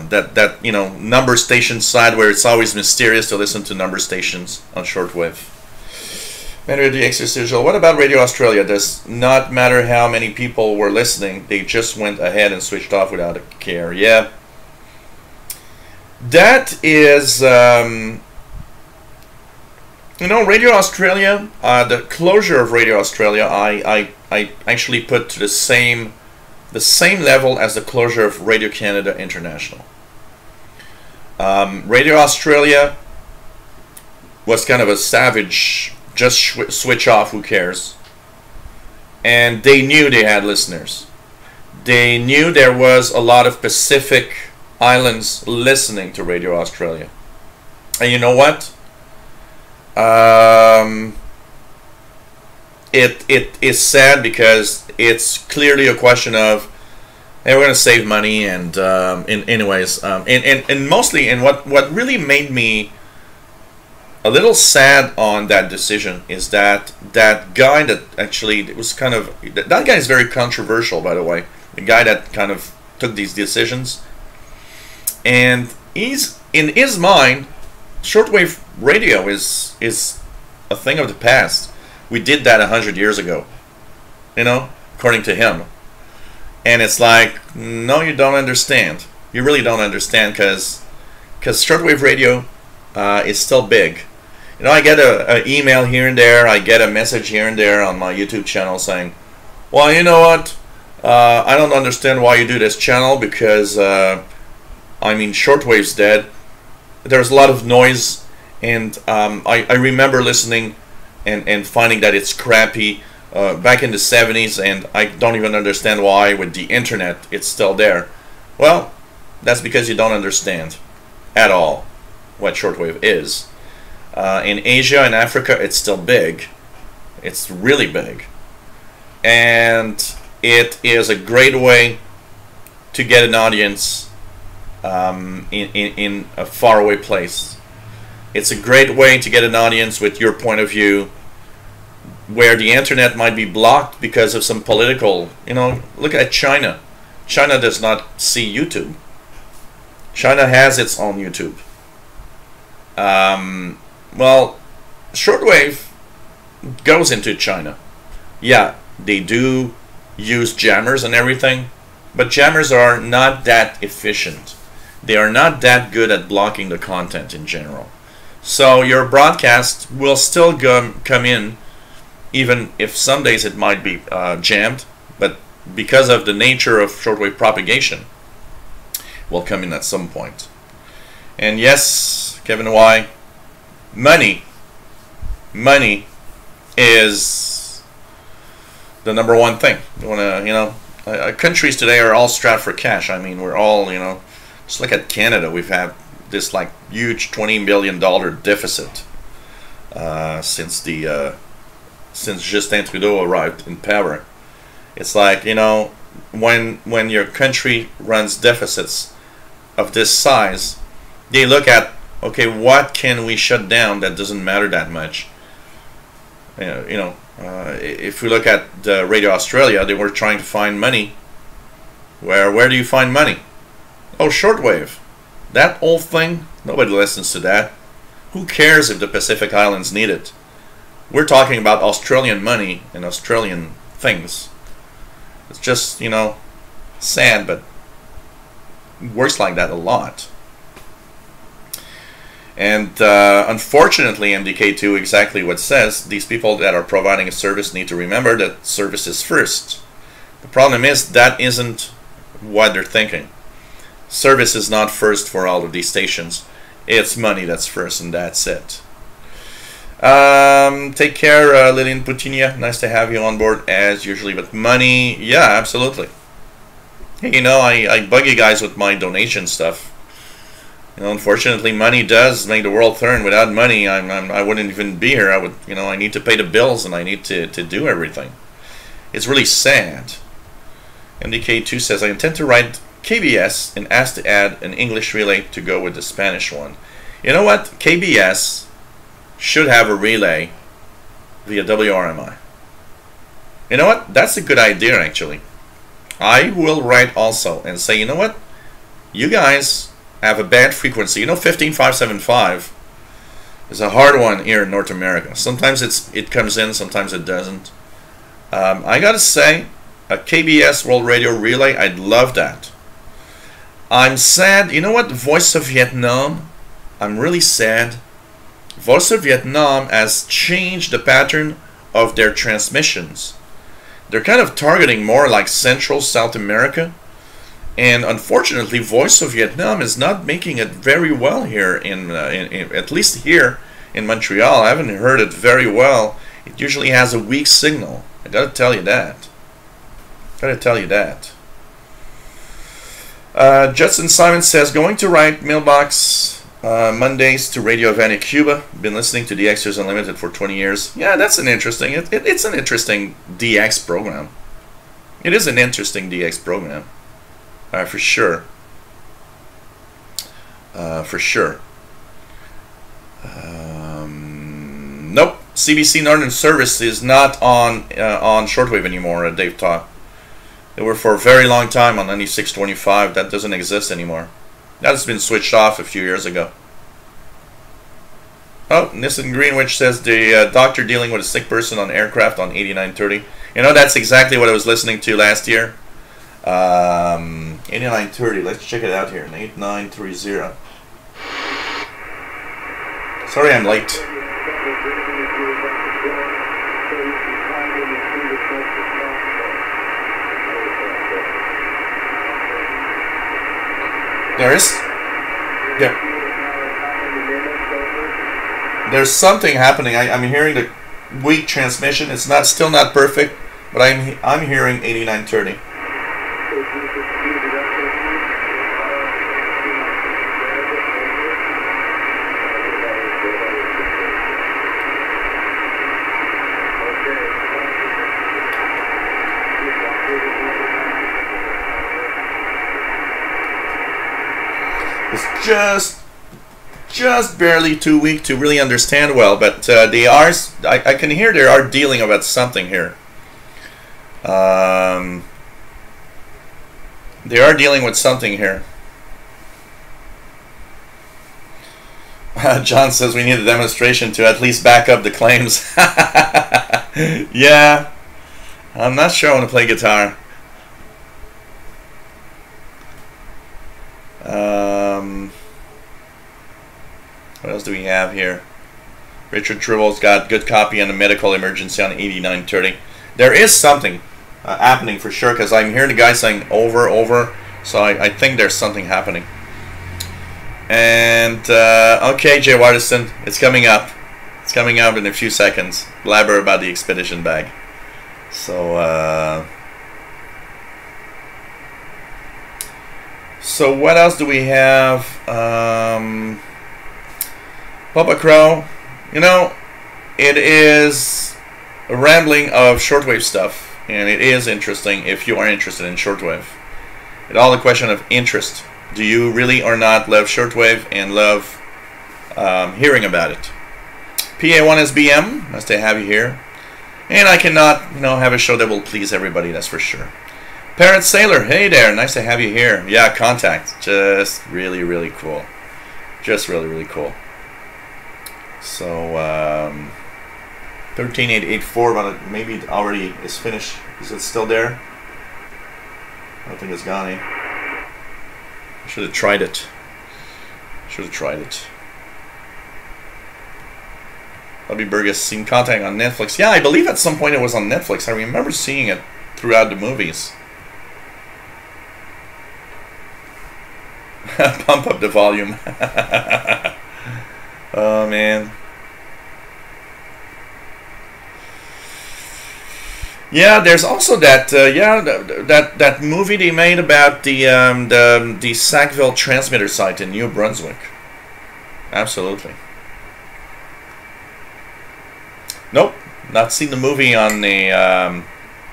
that you know, number station side, where it's always mysterious to listen to number stations on shortwave. Radio DXer, what about Radio Australia? Does not matter how many people were listening, they just went ahead and switched off without a care. Yeah, that is, you know, Radio Australia, the closure of Radio Australia, I actually put to the same level as the closure of Radio Canada International. Radio Australia was kind of a savage just switch off, who cares? And they knew they had listeners. They knew there was a lot of Pacific Islands listening to Radio Australia. And you know what? It is sad because it's clearly a question of, hey, we're going to save money, and and mostly, and what really made me a little sad on that decision is that guy that actually, it was kind of, that guy is very controversial, by the way, the guy that kind of took these decisions, and he's, in his mind, shortwave radio is a thing of the past. We did that 100 years ago, you know, according to him. And it's like, no, you don't understand. You really don't understand, because shortwave radio is still big. You know, I get an email here and there, I get a message here and there on my YouTube channel saying, well, you know what, I don't understand why you do this channel, because, I mean, shortwave's dead. There's a lot of noise, and I remember listening and finding that it's crappy back in the 70s, and I don't even understand why with the internet it's still there. Well, that's because you don't understand at all what shortwave is. In Asia and Africa, it's still big. It's really big. And it is a great way to get an audience in a faraway place. It's a great way to get an audience with your point of view, where the internet might be blocked because of some political, you know, look at China. China does not see YouTube. China has its own YouTube. Well, shortwave goes into China. Yeah, they do use jammers and everything, but jammers are not that efficient. They are not that good at blocking the content in general. So your broadcast will still come in, even if some days it might be jammed, but because of the nature of shortwave propagation, will come in at some point. And yes, Kevin Y, money is the number one thing. You wanna, you know, countries today are all strapped for cash. I mean, we're all, you know, just look at Canada. We've had this like huge $20 billion deficit since Justin Trudeau arrived in power. It's like, you know, when your country runs deficits of this size, they look at, okay, what can we shut down that doesn't matter that much? If we look at Radio Australia, they were trying to find money. Where do you find money? Oh, shortwave. That old thing, nobody listens to that. Who cares if the Pacific Islands need it? We're talking about Australian money and Australian things. It's just, you know, sad, but it works like that a lot. And unfortunately, MDK2 exactly what it says. These people that are providing a service need to remember that service is first. The problem is that isn't what they're thinking. Service is not first for all of these stations. It's money that's first, and that's it. Take care, Lillian Putinia. Nice to have you on board as usually. But money, yeah, absolutely. Hey, you know, I bug you guys with my donation stuff. You know, unfortunately, money does make the world turn. Without money, I wouldn't even be here. I need to pay the bills, and I need to do everything. It's really sad. MDK2 says, I intend to write KBS and ask to add an English relay to go with the Spanish one. You know what? KBS should have a relay via WRMI. You know what? That's a good idea, actually. I will write also and say, you know what? You guys have a bad frequency. You know, 15575 is a hard one here in North America. Sometimes it comes in, sometimes it doesn't. I gotta say, a KBS World Radio relay, I'd love that. I'm sad. You know what? Voice of Vietnam, I'm really sad. Voice of Vietnam has changed the pattern of their transmissions. They're kind of targeting more like Central South America. And unfortunately, Voice of Vietnam is not making it very well here, at least here in Montreal. I haven't heard it very well. It usually has a weak signal. I gotta tell you that. Judson Simon says, going to write mailbox Mondays to Radio Havana, Cuba. Been listening to DXers Unlimited for 20 years. Yeah, that's an interesting. It's an interesting DX program. It is an interesting DX program, for sure. For sure. Nope. CBC Northern Service is not on shortwave anymore. Dave talked. They were for a very long time on 9625. That doesn't exist anymore. That has been switched off a few years ago. Oh, Nissan Greenwich says the doctor dealing with a sick person on aircraft on 8930. You know, that's exactly what I was listening to last year. 8930. Let's check it out here. 8930. Sorry I'm late. There's something happening. I'm hearing the weak transmission. It's still not perfect, but I'm hearing 8930. It's just barely too weak to really understand well, but they are. I can hear they are dealing about something here. They are dealing with something here. John says we need a demonstration to at least back up the claims. Yeah, I'm not sure I want to play guitar. What else do we have here? Richard Tribbles got good copy on the medical emergency on 8930. There is something happening for sure, because I'm hearing the guy saying over, so I think there's something happening. And okay, Jay Watterson, it's coming up. It's coming up in a few seconds. Blabber about the expedition bag. So so what else do we have? Papa Crow, you know, it is a rambling of shortwave stuff, and it is interesting if you are interested in shortwave. It's all a question of interest. Do you really or not love shortwave and love hearing about it? PA1SBM, nice to have you here. And I cannot, have a show that will please everybody, that's for sure. Parrot Sailor, hey there, nice to have you here. Yeah, Contact, just really, really cool. Just really, really cool. So, 13884, but maybe it already is finished. Is it still there? I don't think it's gone, eh? I should have tried it. Bobby Burgess, seen Contact on Netflix. Yeah, I believe at some point it was on Netflix. I remember seeing it throughout the movies. Pump up the volume. Oh man. Yeah, there's also that that movie they made about the Sackville transmitter site in New Brunswick. Absolutely. Nope, not seen the movie on the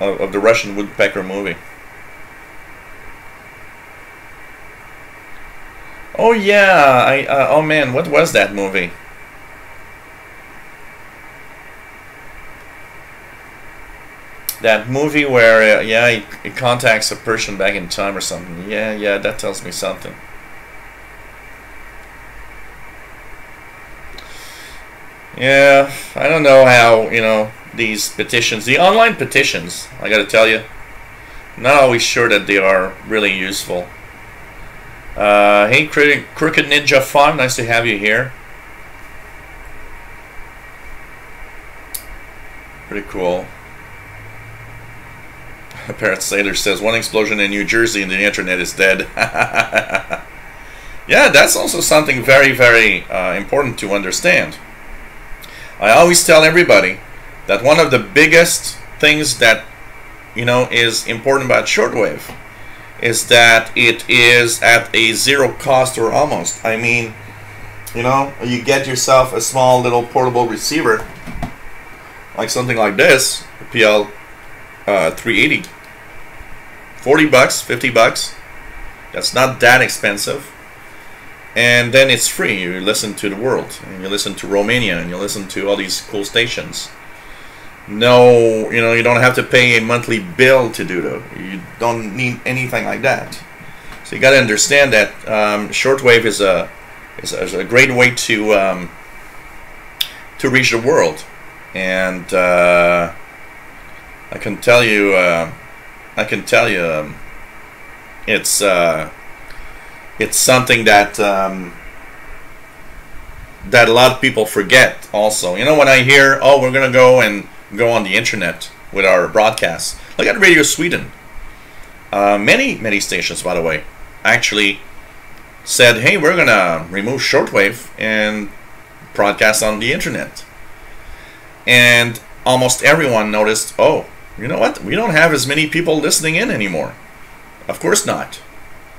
of the Russian woodpecker movie. Oh yeah, oh man, what was that movie? That movie where he contacts a person back in time or something. Yeah, that tells me something. Yeah, I don't know how, these petitions, the online petitions, I gotta tell you, I'm not always sure that they are really useful. Hey, Crooked Ninja 5, nice to have you here. Pretty cool. Parrot Sailor says, one explosion in New Jersey and the internet is dead. Yeah, that's also something very, very important to understand. I always tell everybody that one of the biggest things that, you know, is important about shortwave is that it is at a zero cost, or almost. I mean, you know, you get yourself a small little portable receiver, like something like this, PL 380, 40 bucks, 50 bucks. That's not that expensive. And then it's free. You listen to the world, and you listen to Romania, and you listen to all these cool stations. No, you know, you don't have to pay a monthly bill to do that. You don't need anything like that. So you got to understand that shortwave is a great way to reach the world. And I can tell you, it's something that that a lot of people forget. Also, you know, when I hear, oh, we're gonna go on the internet with our broadcasts, look at Radio Sweden. Many stations, by the way, actually said, hey, we're gonna remove shortwave and broadcast on the internet. And almost everyone noticed, oh, you know what? We don't have as many people listening in anymore. Of course not.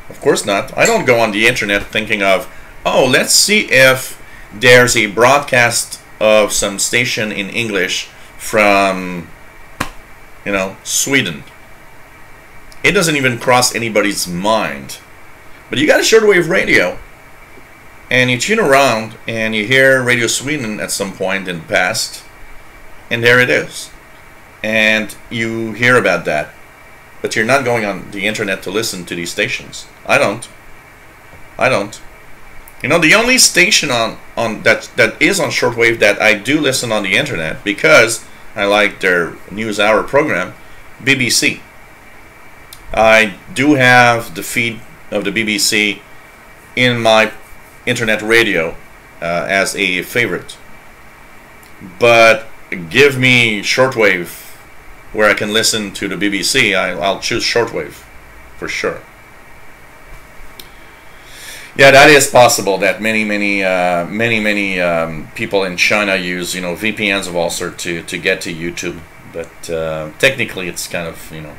Of course not. I don't go on the internet thinking of, oh, let's see if there's a broadcast of some station in English from, you know, Sweden. It doesn't even cross anybody's mind. But you got a shortwave radio, and you tune around and you hear Radio Sweden at some point in the past, and there it is. And you hear about that. But you're not going on the internet to listen to these stations. I don't. You know, the only station on that is on shortwave that I do listen on the internet, because I like their news hour program, BBC. I do have the feed of the BBC in my internet radio as a favorite. But give me shortwave where I can listen to the BBC, I'll choose shortwave for sure. Yeah, that is possible that many people in China use, you know, VPNs of all sorts to get to YouTube, but technically it's kind of, you know,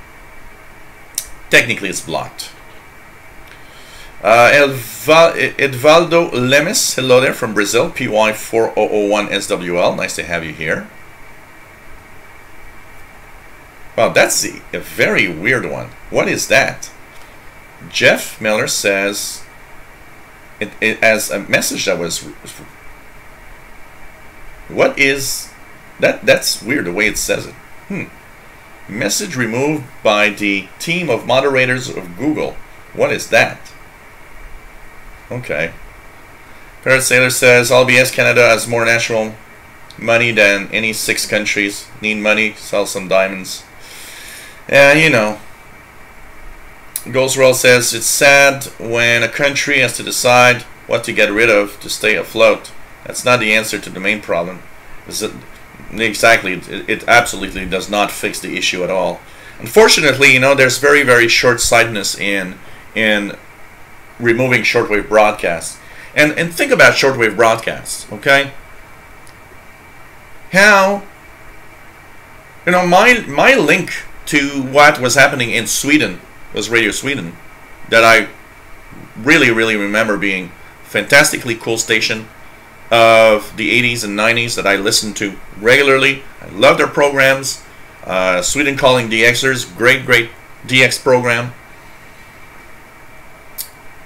technically it's blocked. Edvaldo Lemes, hello there from Brazil, PY4001SWL, nice to have you here. Wow, that's a very weird one. What is that? Jeff Miller says it as a message that was. What is that? That's weird the way it says it. Message removed by the team of moderators of Google. What is that? Okay. Parrot Sailor says LBS Canada has more natural money than any 6 countries. Need money, sell some diamonds. Yeah, you know. Ghostwell says it's sad when a country has to decide what to get rid of to stay afloat. That's not the answer to the main problem. Exactly, it absolutely does not fix the issue at all. Unfortunately, you know, there's very short-sightedness in removing shortwave broadcasts. And think about shortwave broadcasts, okay? How, you know, my link to what was happening in Sweden was Radio Sweden, that I really remember being fantastically cool station of the 80s and 90s that I listened to regularly. I love their programs. Sweden Calling DXers, great DX program.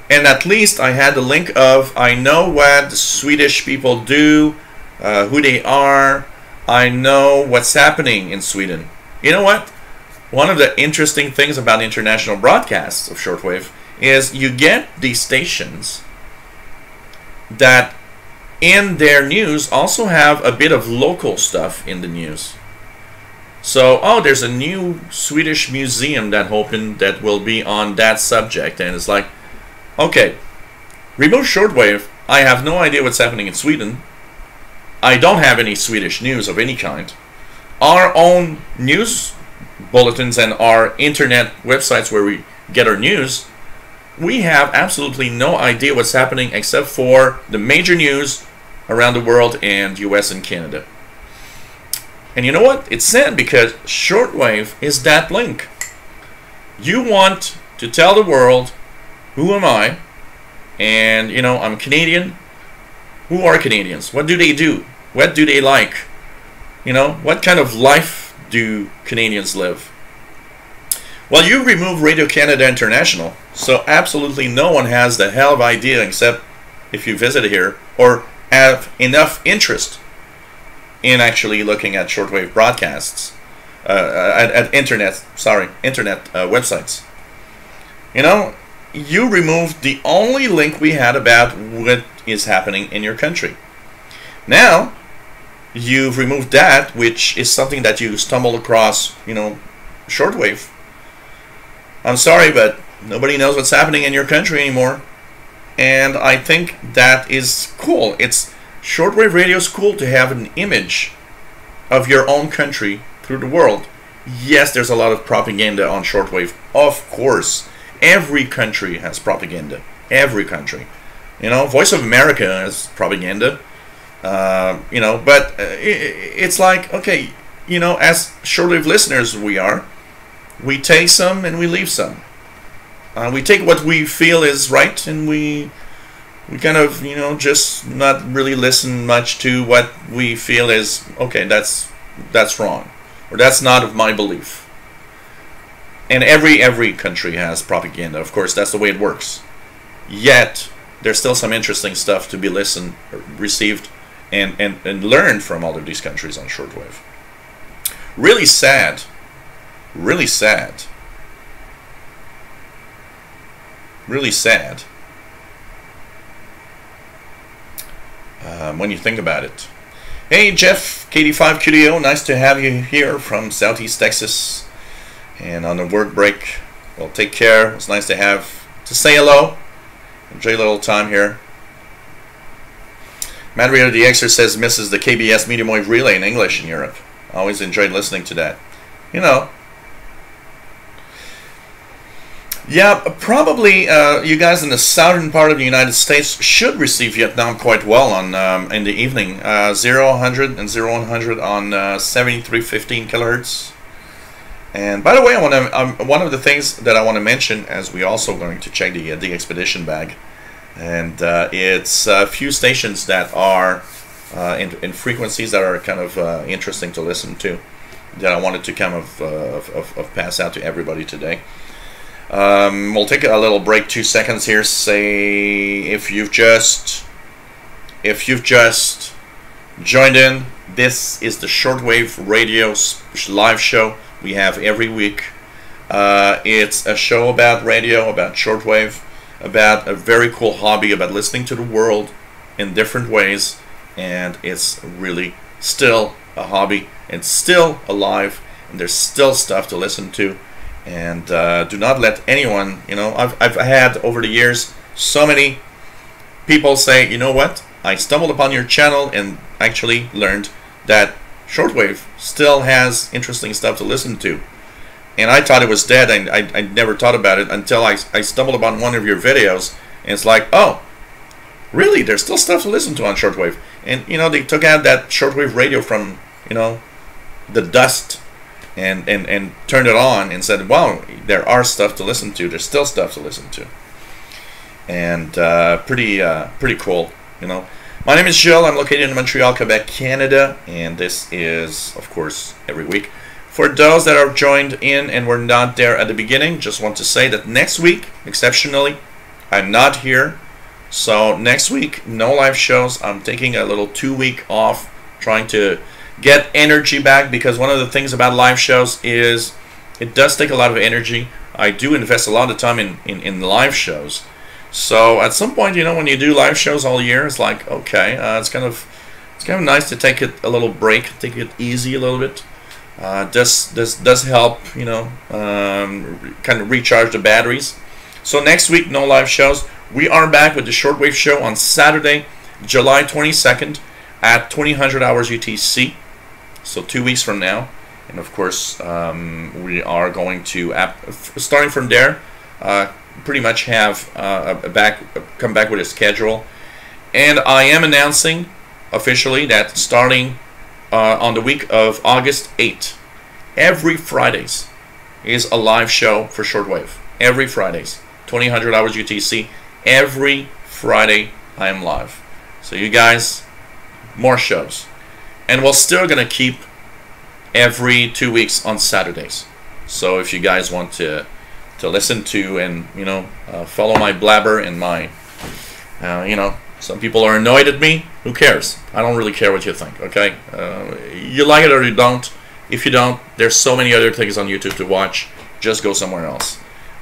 And at least I had the link of, I know what the Swedish people do, who they are. I know what's happening in Sweden. You know what? One of the interesting things about international broadcasts of shortwave is you get these stations that in their news also have a bit of local stuff in the news. So, oh, there's a new Swedish museum that opened that will be on that subject, and it's like, okay, remove shortwave. I have no idea what's happening in Sweden. I don't have any Swedish news of any kind. Our own news bulletins and our internet websites where we get our news, we have absolutely no idea what's happening except for the major news around the world and US and Canada. And you know what? It's sad because shortwave is that link. You want to tell the world, who am I? And, you know, I'm Canadian. Who are Canadians? What do they do? What do they like? You know, what kind of life do Canadians live? Well, you remove Radio Canada International, so absolutely no one has the hell of idea, except if you visit here or have enough interest in actually looking at shortwave broadcasts, at internet websites. You know, you removed the only link we had about what is happening in your country. Now, you've removed that, which is something that you stumbled across, you know, shortwave. I'm sorry, but nobody knows what's happening in your country anymore. And I think that is cool. Shortwave radio is cool to have an image of your own country through the world. Yes, there's a lot of propaganda on shortwave. Of course. Every country has propaganda. Every country. You know, Voice of America has propaganda. You know, but it's like, okay, you know, as shortwave listeners we take some and we leave some. We take what we feel is right, and we kind of, you know, just not really listen much to what we feel is, okay, that's wrong, or that's not of my belief. And every country has propaganda, of course, that's the way it works. Yet, there's still some interesting stuff to be listened, or received, and learned from all of these countries on shortwave. Really sad. Really sad. Really sad. When you think about it. Hey Jeff, KD5QDO, nice to have you here from Southeast Texas and on the work break. Well, take care. It's nice to say hello. Enjoy a little time here. Madriota the Xer says misses the KBS medium wave relay in English in Europe. Always enjoyed listening to that. You know. Yeah, probably you guys in the southern part of the United States should receive Vietnam quite well on in the evening. 0100 and 0100 on 7315 kilohertz. And by the way, one of the things that I want to mention, as we also going to check the expedition bag, and it's a few stations that are in frequencies that are kind of interesting to listen to, that I wanted to kind of pass out to everybody today. We'll take a little break, 2 seconds here. Say if you've just joined in, this is the Shortwave Radio live show we have every week. It's a show about radio, about shortwave, about a very cool hobby, about listening to the world in different ways, and it's really still a hobby. It's still alive, and there's still stuff to listen to. And do not let anyone, you know, I've had over the years so many people say, you know what, I stumbled upon your channel and actually learned that shortwave still has interesting stuff to listen to. And I thought it was dead, and I never thought about it until I stumbled upon one of your videos, and it's like, oh, really, there's still stuff to listen to on shortwave. And, you know, they took out that shortwave radio from, you know, the dust, and turned it on and said, wow, there are stuff to listen to. There's still stuff to listen to. And pretty cool, you know. My name is Gilles. I'm located in Montreal, Quebec, Canada, and this is, of course, every week. For those that are joined in and were not there at the beginning, just want to say that next week, exceptionally, I'm not here. So next week, no live shows. I'm taking a little 2-week off, trying to get energy back, because one of the things about live shows is it does take a lot of energy. I do invest a lot of time in live shows. So at some point, you know, when you do live shows all year, it's like, okay, it's kind of nice to take it a little break, take it easy a little bit. This does help, you know, kind of recharge the batteries. So next week, no live shows. We are back with the Shortwave show on Saturday, July 22nd at 2000 hours UTC. So 2 weeks from now. And of course, we are going to, starting from there, pretty much have come back with a schedule. And I am announcing officially that starting on the week of August 8th. Every Fridays is a live show for Shortwave. Every Fridays, 2000 hours UTC. Every Friday I am live. So you guys, more shows. And we're still going to keep every 2 weeks on Saturdays. So if you guys want to listen to and, you know, follow my blabber and my, you know, some people are annoyed at me. Who cares? I don't really care what you think, okay? You like it or you don't. If you don't, there's so many other things on YouTube to watch. Just go somewhere else.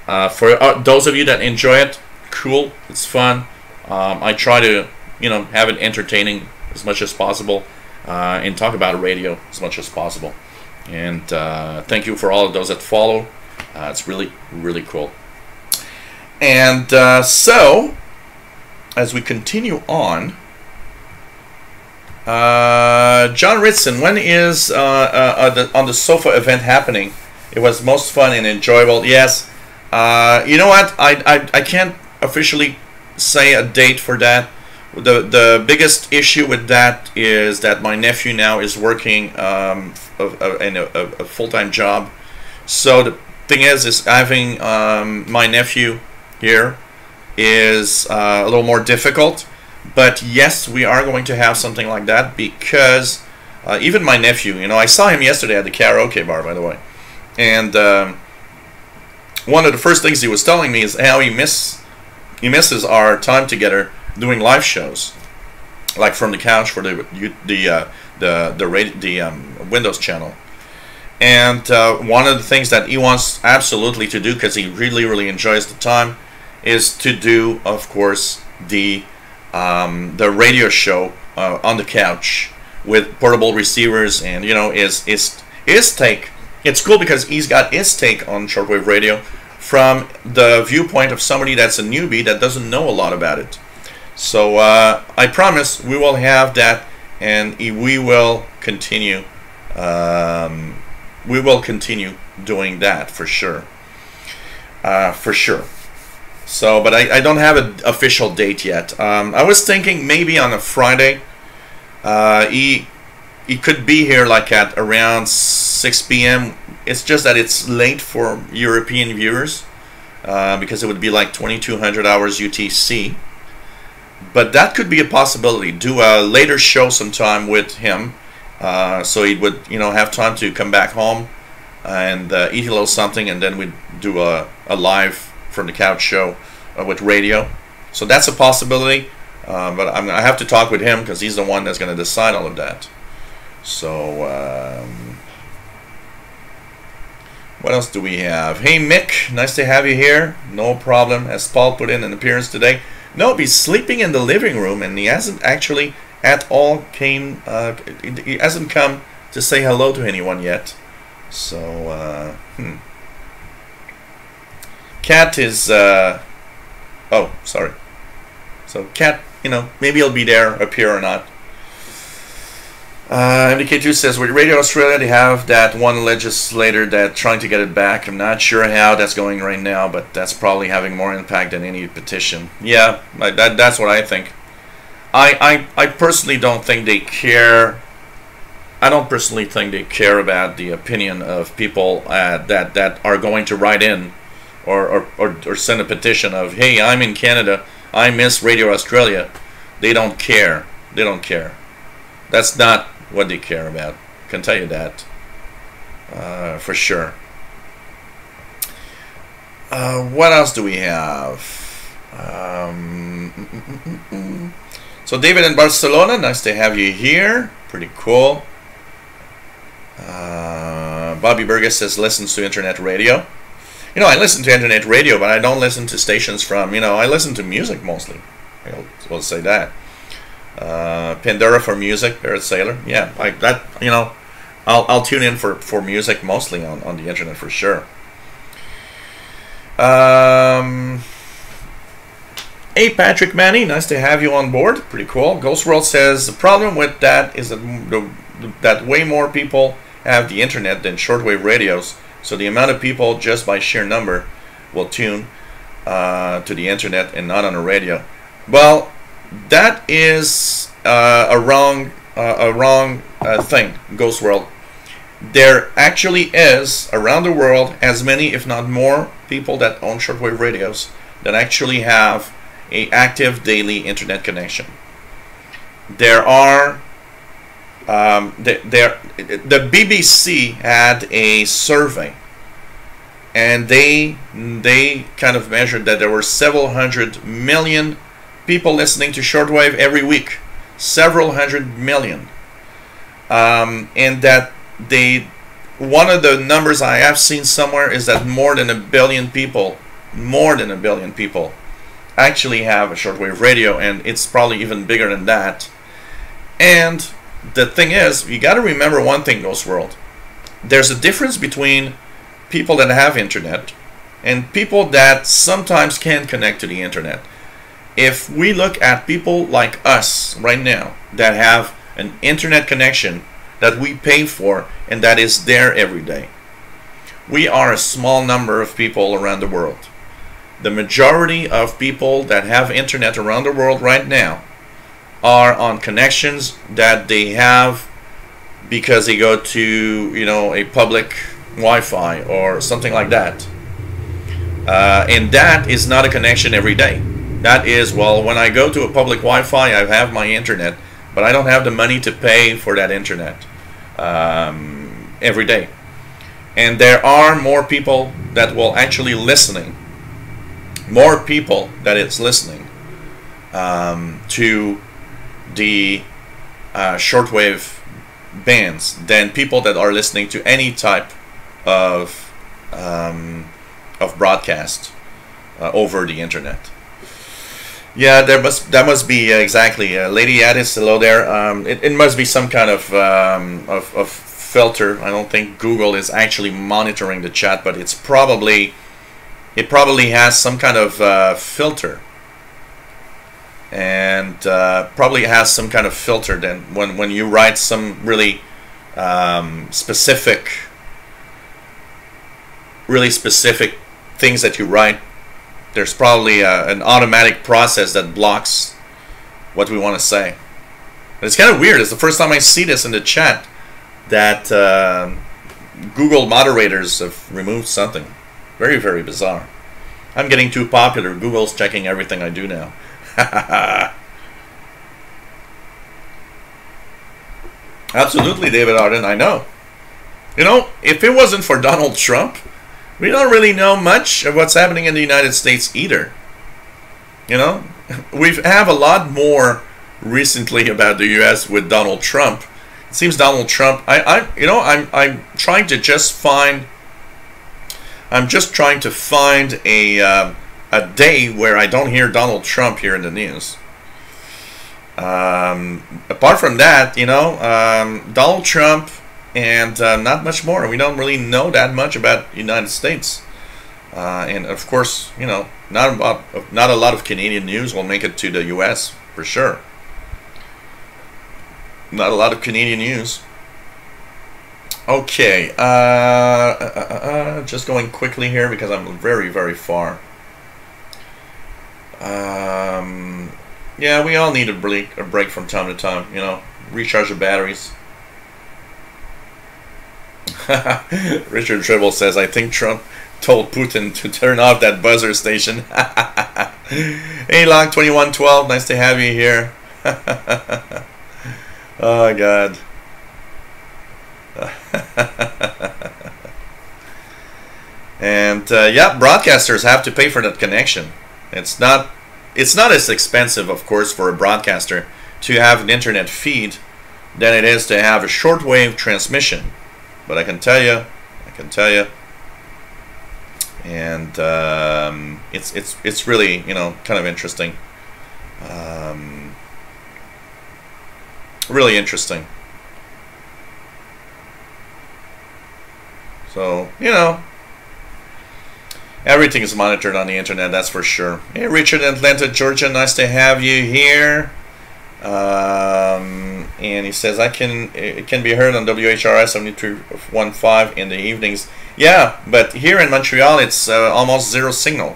For those of you that enjoy it, cool. It's fun. I try to, you know, have it entertaining as much as possible and talk about radio as much as possible. And thank you for all of those that follow. It's really, really cool. And so, as we continue on, John Ritson, when is on the sofa event happening? It was most fun and enjoyable. Yes. You know what? I can't officially say a date for that. The biggest issue with that is that my nephew now is working in a full-time job. So the thing is having my nephew here is a little more difficult. But yes, we are going to have something like that because even my nephew, you know, I saw him yesterday at the karaoke bar, by the way. And one of the first things he was telling me is how he misses our time together doing live shows, like from the couch for the Windows channel. And one of the things that he wants absolutely to do, because he really, really enjoys the time, is to do, of course, the radio show on the couch with portable receivers, and you know, his take. It's cool because he's got his take on shortwave radio from the viewpoint of somebody that's a newbie that doesn't know a lot about it. So I promise we will have that, and we will continue. We will continue doing that for sure. For sure. So, but I don't have an official date yet. I was thinking maybe on a Friday. He could be here like at around 6 p.m. It's just that it's late for European viewers because it would be like 2200 hours UTC. But that could be a possibility. Do a later show sometime with him, so he would, you know, have time to come back home and eat a little something, and then we'd do a live from the couch show with radio. So that's a possibility. But I have to talk with him because he's the one that's going to decide all of that. So, what else do we have? Hey Mick, nice to have you here. No problem. As Paul put in an appearance today. No, he's sleeping in the living room, and he hasn't actually at all he hasn't come to say hello to anyone yet. So, Cat is, oh, sorry. So Cat, you know, maybe he'll be there, appear or not. MDK2 says, with Radio Australia, they have that one legislator that trying to get it back. I'm not sure how that's going right now, but that's probably having more impact than any petition. Yeah, that's what I think. I personally don't think they care. I don't personally think they care about the opinion of people that are going to write in or send a petition of, hey, I'm in Canada, I miss Radio Australia. They don't care. They don't care. That's not what they care about. I can tell you that for sure. What else do we have? So David in Barcelona, nice to have you here. Pretty cool. Bobby Burgess says listens to internet radio. You know, I listen to internet radio, but I don't listen to stations from, you know, I listen to music mostly. We'll say that. Pandora for music, Parrot Sailor. Yeah, like that, you know, I'll tune in for music mostly on the internet for sure. Hey, Patrick Manny, nice to have you on board. Pretty cool. Ghost World says the problem with that is that way more people have the internet than shortwave radios. So the amount of people just by sheer number will tune to the internet and not on a radio. Well, that is a wrong thing, Ghost World. There actually is, around the world, as many, if not more, people that own shortwave radios that actually have an active daily internet connection. There are, the BBC had a survey, and they kind of measured that there were several hundred million people listening to shortwave every week. Several hundred million. And that one of the numbers I have seen somewhere is that more than a billion people actually have a shortwave radio, and it's probably even bigger than that. And the thing is, you got to remember one thing, Ghost World. There's a difference between people that have internet and people that sometimes can connect to the internet. If we look at people like us right now that have an internet connection that we pay for and that is there every day, we are a small number of people around the world. The majority of people that have internet around the world right now are on connections that they have because they go to, you know, a public Wi-Fi or something like that. And that is not a connection every day. That is, well, when I go to a public Wi-Fi, I have my internet, but I don't have the money to pay for that internet every day. And there are more people that will actually listening, more people that it's listening to the shortwave bands than people that are listening to any type of broadcast over the internet. Yeah, that must be exactly. Lady Addis, hello there. It must be some kind of filter. I don't think Google is actually monitoring the chat, but it probably has some kind of filter, and probably has some kind of filter. Then when you write some really specific things that you write, there's probably an automatic process that blocks what we want to say. And it's kind of weird. It's the first time I see this in the chat that Google moderators have removed something. Very, very bizarre. I'm getting too popular. Google's checking everything I do now. Absolutely, David Arden, I know. You know, if it wasn't for Donald Trump, we don't really know much of what's happening in the United States either. You know, we have a lot more recently about the U.S. with Donald Trump. It seems Donald Trump. I'm trying to just find. I'm just trying to find a day where I don't hear Donald Trump here in the news. Apart from that, you know, Donald Trump. And not much more. We don't really know that much about the United States, and of course, you know, not a lot of Canadian news will make it to the U.S. for sure. Not a lot of Canadian news. Okay, just going quickly here because I'm very, very far. Yeah, we all need a break from time to time. You know, recharge the batteries. Richard Tribble says, I think Trump told Putin to turn off that buzzer station. Hey, Long2112, nice to have you here. Oh, God. And, yeah, broadcasters have to pay for that connection. It's not as expensive, of course, for a broadcaster to have an internet feed than it is to have a shortwave transmission. But I can tell you, and it's really, you know, kind of interesting, really interesting. So, you know, everything is monitored on the internet, that's for sure. Hey, Richard in Atlanta, Georgia, nice to have you here. And he says, it can be heard on WHRI 7315 in the evenings. Yeah, but here in Montreal, it's almost zero signal.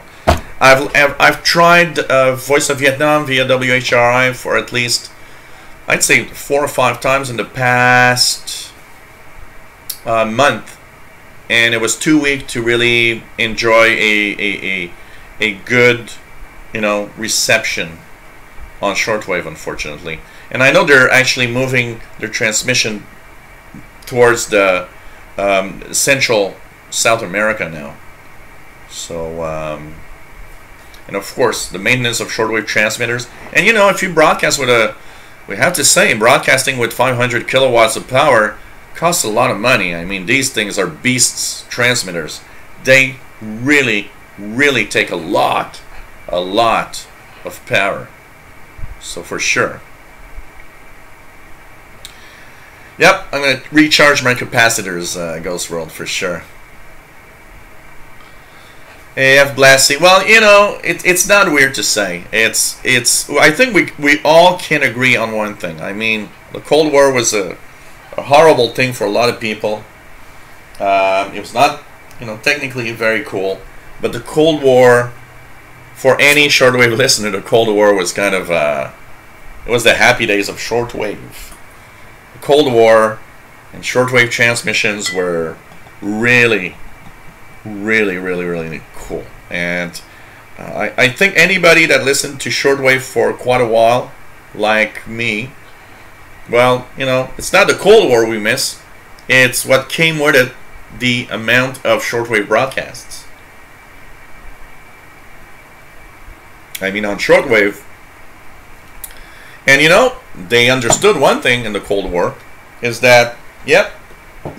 I've tried Voice of Vietnam via WHRI for at least I'd say 4 or 5 times in the past month, and it was too weak to really enjoy a good, you know, reception on shortwave, unfortunately. And I know they're actually moving their transmission towards the central South America now. So, and of course, the maintenance of shortwave transmitters. And you know, if you broadcast with a, we have to say, broadcasting with 500 kilowatts of power costs a lot of money. I mean, these things are beasts transmitters. They really, really take a lot of power. So for sure. Yep, I'm going to recharge my capacitors, Ghost World, for sure. AF Blasty. Well, you know, it's not weird to say. I think we all can agree on one thing. I mean, the Cold War was a horrible thing for a lot of people. It was not, you know, technically very cool. But the Cold War, for any shortwave listener, the Cold War was kind of, it was the happy days of shortwave. The Cold War and shortwave transmissions were really cool. And I think anybody that listened to shortwave for quite a while, like me, well, you know, it's not the Cold War we miss, it's what came with it, the amount of shortwave broadcasts. I mean, on shortwave, and you know, they understood one thing in the Cold War, is that, yep,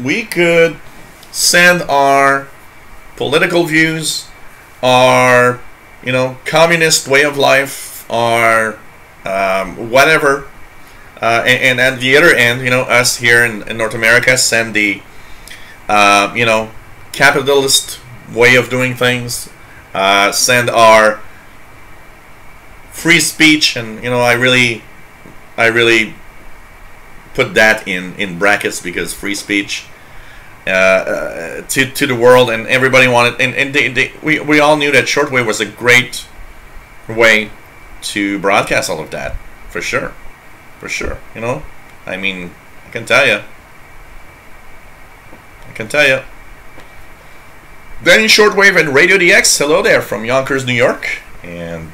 we could send our political views, our, you know, communist way of life, our whatever, and at the other end, you know, us here in North America send the, you know, capitalist way of doing things, send our free speech, and you know, I really put that in brackets, because free speech to the world, and everybody wanted, and we all knew that shortwave was a great way to broadcast all of that, for sure, you know. I mean, I can tell you. Danny Shortwave and Radio DX, hello there from Yonkers, New York. And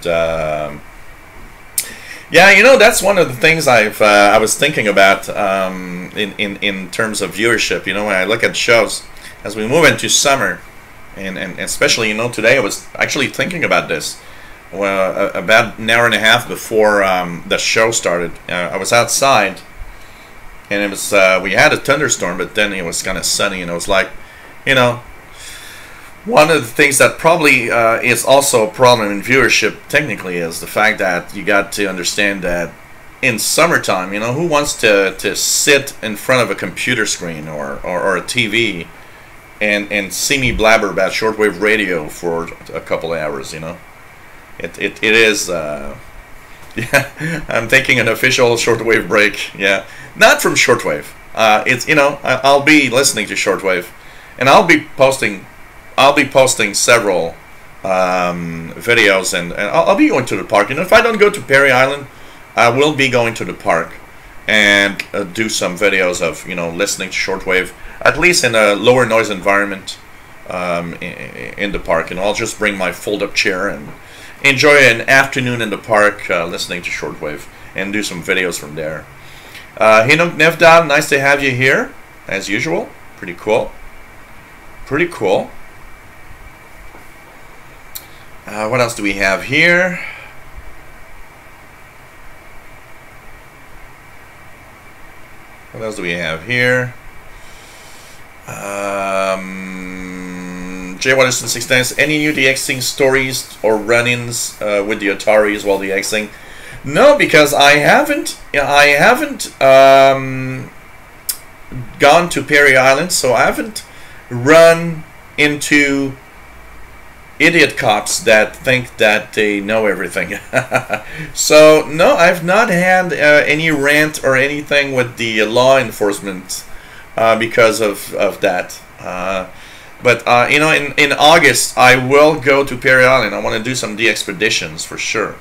yeah, you know, that's one of the things I was thinking about in terms of viewership. You know, when I look at shows as we move into summer, and especially, you know, today I was actually thinking about this. Well, about an hour and a half before the show started, I was outside, and it was we had a thunderstorm, but then it was kind of sunny, and it was like, you know, one of the things that probably is also a problem in viewership technically is the fact that you got to understand that in summertime, you know, who wants to sit in front of a computer screen or a TV and see me blabber about shortwave radio for a couple of hours, you know? It is, yeah, I'm taking an official shortwave break, yeah. Not from shortwave. It's, you know, I'll be listening to shortwave, and I'll be posting several videos, and I'll be going to the park. You know, if I don't go to Perry Island, I will be going to the park and do some videos of, you know, listening to shortwave, at least in a lower noise environment in the park. And I'll just bring my fold-up chair and enjoy an afternoon in the park listening to shortwave and do some videos from there. Hinok Nevdal, nice to have you here, as usual. Pretty cool. Pretty cool. What else do we have here? What else do we have here? Jay Watterson 6 times. Any new DXing stories or run-ins with the Ataris while DXing? No, because I haven't. I haven't gone to Perry Island, so I haven't run into idiot cops that think that they know everything. So no, I've not had any rant or anything with the law enforcement because of that. But you know, in August I will go to Perry Island. I want to do some DXpeditions for sure.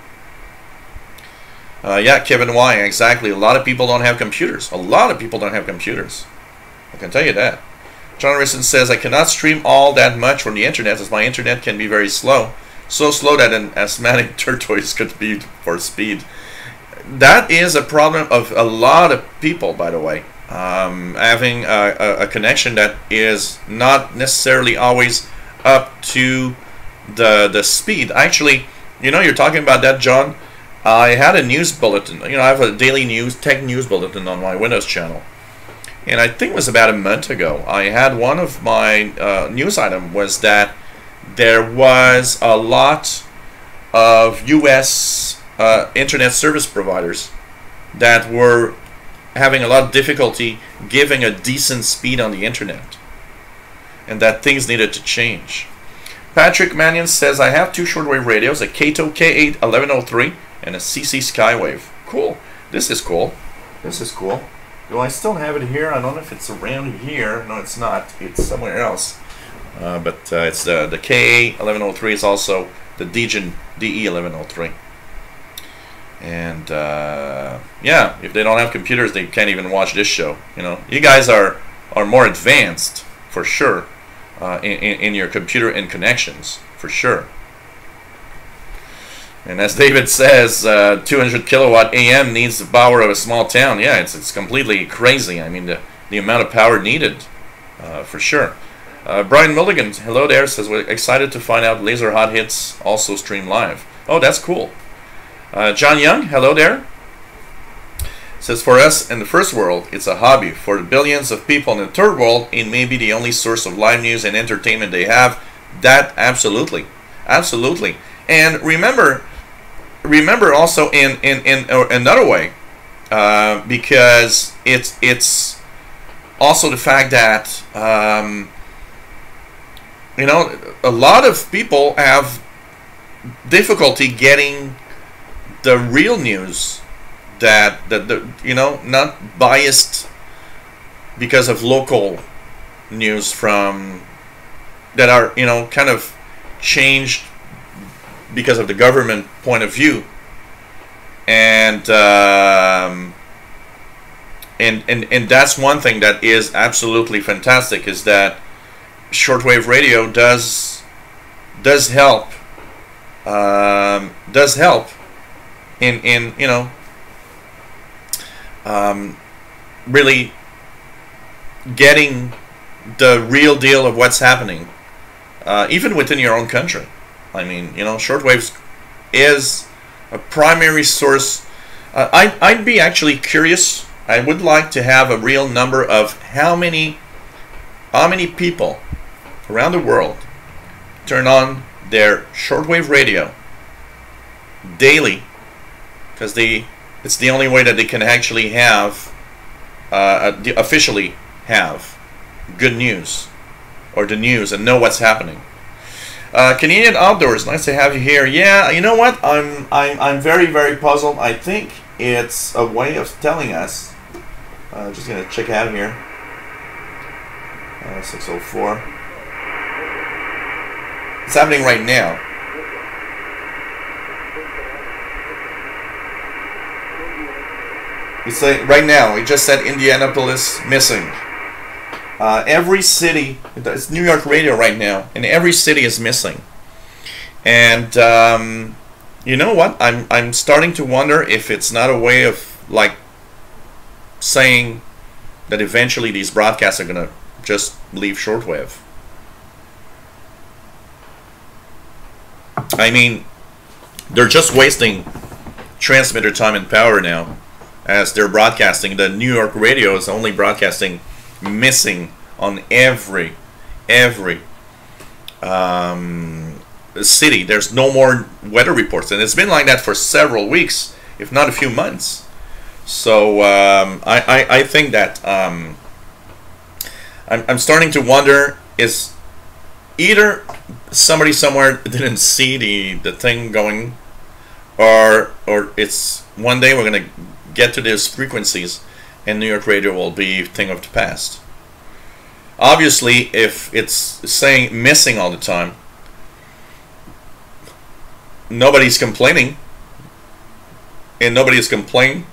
Yeah, Kevin Y, exactly. A lot of people don't have computers. A lot of people don't have computers. I can tell you that. John Risson says, I cannot stream all that much from the internet as my internet can be very slow. So slow that an asthmatic tortoise could be for speed. That is a problem of a lot of people, by the way. Having a connection that is not necessarily always up to the speed. Actually, you know, you're talking about that, John. I had a news bulletin. You know, I have a daily tech news bulletin on my Windows channel. And I think it was about a month ago. I had one of my news item was that there was a lot of U.S. Internet service providers that were having a lot of difficulty giving a decent speed on the internet, and that things needed to change. Patrick Mannion says, I have 2 shortwave radios, a Kato K8 1103 and a CC Skywave. Cool. This is cool. This is cool. Do I still have it here? I don't know if it's around here. No, it's not. It's somewhere else. But it's the K8 1103. It's also the Degen DE 1103. And yeah, if they don't have computers, they can't even watch this show. You know, you guys are more advanced for sure in your computer and connections for sure. And as David says, 200 kilowatt AM needs the power of a small town. Yeah, it's completely crazy. I mean, the amount of power needed for sure. Brian Milligan, hello there, says, we're excited to find out Laser Hot Hits also stream live. Oh, that's cool. John Young, hello there. Says, for us in the first world, it's a hobby. For the billions of people in the third world, it may be the only source of live news and entertainment they have. That, absolutely. Absolutely. And remember also in another way, because it's also the fact that, you know, a lot of people have difficulty getting the real news that you know, not biased because of local news from that are, you know, kind of changed because of the government point of view, and that's one thing that is absolutely fantastic, is that shortwave radio does help in you know, really getting the real deal of what's happening, even within your own country. I mean, you know, shortwaves is a primary source. I'd be actually curious. I would like to have a real number of how many people around the world turn on their shortwave radio daily, because it's the only way that they can actually have officially have good news, or the news, and know what's happening. Canadian Outdoors, nice to have you here. Yeah, you know what? I'm very, very puzzled. I think it's a way of telling us. Just gonna check out here. 604. It's happening right now. We say right now. We just said Indianapolis missing. Every city, it's New York radio right now, and every city is missing. And you know what? I'm starting to wonder if it's not a way of, like, saying that eventually these broadcasts are gonna just leave shortwave. I mean, they're just wasting transmitter time and power now as they're broadcasting. The New York radio is only broadcasting missing on every city. There's no more weather reports, and it's been like that for several weeks, if not a few months. So I think that I'm starting to wonder, is either somebody somewhere didn't see the thing going, or it's one day we're gonna get to these frequencies and New York radio will be a thing of the past. Obviously, if it's saying missing all the time, nobody's complaining. and nobody has complained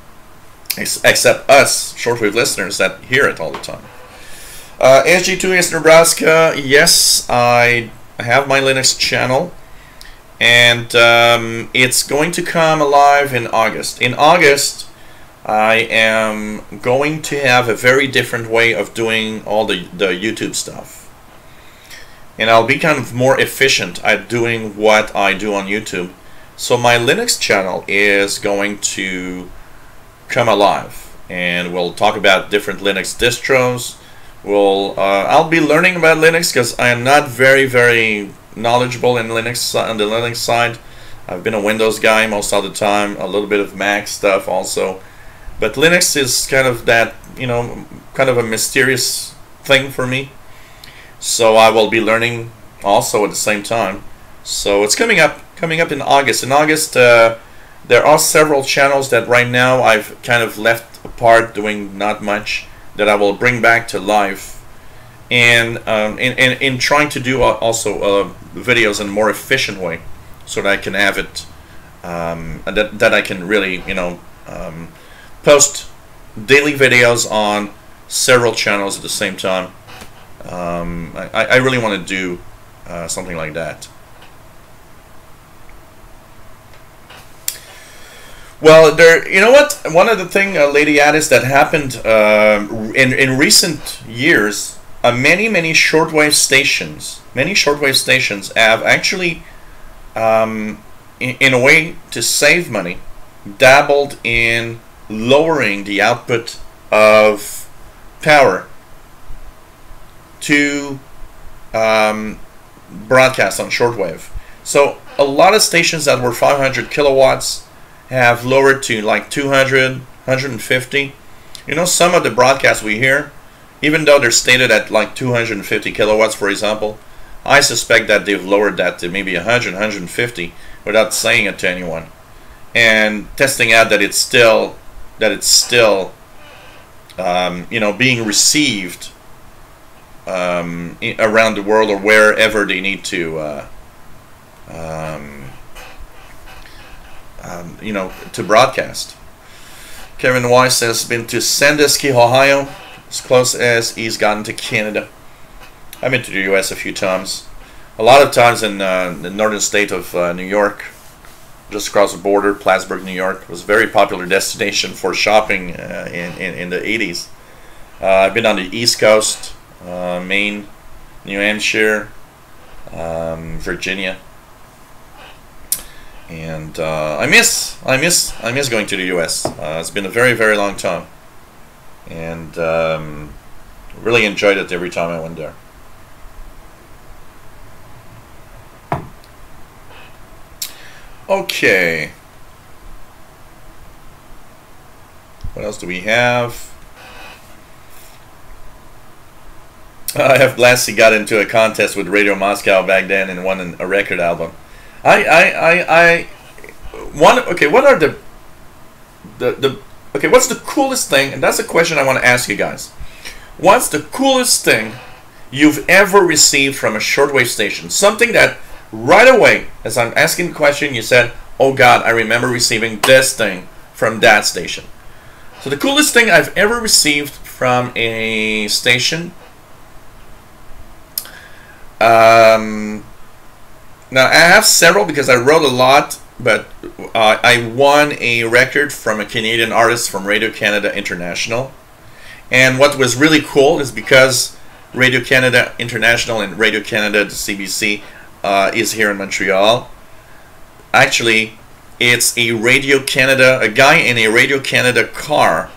except us shortwave listeners that hear it all the time. SG2 is Nebraska. Yes, I have my Linux channel, and it's going to come alive in August. In August, I am going to have a very different way of doing all the YouTube stuff, and I'll be kind of more efficient at doing what I do on YouTube. So my Linux channel is going to come alive, and we'll talk about different Linux distros. I'll be learning about Linux because I am not very knowledgeable in Linux on the Linux side. I've been a Windows guy most of the time, a little bit of Mac stuff also, but Linux is kind of that, you know, kind of a mysterious thing for me. So I will be learning also at the same time. So it's coming up in August. In August, there are several channels that right now I've kind of left apart, doing not much, that I will bring back to life, and in trying to do also videos in a more efficient way, so that I can have it, that I can really, you know, post daily videos on several channels at the same time. I really want to do something like that. Well, you know what? One of the thing, Lady Addis, that happened in recent years, many shortwave stations have actually, in a way to save money, dabbled in lowering the output of power to broadcast on shortwave. So a lot of stations that were 500 kilowatts have lowered to like 200, 150. You know, some of the broadcasts we hear, even though they're stated at like 250 kilowatts, for example, I suspect that they've lowered that to maybe 100, 150 without saying it to anyone, and testing out that it's still you know, being received around the world or wherever they need to you know, to broadcast. Kevin Weiss has been to Sandusky, Ohio, as close as he's gotten to Canada. I've been to the U.S. a few times. A lot of times in the northern state of New York, just across the border, Plattsburgh, New York. It was a very popular destination for shopping in the 80s. I've been on the East Coast, Maine, New Hampshire, Virginia. And I miss going to the U.S. It's been a very long time, and really enjoyed it every time I went there. Okay, what else do we have? I have Blasty got into a contest with Radio Moscow back then and won a record album. Okay, what are okay, what's the coolest thing? And that's a question I want to ask you guys. What's the coolest thing you've ever received from a shortwave station? Something that right away, as I'm asking the question, you said, oh God, I remember receiving this thing from that station. So the coolest thing I've ever received from a station, now I have several because I wrote a lot, but I won a record from a Canadian artist from Radio Canada International. And what was really cool is because Radio Canada International and Radio Canada, the CBC, is here in Montreal. Actually, it's a Radio Canada, a guy in a Radio Canada car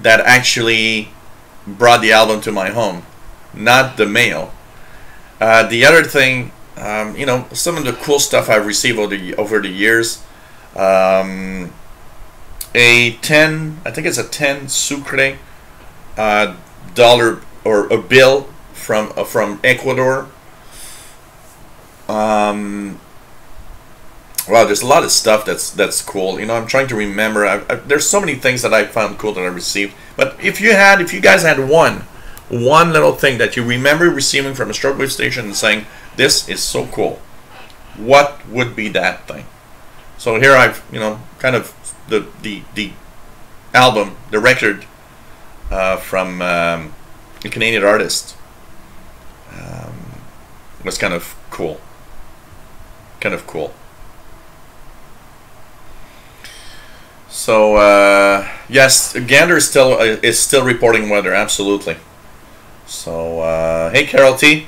that actually brought the album to my home, not the mail. The other thing, you know, some of the cool stuff I've received over the years. A 10, I think it's a 10 sucre dollar or a bill from Ecuador. Wow, there's a lot of stuff that's cool. You know, I'm trying to remember. There's so many things that I found cool that I received. But if you guys had one little thing that you remember receiving from a shortwave station and saying, this is so cool, what would be that thing? So here I've, you know, kind of the album, the record from a Canadian artist. Was kind of cool. So yes, Gander is still reporting weather, absolutely. So hey, Carol T.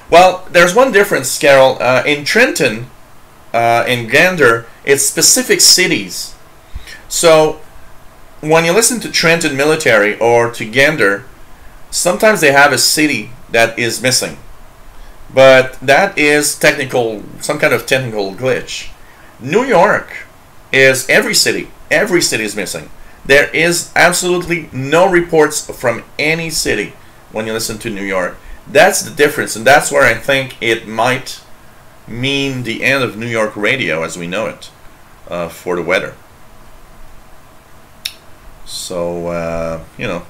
Well, there's one difference, Carol. In Trenton, in Gander, it's specific cities. So when you listen to Trenton Military or to Gander, sometimes they have a city that is missing. But that is some kind of technical glitch. New York is every city is missing. There is absolutely no reports from any city when you listen to New York. That's the difference, and that's where I think it might mean the end of New York radio as we know it for the weather. So, you know.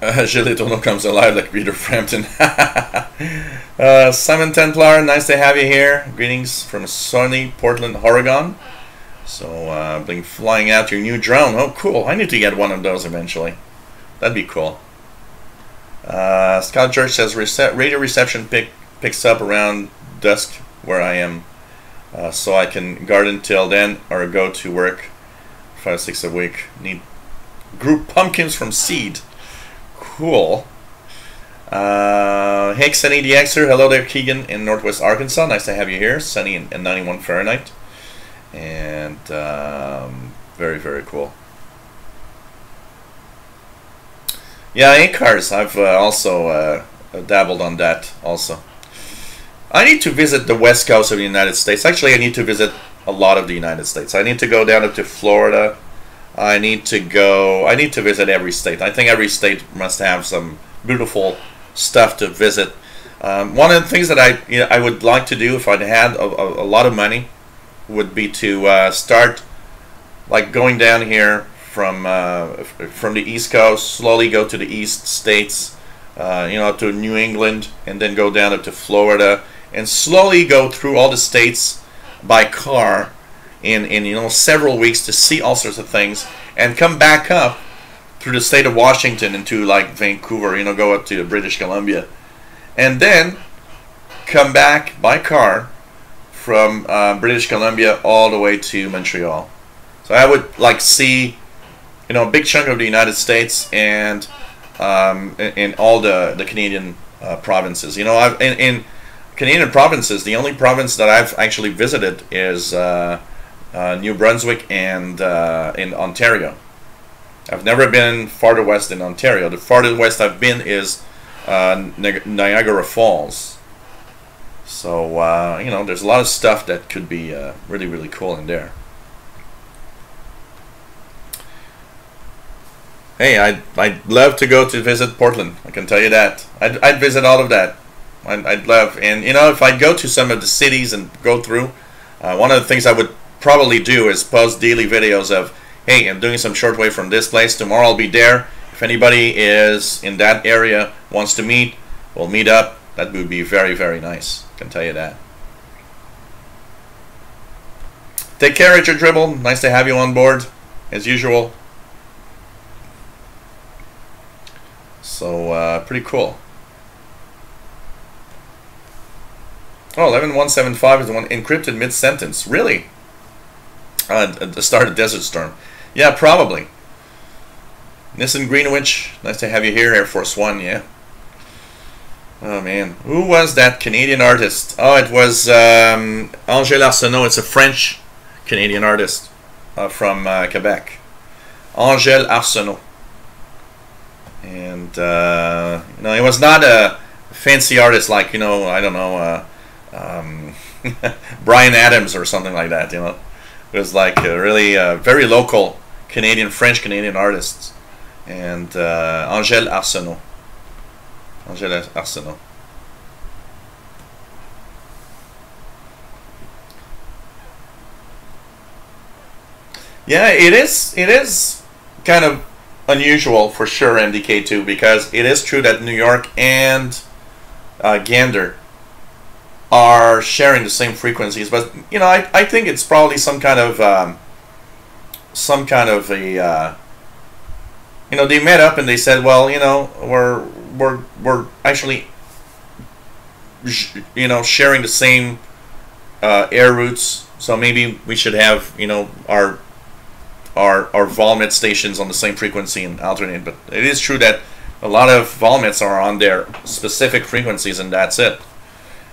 Gilles Tourneau comes alive like Peter Frampton. Simon Templar, nice to have you here. Greetings from sunny Portland, Oregon. So, been flying out your new drone. Oh, cool. I need to get one of those eventually. That'd be cool. Scott Church says radio reception picks up around dusk where I am. So I can garden till then or go to work 5 6 a week. Need group pumpkins from seed. Cool. Hey, Sunny the Xer. Hello there, Keegan in Northwest Arkansas. Nice to have you here. Sunny and 91 Fahrenheit. And very, very cool. Yeah, 8 cars. I've also dabbled on that also. I need to visit the west coast of the United States. Actually, I need to visit a lot of the United States. I need to go down to Florida. I need to visit every state. I think every state must have some beautiful stuff to visit. One of the things that I would like to do if I had a lot of money would be to start like going down here from the East Coast, slowly go to the East States, to New England, and then go down to Florida, and slowly go through all the states by car in several weeks to see all sorts of things, and come back up through the state of Washington into like Vancouver, go up to British Columbia, and then come back by car from British Columbia all the way to Montreal. So I would like see a big chunk of the United States and in all the Canadian provinces. In Canadian provinces, the only province that I've actually visited is New Brunswick and in Ontario. I've never been farther west in Ontario. The farthest west I've been is Niagara Falls. So there's a lot of stuff that could be really, really cool in there. Hey, I'd love to go to visit Portland. I can tell you that. I'd visit all of that. I'd love, and if I go to some of the cities and go through, one of the things I would probably do is post daily videos of, hey, I'm doing some shortwave from this place. Tomorrow I'll be there. If anybody is in that area, wants to meet, we'll meet up. That would be very, very nice. I can tell you that. Take care, Richard Dribble. Nice to have you on board, as usual. So, pretty cool. Oh, 11175 is the one encrypted mid-sentence. Really? At the start of Desert Storm. Yeah, probably. Nissan Greenwich, nice to have you here. Air Force One, yeah. Oh, man. Who was that Canadian artist? Oh, it was Angèle Arsenault. It's a French-Canadian artist from Quebec. Angèle Arsenault. And, it was not a fancy artist like, I don't know, Brian Adams or something like that, It was like a really very local French-Canadian artists. And Angèle Arsenault. Angèle Arsenault. Yeah, it is kind of unusual for sure, MDK2, because it is true that New York and Gander are sharing the same frequencies, but you know, I think it's probably some kind of a you know, they met up and they said, well, you know, we're actually, you know, sharing the same air routes, so maybe we should have, you know, our volmet stations on the same frequency and alternate. But it is true that a lot of volmets are on their specific frequencies, and that's it.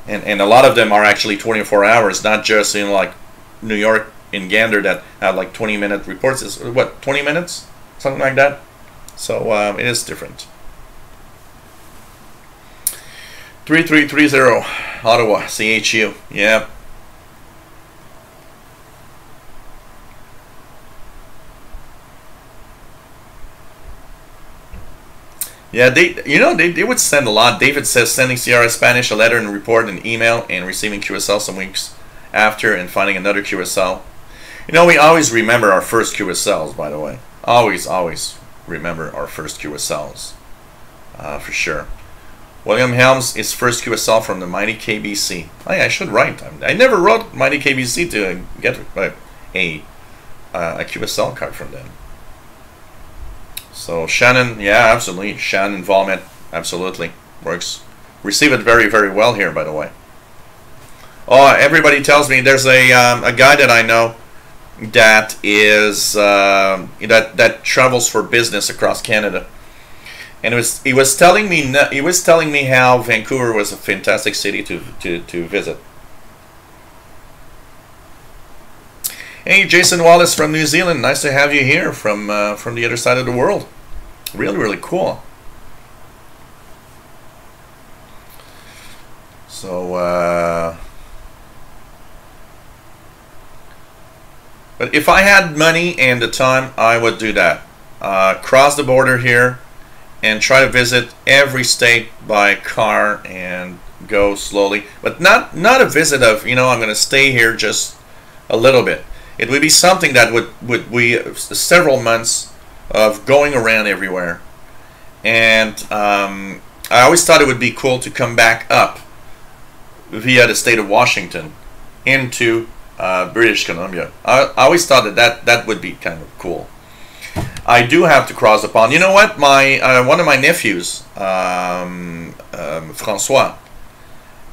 And a lot of them are actually 24 hours, not just in like New York in Gander that have like 20-minute reports. Is what, 20 minutes, something like that. So it is different. 3330 Ottawa CHU. Yeah. Yeah, they would send a lot. David says sending CRS Spanish a letter and report an email and receiving QSL some weeks after and finding another QSL. You know, we always remember our first QSLs, by the way. Always remember our first QSLs. For sure. William Helms is first QSL from the mighty KBC. I should write. I never wrote mighty KBC to get a QSL card from them. So Shannon, yeah, absolutely. Shannon Volmet, absolutely works. Receive it very, very well here, by the way. Oh, everybody tells me there's a guy that I know that is that travels for business across Canada, and he was telling me how Vancouver was a fantastic city to visit. Hey, Jason Wallace from New Zealand, nice to have you here from the other side of the world. Really, really cool. So, but if I had money and the time, I would do that. Cross the border here and try to visit every state by car and go slowly. But not a visit of, you know, I'm going to stay here just a little bit. It would be something that would be several months of going around everywhere. And I always thought it would be cool to come back up via the state of Washington into British Columbia. I always thought that would be kind of cool. I do have to cross the pond. You know what? My one of my nephews, Francois,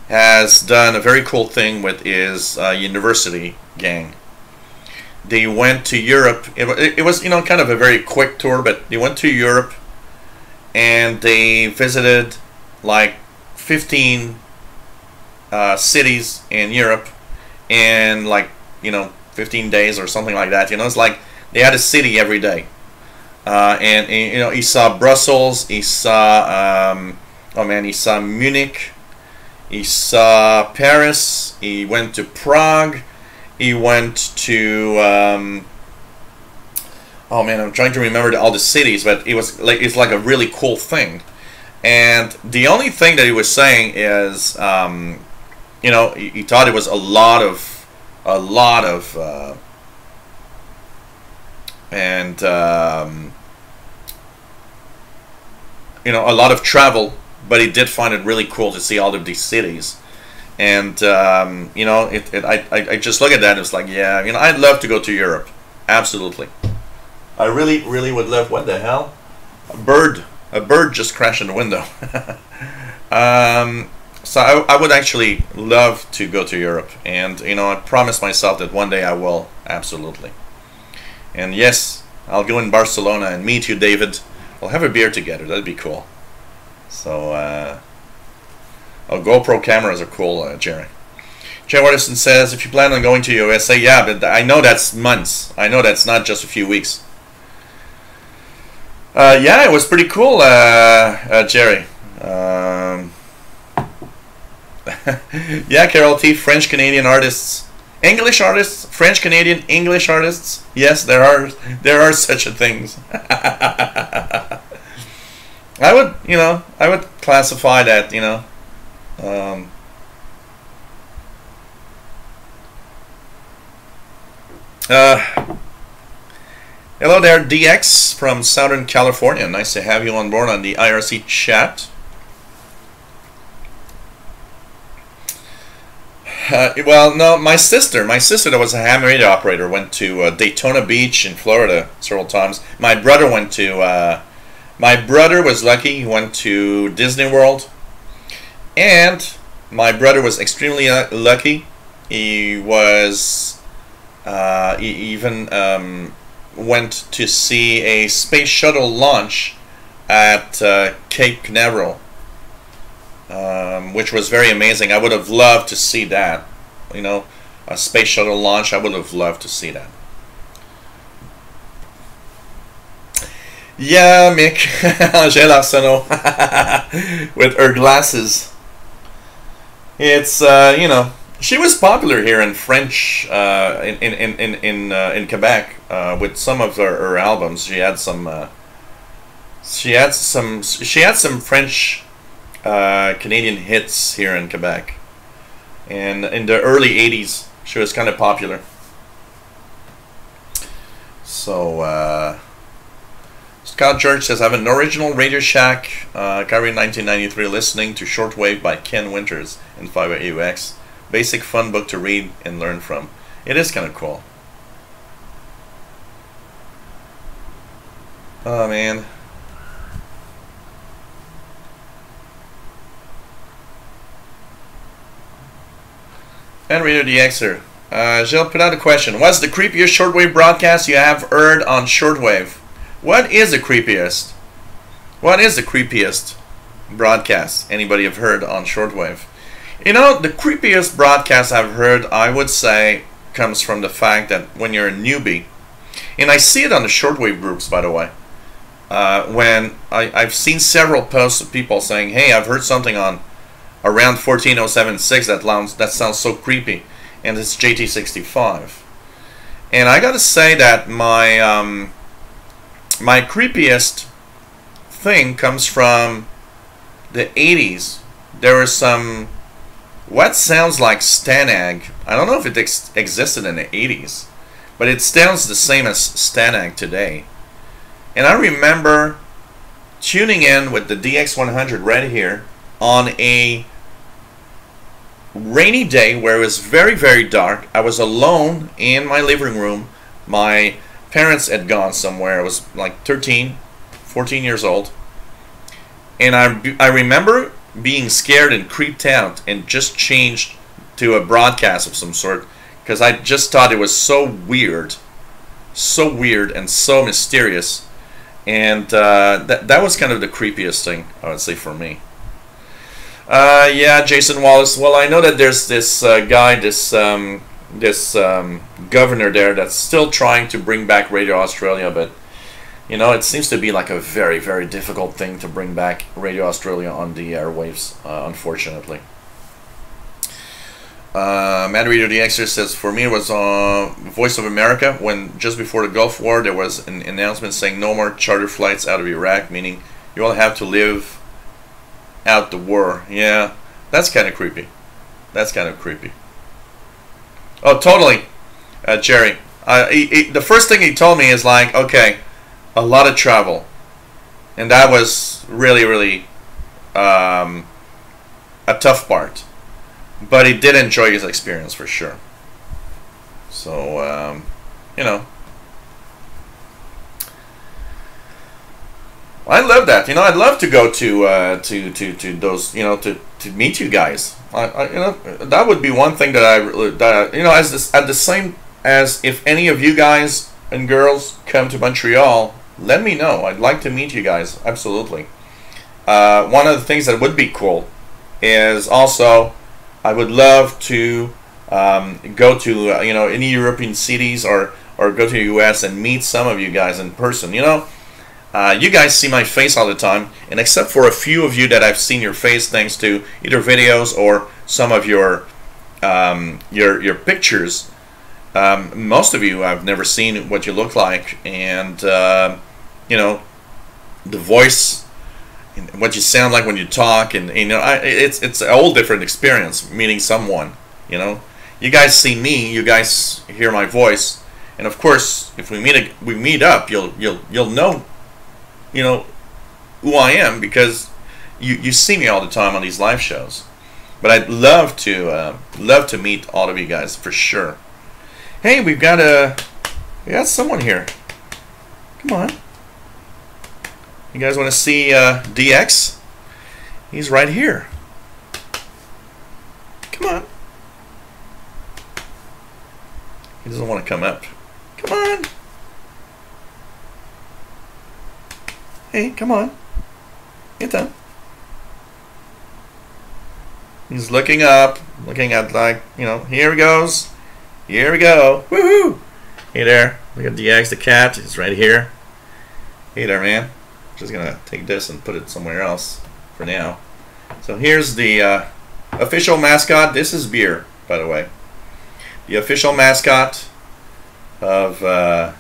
has done a very cool thing with his university gang. They went to Europe. It was, you know, kind of a very quick tour, but they went to Europe and they visited like 15 cities in Europe in like, you know, 15 days or something like that. You know, it's like they had a city every day. And you know, he saw Brussels, he saw he saw Munich, he saw Paris, he went to Prague, he went to oh man, I'm trying to remember all the cities, but it's like a really cool thing. And the only thing that he was saying is, you know, he thought it was a lot of you know, a lot of travel, but he did find it really cool to see all of these cities. And you know, I just look at that and it's like, yeah, you know, I'd love to go to Europe, absolutely. I really would love. What the hell? A bird just crashed in the window. So I would actually love to go to Europe, and you know, I promised myself that one day I will, absolutely. And yes, I'll go in Barcelona and meet you, David. We'll have a beer together. That'd be cool. So, GoPro cameras are cool, Jerry. Jay Watterson says, if you plan on going to USA, yeah, but I know that's months. I know that's not just a few weeks. Yeah, it was pretty cool, Jerry. Yeah, Carol T. French Canadian artists, English artists, French Canadian English artists. Yes, there are such a things. I would classify that, you know. Hello there, DX from Southern California. Nice to have you on board on the IRC chat. Well, no, my sister that was a ham radio operator, went to Daytona Beach in Florida several times. My brother was lucky. He went to Disney World. And my brother was extremely lucky. He even went to see a space shuttle launch at Cape Canaveral, which was very amazing. I would have loved to see that. You know, a space shuttle launch. I would have loved to see that. Yeah, Mick. Angèle Arsenault with her glasses. It's you know, she was popular here in French in Quebec with some of her albums. She had some French Canadian hits here in Quebec, and in the early '80s she was kind of popular. So Scott George says, I have an original Radio Shack Calgary 1993 listening to Shortwave by Ken Winters in 5AUX. Basic fun book to read and learn from. It is kind of cool. Oh man. And Radio DXer. Gilles put out a question. What's the creepiest shortwave broadcast you have heard on shortwave? What is the creepiest? What is the creepiest broadcast anybody have heard on shortwave? You know, the creepiest broadcast I've heard, I would say, comes from the fact that when you're a newbie, and I see it on the shortwave groups, by the way, when I've seen several posts of people saying, hey, I've heard something on around 14076 that sounds so creepy, and it's JT65. And I gotta say that my creepiest thing comes from the 80s. There was some what sounds like Stanag. I don't know if it existed in the 80s, but it sounds the same as Stanag today. And I remember tuning in with the DX100 right here on a rainy day where it was very, very dark. I was alone in my living room. My parents had gone somewhere. I was like 13, 14 years old. And I remember being scared and creeped out and just changed to a broadcast of some sort because I just thought it was so weird and so mysterious. And that was kind of the creepiest thing, I would say, for me. Yeah, Jason Wallace. Well, I know that there's this guy, this governor there that's still trying to bring back Radio Australia, but you know, it seems to be like a very, very difficult thing to bring back Radio Australia on the airwaves, unfortunately. Mad Reader the Exorcist says, for me it was Voice of America when just before the Gulf War there was an announcement saying no more charter flights out of Iraq, meaning you all have to live out the war. Yeah, that's kind of creepy. That's kind of creepy. Oh, totally, Jerry. The first thing he told me is like, okay, a lot of travel, and that was really, really a tough part. But he did enjoy his experience for sure. So, you know, I love that. You know, I'd love to go to those. You know, to meet you guys. You know, that would be one thing that you know, at the same as if any of you guys and girls come to Montreal, let me know. I'd like to meet you guys. Absolutely. One of the things that would be cool is also I would love to go to you know, any European cities or go to the US and meet some of you guys in person. You know, you guys see my face all the time, and except for a few of you that I've seen your face thanks to either videos or some of your pictures, most of you I've never seen what you look like, and you know, the voice, what you sound like when you talk, and you know, it's a whole different experience meeting someone. You know, you guys see me, you guys hear my voice, and of course, if we meet up, you'll know, you know, who I am because you see me all the time on these live shows. But I'd love to meet all of you guys for sure. Hey, we got someone here. Come on. You guys want to see DX? He's right here. Come on. He doesn't want to come up. Come on. Hey, come on. Get down. He's looking up, looking at, like, you know, here he goes. Here we go. Woohoo! Hey there. Look at DX the cat. He's right here. Hey there, man. Just gonna take this and put it somewhere else for now. So here's the official mascot. This is Beer, by the way. The official mascot of our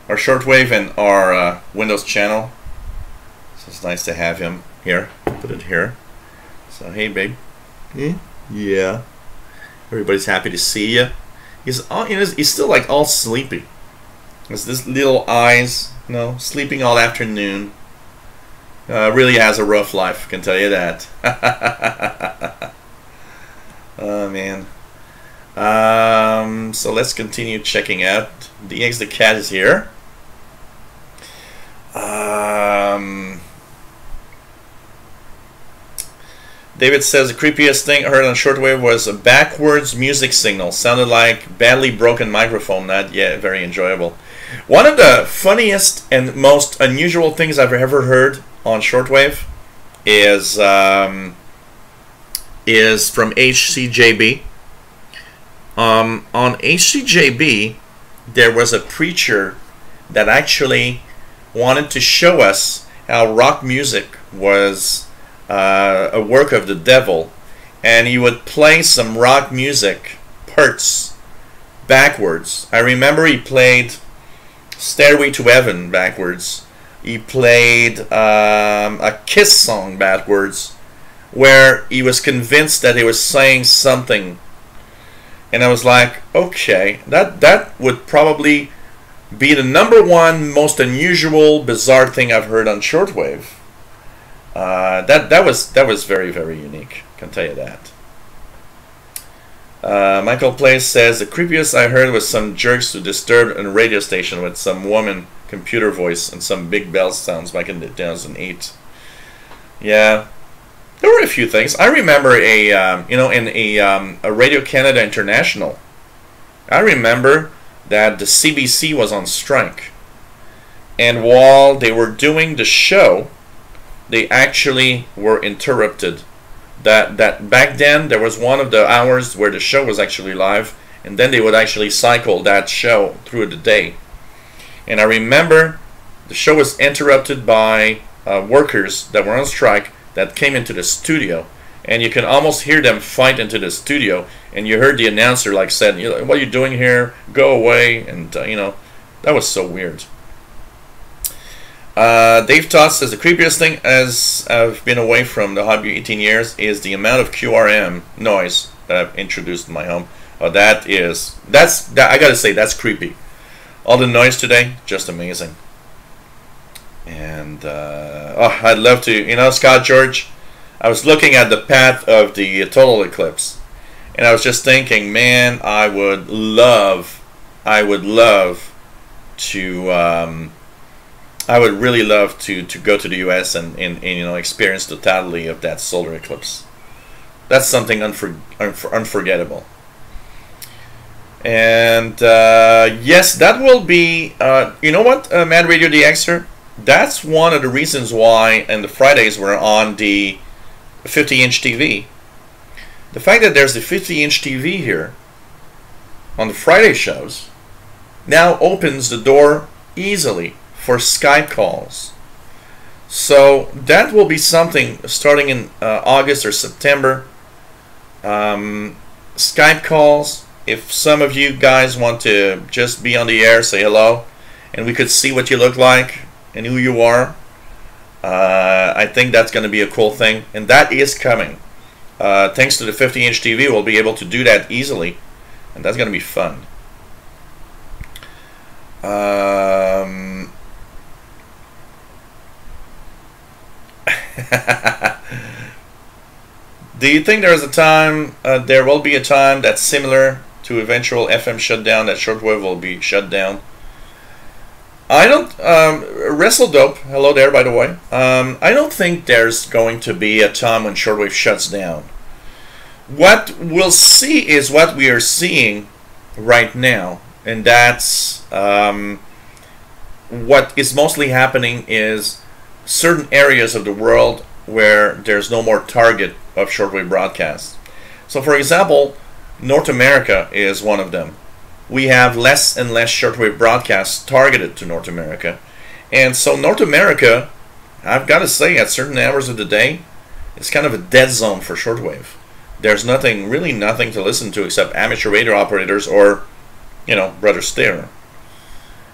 Shortwave and our Windows channel. So it's nice to have him here. Put it here. So hey, babe. Yeah. Everybody's happy to see you. He's all, you know, he's still like all sleepy. Has this little eyes, you know, sleeping all afternoon. Really has a rough life, can tell you that. Oh man. So let's continue checking out. DX the cat is here. David says the creepiest thing I heard on Shortwave was a backwards music signal. Sounded like badly broken microphone. Not yet very enjoyable. One of the funniest and most unusual things I've ever heard on Shortwave is from HCJB. On HCJB, there was a preacher that actually wanted to show us how rock music was a work of the devil, and he would play some rock music parts backwards. I remember he played Stairway to Heaven backwards. He played a Kiss song backwards, where he was convinced that he was saying something, and I was like, okay, that would probably be the #1 most unusual, bizarre thing I've heard on Shortwave. That was very, very unique, can tell you that. Michael Place says the creepiest I heard was some jerks who disturbed a radio station with some woman computer voice and some big bell sounds back in 2008. Yeah, there were a few things. I remember in a Radio Canada International, I remember that the CBC was on strike, and while they were doing the show, they actually were interrupted. That back then there was one of the hours where the show was actually live, and then they would actually cycle that show through the day. And I remember the show was interrupted by workers that were on strike that came into the studio, and you can almost hear them fight into the studio, and you heard the announcer like said, "What are you doing here? Go away!" And that was so weird. Dave Toss says the creepiest thing as I've been away from the hobby 18 years is the amount of QRM noise that I've introduced in my home. I gotta say, that's creepy. All the noise today, just amazing. And I'd love to, Scott George, I was looking at the path of the total eclipse, and I was just thinking, man, I would love to. I would really love to go to the U.S. and experience the totality of that solar eclipse. That's something unforgettable. And yes, that will be. You know what, Mad Radio DXer? That's one of the reasons why in the Fridays we're on the 50-inch TV. The fact that there's the 50-inch TV here on the Friday shows now opens the door easily for Skype calls. So that will be something starting in August or September. Skype calls. If some of you guys want to just be on the air, say hello, and we could see what you look like and who you are. I think that's going to be a cool thing, and that is coming. Thanks to the 50-inch TV, we'll be able to do that easily, and that's going to be fun. Do you think there is a time, there will be a time that's similar to eventual FM shutdown, that shortwave will be shut down? I don't, WrestleDope, hello there by the way, I don't think there's going to be a time when shortwave shuts down. What we'll see is what we are seeing right now, and that's what is mostly happening is certain areas of the world where there's no more target of shortwave broadcasts. So for example, North America is one of them. We have less and less shortwave broadcasts targeted to North America. And so North America, I've got to say, at certain hours of the day, it's kind of a dead zone for shortwave. There's nothing, really nothing to listen to except amateur radio operators or, you know, Brother Steer.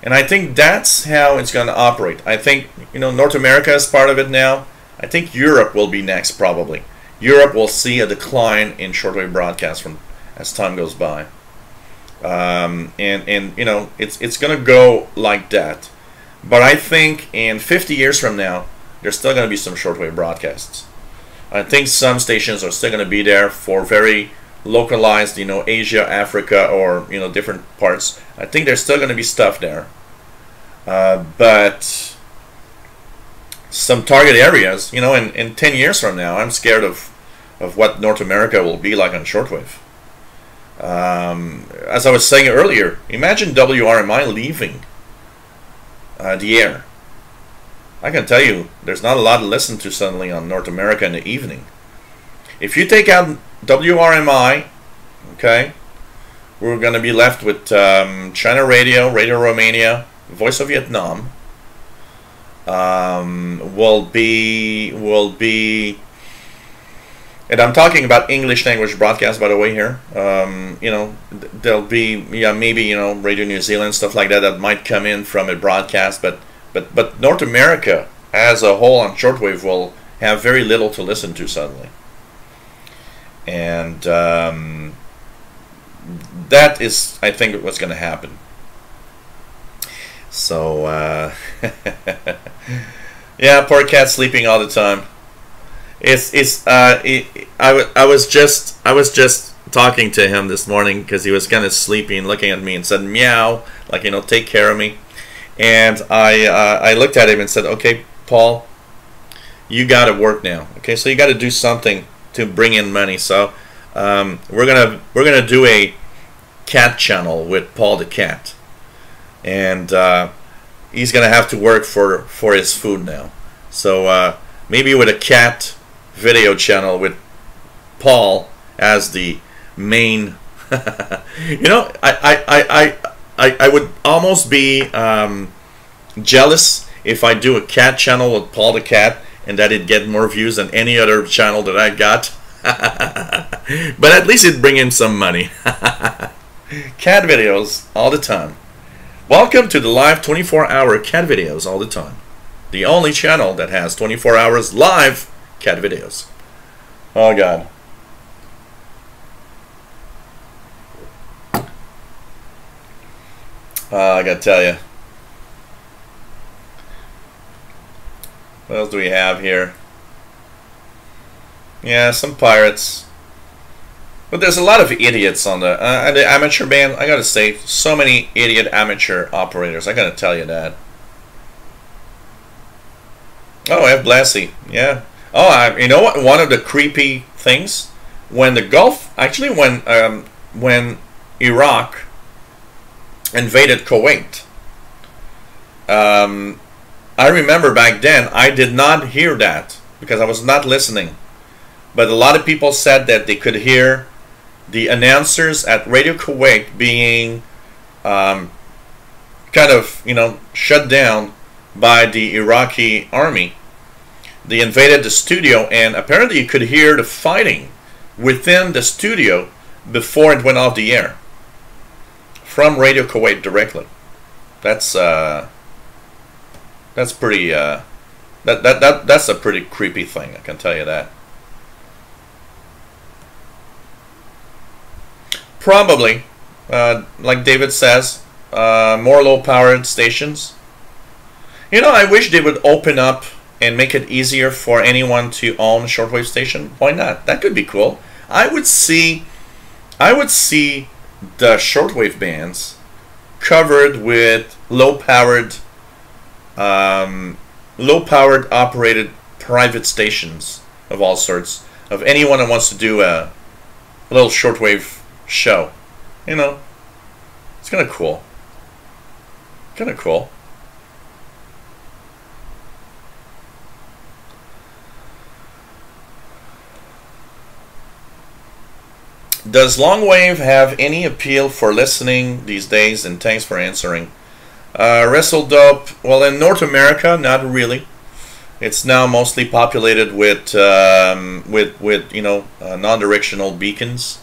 And I think that's how it's going to operate. I think, you know, North America is part of it now. I think Europe will be next, probably. Europe will see a decline in shortwave broadcasts from as time goes by. And you know, it's going to go like that. But I think in 50 years from now, there's still going to be some shortwave broadcasts. I think some stations are still going to be there for very localized, you know, Asia, Africa, or, you know, different parts. I think there's still going to be stuff there. But some target areas, you know, in 10 years from now, I'm scared of what North America will be like on shortwave. As I was saying earlier, imagine WRMI leaving the air. I can tell you, there's not a lot to listen to suddenly on North America in the evening. If you take out WRMI, okay, we're going to be left with China Radio, Radio Romania, Voice of Vietnam. Will be, and I'm talking about English language broadcasts, by the way, here. You know, there'll be, yeah, maybe, you know, Radio New Zealand, stuff like that, that might come in from a broadcast, but North America as a whole on shortwave will have very little to listen to suddenly. And that is, I think, what's going to happen. So, yeah, poor cat sleeping all the time. I was just talking to him this morning because he was kind of sleepy and looking at me and said meow, like, you know, take care of me. And I looked at him and said, okay, Paul, you got to work now. Okay, so you got to do something to bring in money. So we're gonna do a cat channel with Paul the cat, and he's gonna have to work for his food now. So maybe with a cat video channel with Paul as the main. You know, I would almost be jealous if I do a cat channel with Paul the cat and that it'd get more views than any other channel that I got. But at least it'd bring in some money. Cat videos all the time. Welcome to the live 24-hour cat videos all the time. The only channel that has 24 hours live cat videos. Oh God. I gotta tell you. What else do we have here? Yeah, some pirates. But there's a lot of idiots on the amateur band. I gotta say, so many idiot amateur operators. I gotta tell you that. Oh, F. Blassie. Yeah. Oh, you know what? One of the creepy things, when the Gulf, actually when Iraq invaded Kuwait, I remember back then I did not hear that because I was not listening. But a lot of people said that they could hear the announcers at Radio Kuwait being kind of, you know, shut down by the Iraqi army. They invaded the studio, and apparently you could hear the fighting within the studio before it went off the air from Radio Kuwait directly. That's pretty that's a pretty creepy thing, I can tell you that. Probably, like David says, more low-powered stations. You know, I wish they would open up and make it easier for anyone to own a shortwave station, why not? That could be cool. I would see the shortwave bands covered with low-powered operated private stations of all sorts, of anyone that wants to do a little shortwave show. You know, it's kind of cool. Kind of cool. Does longwave have any appeal for listening these days? And thanks for answering. WrestleDope, well, in North America, not really. It's now mostly populated with you know, non-directional beacons.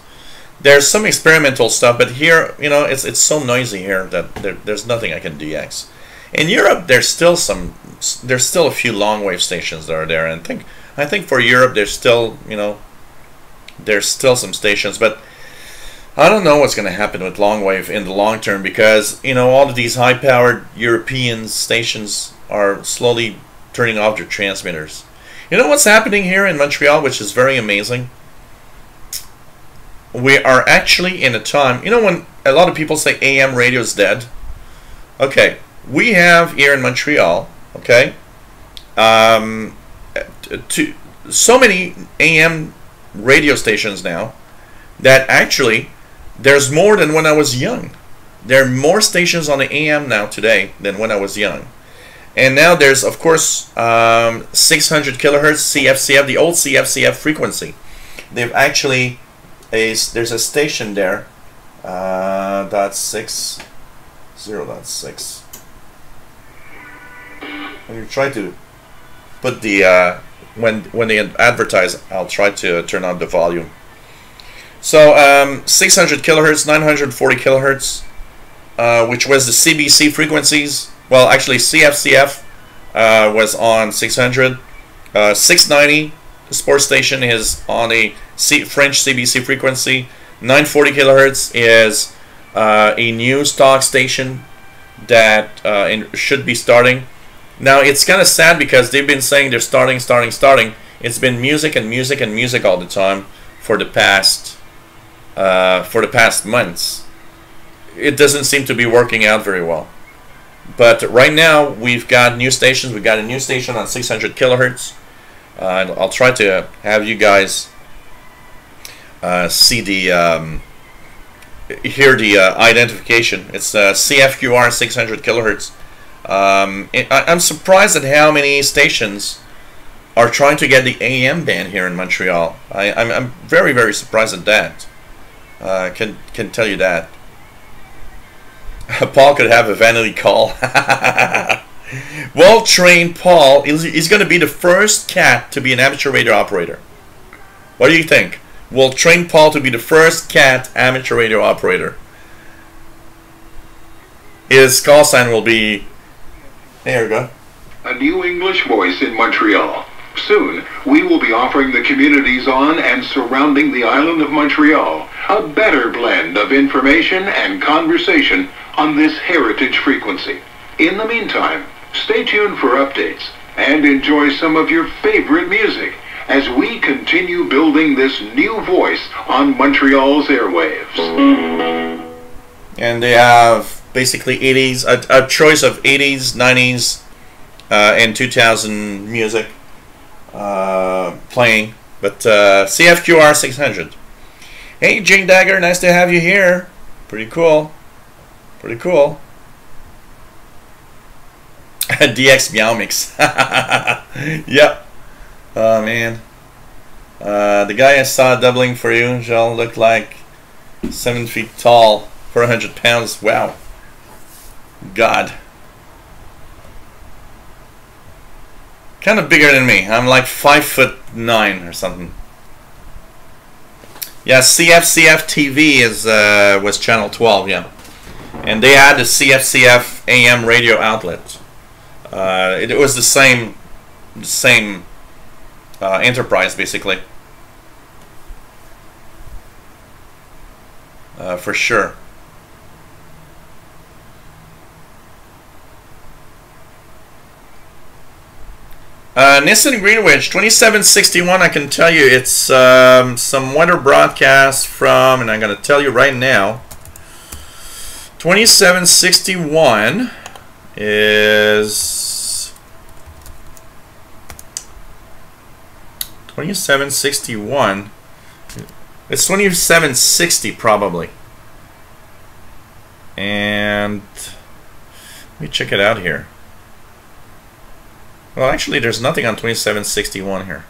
There's some experimental stuff, but here, you know, it's so noisy here that there's nothing I can DX. In Europe, there's still a few longwave stations that are there, and I think for Europe there's still, you know, there's still some stations, but I don't know what's going to happen with longwave in the long term, because, you know, all of these high-powered European stations are slowly turning off their transmitters. You know what's happening here in Montreal, which is very amazing? We are actually in a time, you know, when a lot of people say AM radio is dead. Okay, we have here in Montreal, okay, so many AM radio stations now that actually there's more than when I was young. There are more stations on the AM now today than when I was young. And now there's, of course, 600 kilohertz CFCF, the old CFCF frequency. They've actually, there's a station there, .6, 0.6. When you try to put the, when they advertise, I'll try to turn on the volume. So 600 kilohertz, 940 kilohertz, which was the CBC frequencies. Well, actually CFCF was on 600. 690, the sports station, is on a French CBC frequency. 940 kilohertz is a new stock station that should be starting. Now it's kind of sad because they've been saying they're starting. It's been music and music and music all the time for the past months. It doesn't seem to be working out very well. But right now we've got new stations. We've got a new station on 600 kilohertz. And I'll try to have you guys see the hear the identification. It's CFQR 600 kilohertz. I'm surprised at how many stations are trying to get the AM band here in Montreal. I'm very, very surprised at that. Can tell you that. Paul could have a vanity call. Well-trained Paul, he's going to be the first cat to be an amateur radio operator. What do you think? Well-trained Paul to be the first cat amateur radio operator. His call sign will be... There we go. A new English voice in Montreal. Soon, we will be offering the communities on and surrounding the island of Montreal a better blend of information and conversation on this heritage frequency. In the meantime, stay tuned for updates and enjoy some of your favorite music as we continue building this new voice on Montreal's airwaves. And they have basically 80s, a choice of 80s, 90s, and 2000 music playing, but CFQR 600. Hey, Jing Dagger, nice to have you here. Pretty cool. Pretty cool. DX Meow Mix. Yep. Oh, man. The guy I saw doubling for you, Joel, looked like 7 feet tall, 400 pounds. Wow. God. Kind of bigger than me. I'm like 5'9" or something. Yeah, CFCF TV was channel 12, yeah. And they had the CFCF AM radio outlet. It was the same enterprise, basically. For sure. Nissan Greenwich 2761. I can tell you it's some weather broadcast from, and I'm going to tell you right now. 2761 is 2761. It's 2760 probably. And let me check it out here. Well, actually, there's nothing on 2761 here,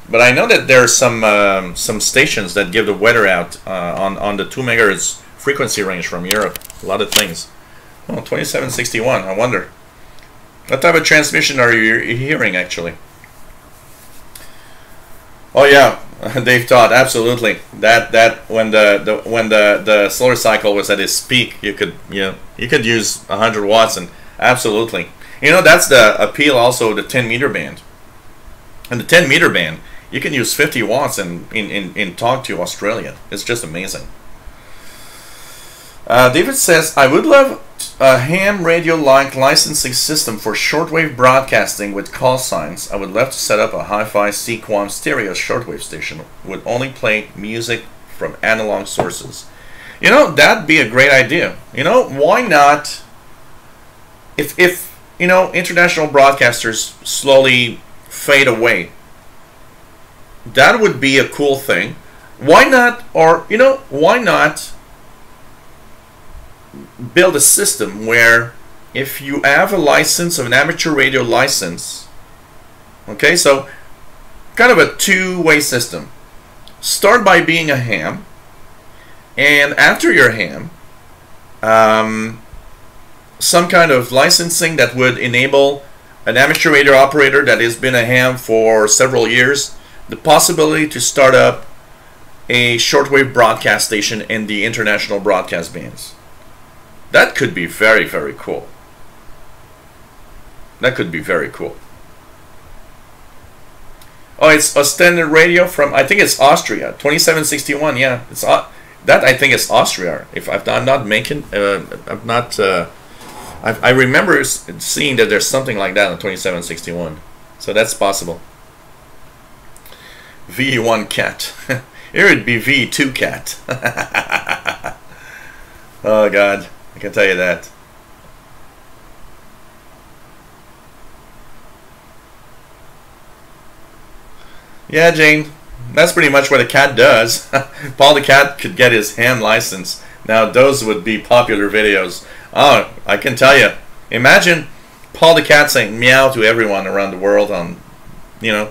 but I know that there are some stations that give the weather out on the 2 megahertz frequency range from Europe. A lot of things. Oh, 2761. I wonder what type of transmission are you hearing actually? Oh yeah, Dave Todd. Absolutely. That when the solar cycle was at its peak, you could use 100 watts, and absolutely. You know, that's the appeal also of the 10-meter band. And the 10-meter band, you can use 50 watts in talk to Australia. It's just amazing. David says, I would love a ham radio-like licensing system for shortwave broadcasting with call signs. I would love to set up a hi-fi Sequam stereo shortwave station. Would only play music from analog sources. You know, that'd be a great idea. You know, why not? If you know, international broadcasters slowly fade away, that would be a cool thing. Why not? Or, you know, why not build a system where if you have a license, of an amateur radio license, okay, so kind of a two-way system. Start by being a ham, and after your ham, some kind of licensing that would enable an amateur radio operator that has been a ham for several years the possibility to start up a shortwave broadcast station in the international broadcast bands. That could be very, very cool. That could be very cool. Oh, it's a standard radio from, I think it's Austria, 2761. Yeah, it's that I think is Austria. If I'm not making, I'm not. I remember seeing that there's something like that on 2761, so that's possible. V1 cat. Here it'd be V2 cat. Oh God, I can tell you that. Yeah, Jane, that's pretty much what a cat does. Paul the cat could get his ham license. Now those would be popular videos. Oh, I can tell you. Imagine Paul the cat saying meow to everyone around the world on, you know,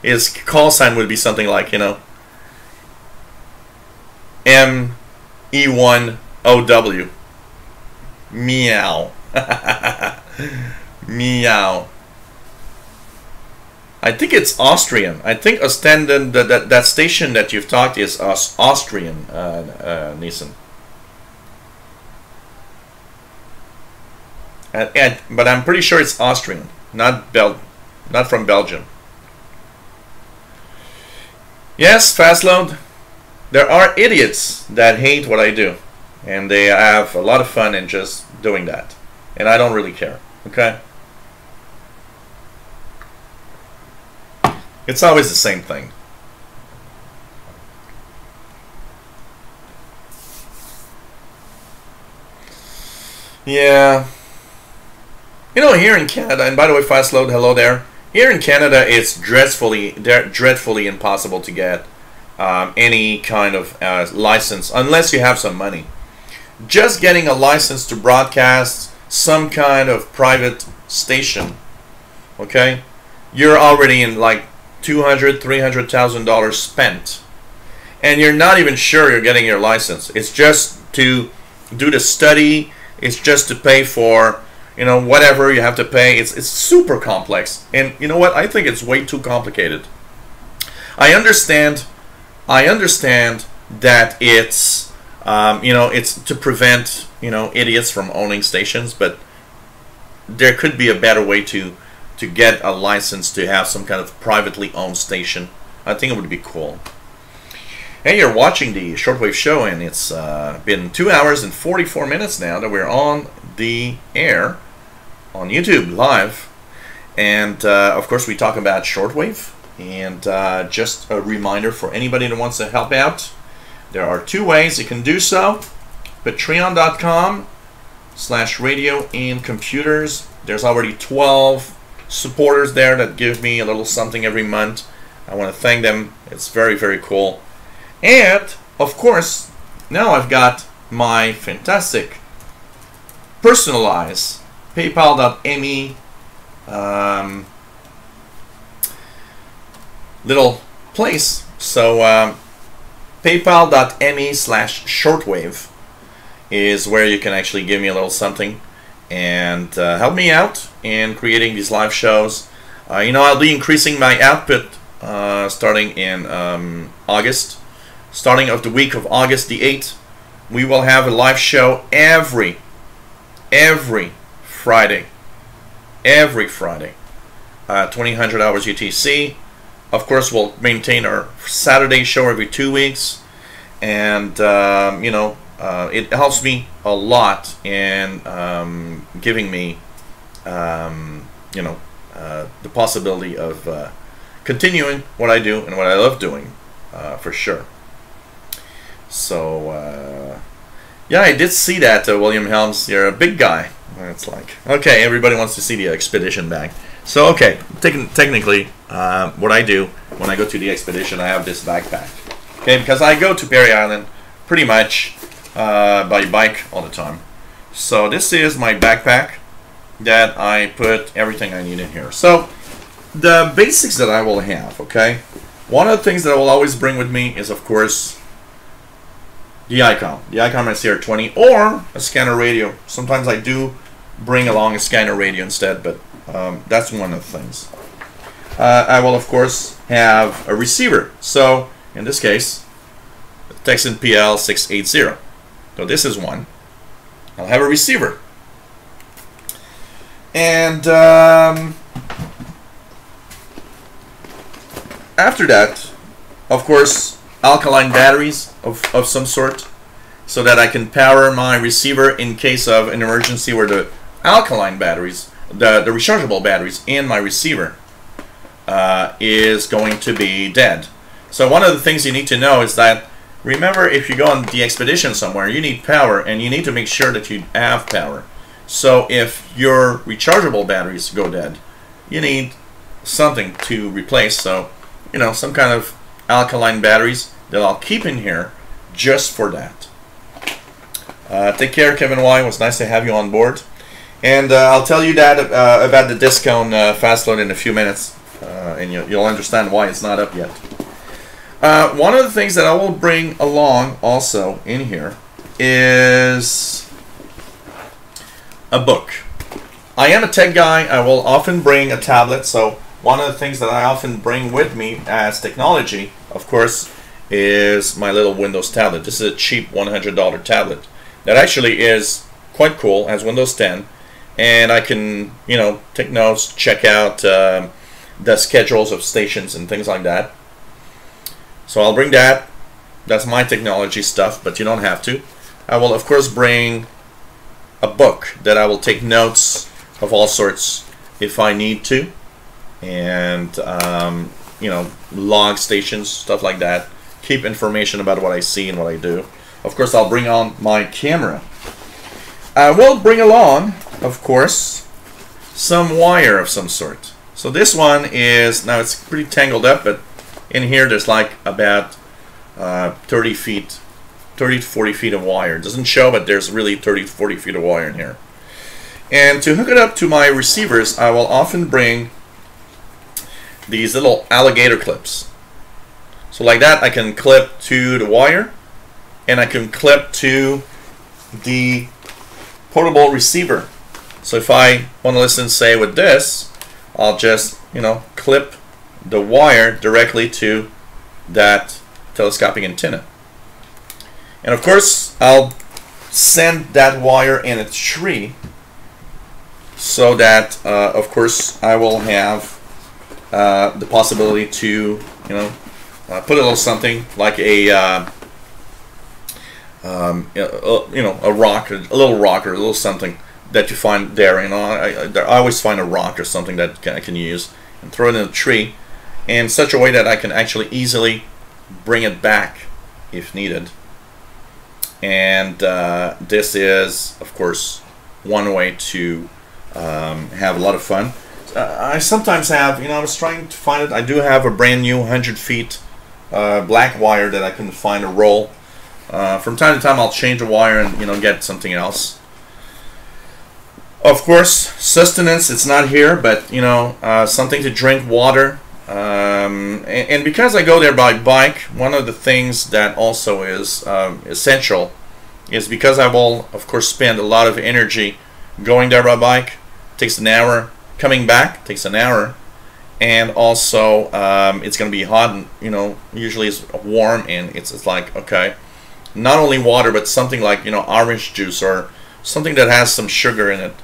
his call sign would be something like, you know, MEE1OW. Meow. Meow. I think it's Austrian. I think that station that you've talked is Austrian, Nissan. But I'm pretty sure it's Austrian, not from Belgium. Yes, fast load. There are idiots that hate what I do, and they have a lot of fun in just doing that, and I don't really care. Okay. It's always the same thing. Yeah. You know, here in Canada, and by the way, fast load, hello there. Here in Canada, it's dreadfully impossible to get any kind of license unless you have some money. Just getting a license to broadcast some kind of private station, okay, you're already in like $200,000, $300,000 spent, and you're not even sure you're getting your license. It's just to do the study. It's just to pay for, you know, whatever you have to pay. It's super complex, and you know what? I think it's way too complicated. I understand that it's you know, it's to prevent, you know, idiots from owning stations, but there could be a better way to get a license to have some kind of privately owned station. I think it would be cool. Hey, you're watching the Shortwave Show, and it's been 2 hours and 44 minutes now that we're on the air on YouTube live. And of course, we talk about shortwave. And just a reminder for anybody that wants to help out, there are two ways you can do so. Patreon.com/radio and computers. There's already 12 supporters there that give me a little something every month. I want to thank them. It's very, very cool. And of course, now I've got my fantastic personalized paypal.me little place. So paypal.me/shortwave is where you can actually give me a little something and help me out in creating these live shows. I'll be increasing my output starting in August. Starting of the week of August the 8th, we will have a live show every Friday. Every Friday. 2000 hours UTC. Of course, we'll maintain our Saturday show every 2 weeks. And, it helps me a lot in giving me, the possibility of continuing what I do and what I love doing, for sure. So, yeah, I did see that, William Helms. You're a big guy. It's like, okay, everybody wants to see the expedition bag. So, okay, technically, what I do when I go to the expedition, I have this backpack. Okay, because I go to Perry Island pretty much by bike all the time. So this is my backpack that I put everything I need in here. So the basics that I will have, okay? One of the things that I will always bring with me is, of course, the Icon SCR20 or a scanner radio. Sometimes I do bring along a scanner radio instead, but that's one of the things. I will, of course, have a receiver. So in this case, Texan PL680. So this is one. I'll have a receiver. And after that, of course, alkaline batteries of some sort, so that I can power my receiver in case of an emergency where the alkaline batteries, the rechargeable batteries in my receiver is going to be dead. So one of the things you need to know is that, remember, if you go on the expedition somewhere, you need power, and you need to make sure that you have power. So if your rechargeable batteries go dead, you need something to replace. So, some kind of alkaline batteries that I'll keep in here just for that. Take care, Kevin Y. It was nice to have you on board. And I'll tell you that about the discount fast load in a few minutes, and you'll understand why it's not up yet. One of the things that I will bring along also in here is a book. I am a tech guy. I will often bring a tablet. So one of the things that I often bring with me as technology, of course, is my little Windows tablet. This is a cheap $100 tablet that actually is quite cool. Has Windows 10, and I can, take notes, check out the schedules of stations and things like that. So I'll bring that. That's my technology stuff, but you don't have to. I will, of course, bring a book that I will take notes of all sorts if I need to. And, log stations, stuff like that. Keep information about what I see and what I do. Of course, I'll bring on my camera. I will bring along, of course, some wire of some sort. So this one is, now it's pretty tangled up, but in here there's like about 30 to 40 feet of wire. It doesn't show, but there's really 30 to 40 feet of wire in here. And to hook it up to my receivers, I will often bring these little alligator clips. So like that, I can clip to the wire, and I can clip to the portable receiver. So if I want to listen, say, with this, I'll just, clip the wire directly to that telescopic antenna. And of course, I'll send that wire in a tree so that, of course, I will have the possibility to, put a little something like a rock, a little rock, or a little something that you find there. You know, I always find a rock or something that I can use and throw it in a tree in such a way that I can actually easily bring it back if needed. And this is, of course, one way to have a lot of fun. I sometimes have, you know, I was trying to find it. I do have a brand new 100 feet black wire that I couldn't find a roll. From time to time, I'll change the wire and, you know, get something else. Of course, sustenance, it's not here, but, you know, something to drink, water. And because I go there by bike, one of the things that also is essential is because I will, of course, spend a lot of energy going there by bike. It takes an hour. Coming back takes an hour. And also, it's going to be hot, and, you know, usually it's warm, and it's like, okay, not only water, but something like, you know, orange juice or something that has some sugar in it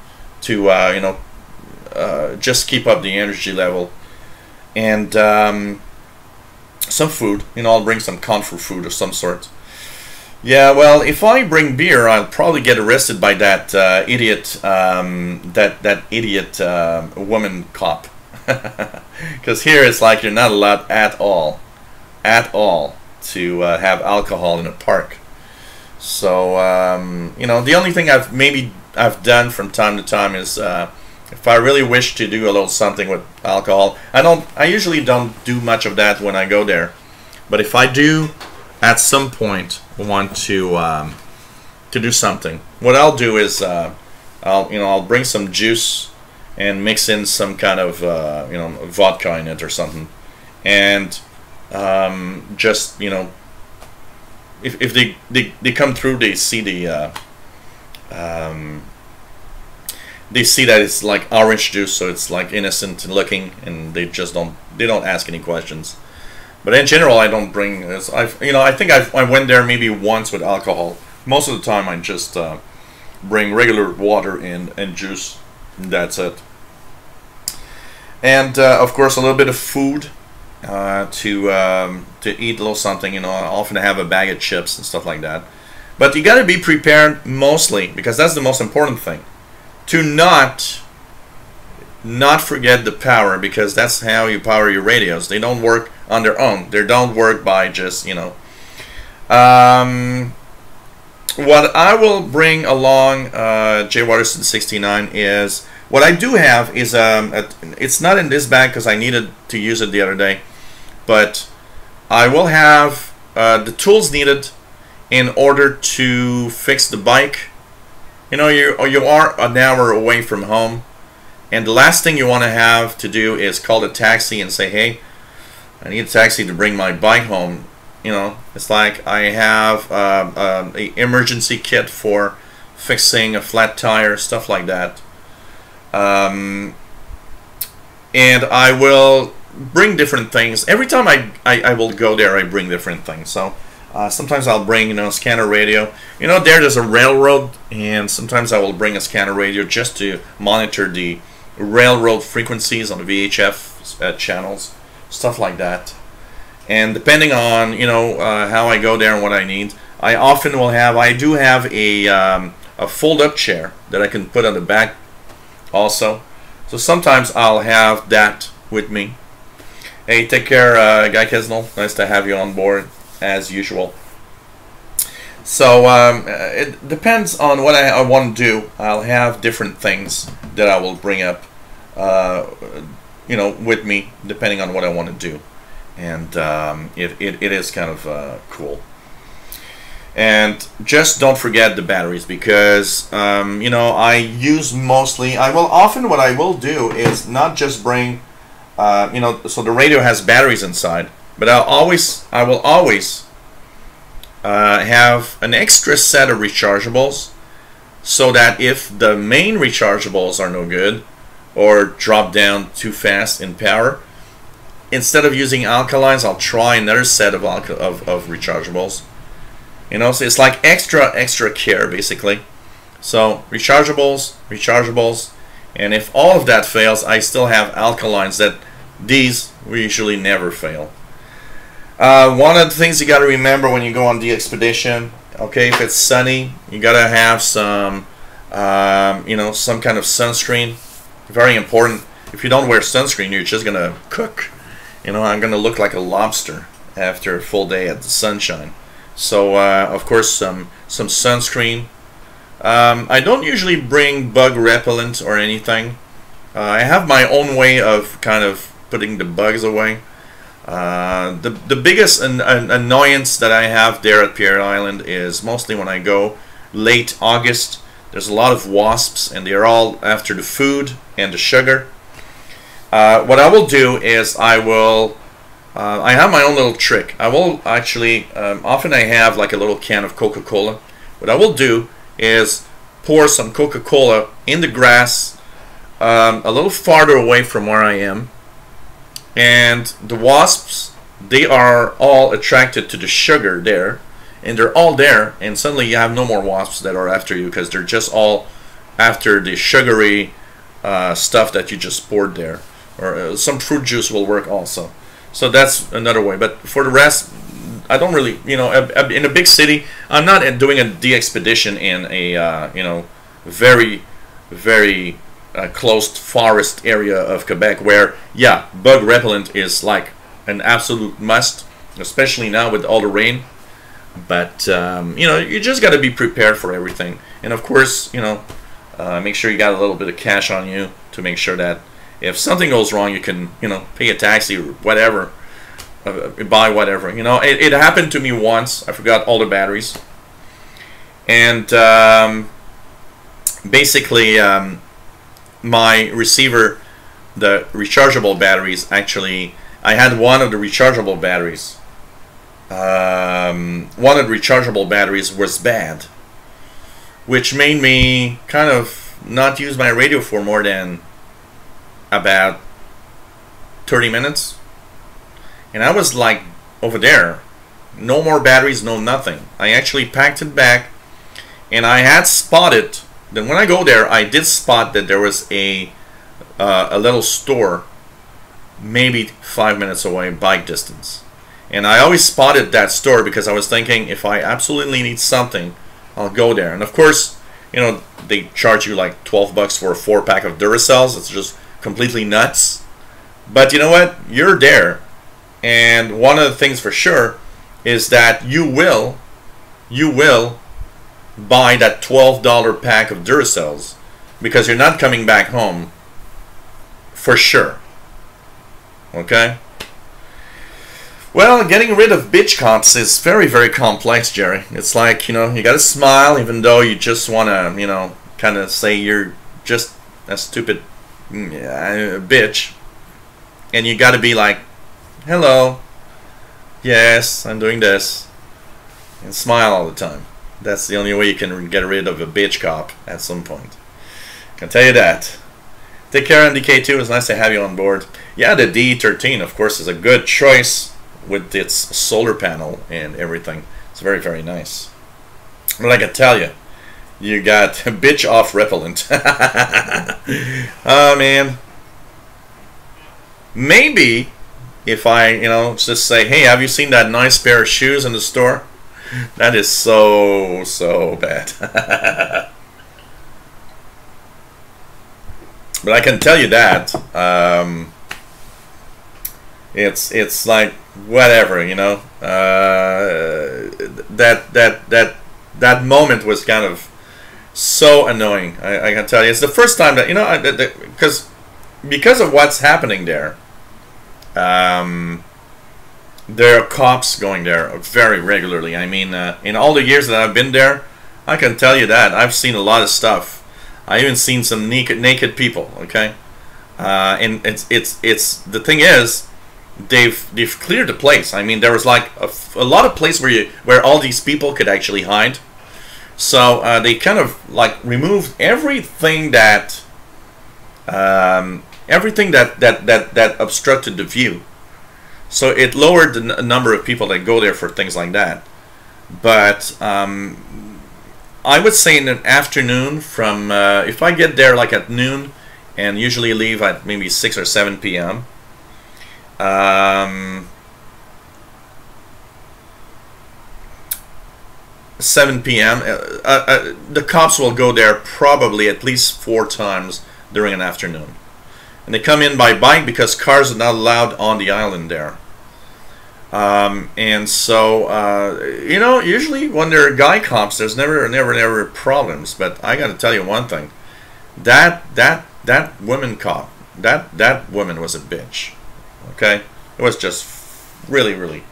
to, you know, just keep up the energy level. And some food, you know, I'll bring some comfort food of some sort. Yeah, well, if I bring beer, I'll probably get arrested by that idiot, that idiot woman cop. Because here it's like you're not allowed at all to have alcohol in a park. So you know, the only thing I've done from time to time is if I really wish to do a little something with alcohol, I usually don't do much of that when I go there. But if I do at some point want to do something, what I'll do is I'll bring some juice and mix in some kind of you know, vodka in it or something, and just, you know, if they come through, they see they see that it's like orange juice, so it's like innocent looking, and they don't ask any questions. But in general, I don't bring this. I think I went there maybe once with alcohol. Most of the time, I just bring regular water and juice. And that's it. And of course, a little bit of food to eat a little something. You know, I often have a bag of chips and stuff like that. But you got to be prepared mostly, because that's the most important thing. To not forget the power, because that's how you power your radios. They don't work on their own. They don't work by just, you know. What I will bring along, J. Watterson 69, is what I do have is it's not in this bag because I needed to use it the other day, but I will have the tools needed in order to fix the bike. You know, you are an hour away from home, and the last thing you want to have to do is call the taxi and say, hey, I need a taxi to bring my bike home. You know, it's like I have an emergency kit for fixing a flat tire, stuff like that. And I will bring different things. Every time I will go there, I bring different things. So sometimes I'll bring, you know, scanner radio. You know, there's a railroad, and sometimes I will bring a scanner radio just to monitor the railroad frequencies on the VHF channels, stuff like that. And depending on, you know, how I go there and what I need, I do have a fold-up chair that I can put on the back also. So sometimes I'll have that with me. Hey, take care, Guy Kesnell. Nice to have you on board, as usual. So it depends on what I want to do. I'll have different things that I will bring up, you know, with me, depending on what I want to do. And it is kind of cool. And just don't forget the batteries, because you know, I use mostly, what I will do is not just bring, you know, so the radio has batteries inside, but I will always have an extra set of rechargeables, so that if the main rechargeables are no good or drop down too fast in power, instead of using alkalines, I'll try another set of rechargeables. You know, so it's like extra care, basically. So rechargeables, and if all of that fails, I still have alkalines that these usually never fail. One of the things you got to remember when you go on the expedition, okay, if it's sunny, you got to have some You know, some kind of sunscreen, very important. If you don't wear sunscreen, you're just gonna cook. You know, I'm gonna look like a lobster after a full day at the sunshine. So of course some sunscreen. I don't usually bring bug repellent or anything. I have my own way of kind of putting the bugs away. The biggest annoyance that I have there at Pierre Island is mostly when I go late August. There's a lot of wasps, and they're all after the food and the sugar. What I will do is I have my own little trick. I will actually, often I have like a little can of Coca-Cola. What I will do is pour some Coca-Cola in the grass a little farther away from where I am. And the wasps, they are all attracted to the sugar there. And they're all there, and suddenly you have no more wasps that are after you, because they're just all after the sugary stuff that you just poured there. Or some fruit juice will work also. So that's another way. But for the rest, I don't really, you know, in a big city, I'm not doing a de-expedition in a, you know, very, very closed forest area of Quebec where, yeah, bug repellent is like an absolute must, especially now with all the rain. But, you know, you just got to be prepared for everything. And, of course, you know, make sure you got a little bit of cash on you to make sure that if something goes wrong, you can, you know, pay a taxi or whatever, buy whatever. You know, it happened to me once. I forgot all the batteries. And basically, my receiver, the rechargeable batteries, actually, I had one of the rechargeable batteries. One of the rechargeable batteries was bad, which made me kind of not use my radio for more than about 30 minutes. And I was like, over there, no more batteries, no nothing. I actually packed it back, and I had spotted, then when I go there, I did spot that there was a little store maybe 5 minutes away, bike distance. And I always spotted that store because I was thinking, if I absolutely need something, I'll go there. And of course, you know, they charge you like 12 bucks for a 4-pack of Duracells. It's just completely nuts. But you know what? You're there. And one of the things for sure is that you will buy that $12 pack of Duracells because you're not coming back home for sure. Okay? Well, getting rid of bitch cops is very, very complex, Jerry. It's like, you know, you gotta smile even though you just wanna, you know, kind of say you're just a stupid bitch. And you gotta be like, hello, yes, I'm doing this. And smile all the time. That's the only way you can get rid of a bitch cop at some point. I can tell you that. Take care, MDK2. It was nice to have you on board. Yeah, the D13, of course, is a good choice with its solar panel and everything. It's very, very nice. But I can tell you, you got bitch off repellent. Oh, man. Maybe if I, you know, just say, hey, have you seen that nice pair of shoes in the store? That is so, so bad. But I can tell you that it's like whatever, you know. That moment was kind of so annoying. I can tell you, it's the first time that, you know, because of what's happening there. There are cops going there very regularly. I mean, in all the years that I've been there, I can tell you that I've seen a lot of stuff. I even seen some naked people. Okay, and it's the thing is, they've cleared the place. I mean, there was like a lot of place where all these people could actually hide. So they kind of like removed everything that obstructed the view. So it lowered the number of people that go there for things like that. But I would say in the afternoon, from if I get there like at noon and usually leave at maybe 6 or 7 p.m. 7 p.m. The cops will go there probably at least 4 times during an afternoon. And they come in by bike because cars are not allowed on the island there. And so, you know, usually when there are guy cops, there's never problems. But I got to tell you one thing: that woman cop, that woman was a bitch. Okay, it was just really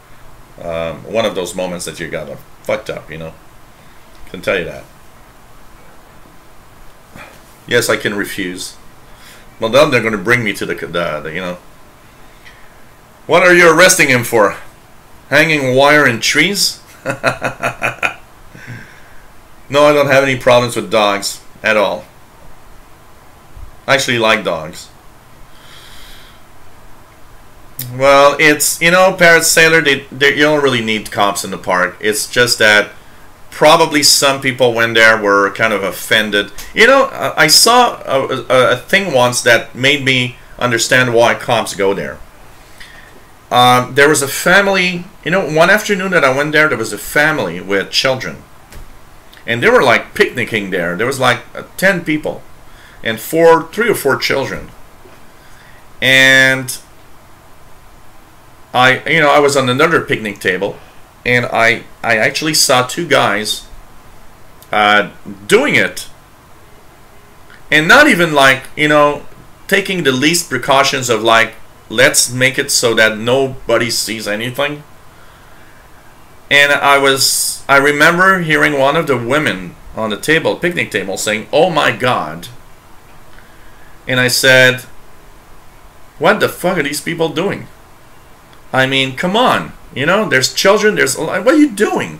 one of those moments that you got fucked up. You know, can tell you that. Yes, I can refuse. Well, then they're going to bring me to the you know. What are you arresting him for? Hanging wire in trees? No, I don't have any problems with dogs at all. I actually like dogs. Well, it's, you know, Parrot Sailor, you don't really need cops in the park. It's just that probably some people went there were kind of offended. You know, I saw a thing once that made me understand why cops go there. There was a family, you know, one afternoon that I went there, there was a family with children. And they were like picnicking there. There was like 10 people and 3 or 4 children. And I was on another picnic table, and I actually saw 2 guys doing it. And not even like, you know, taking the least precautions of like, let's make it so that nobody sees anything. And I remember hearing one of the women on the table, picnic table, saying, "Oh my God." And I said, what the fuck are these people doing? I mean, come on. You know, there's children, what are you doing?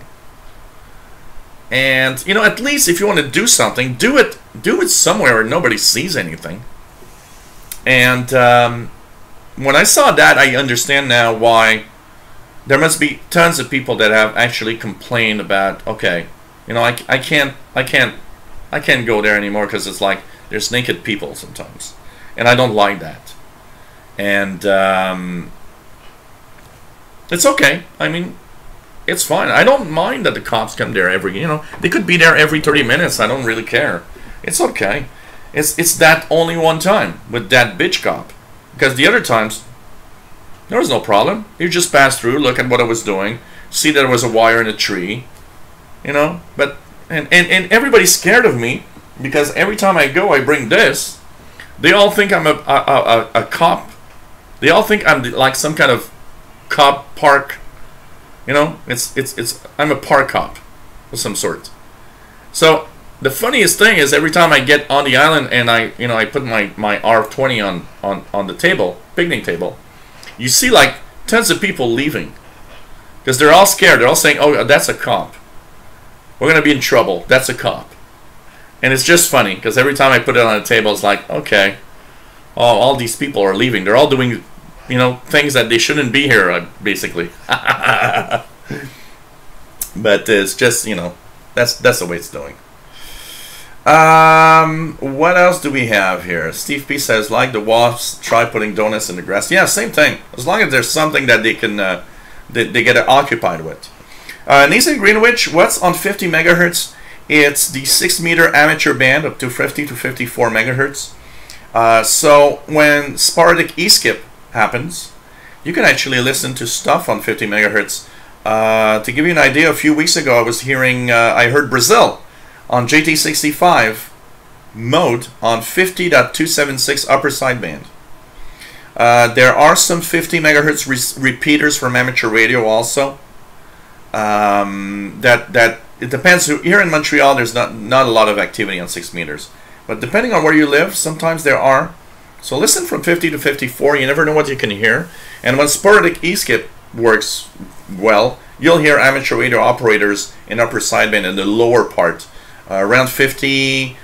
And, you know, at least if you want to do something, do it somewhere where nobody sees anything. And when I saw that, I understand now why there must be tons of people that have actually complained about, okay, you know, I can't go there anymore because it's like there's naked people sometimes, and I don't like that. And it's okay. I mean, it's fine. I don't mind that the cops come there they could be there every 30 minutes. I don't really care. It's okay. It's that only one time with that bitch cop. Because the other times, there was no problem. You just pass through, look at what I was doing, see that there was a wire in a tree, you know. But and everybody's scared of me because every time I go, I bring this. They all think I'm a cop. They all think I'm like some kind of cop park. You know, I'm a park cop of some sort. So the funniest thing is every time I get on the island and I put my R20 on the table, picnic table, you see like tons of people leaving because they're all scared. They're all saying, "Oh, that's a cop. We're gonna be in trouble. That's a cop." And it's just funny because every time I put it on the table, it's like, okay, all these people are leaving. They're all doing, you know, things that they shouldn't be here, basically. But it's just, you know, that's the way it's doing. What else do we have here? Steve P says, like the wasps, try putting donuts in the grass. Yeah, same thing. As long as there's something that they can they get occupied with. Nathan Greenwich, what's on 50 megahertz? It's the 6-meter amateur band up to 50 to 54 megahertz. So when sporadic e-skip happens, you can actually listen to stuff on 50 megahertz. To give you an idea, a few weeks ago I heard Brazil on JT65 mode on 50.276 upper sideband. There are some 50 megahertz repeaters from amateur radio also. That it depends. Here in Montreal, there's not a lot of activity on 6 meters, but depending on where you live, sometimes there are. So listen from 50 to 54. You never know what you can hear. And when sporadic e-skip works well, you'll hear amateur radio operators in upper sideband in the lower part. Around 50-100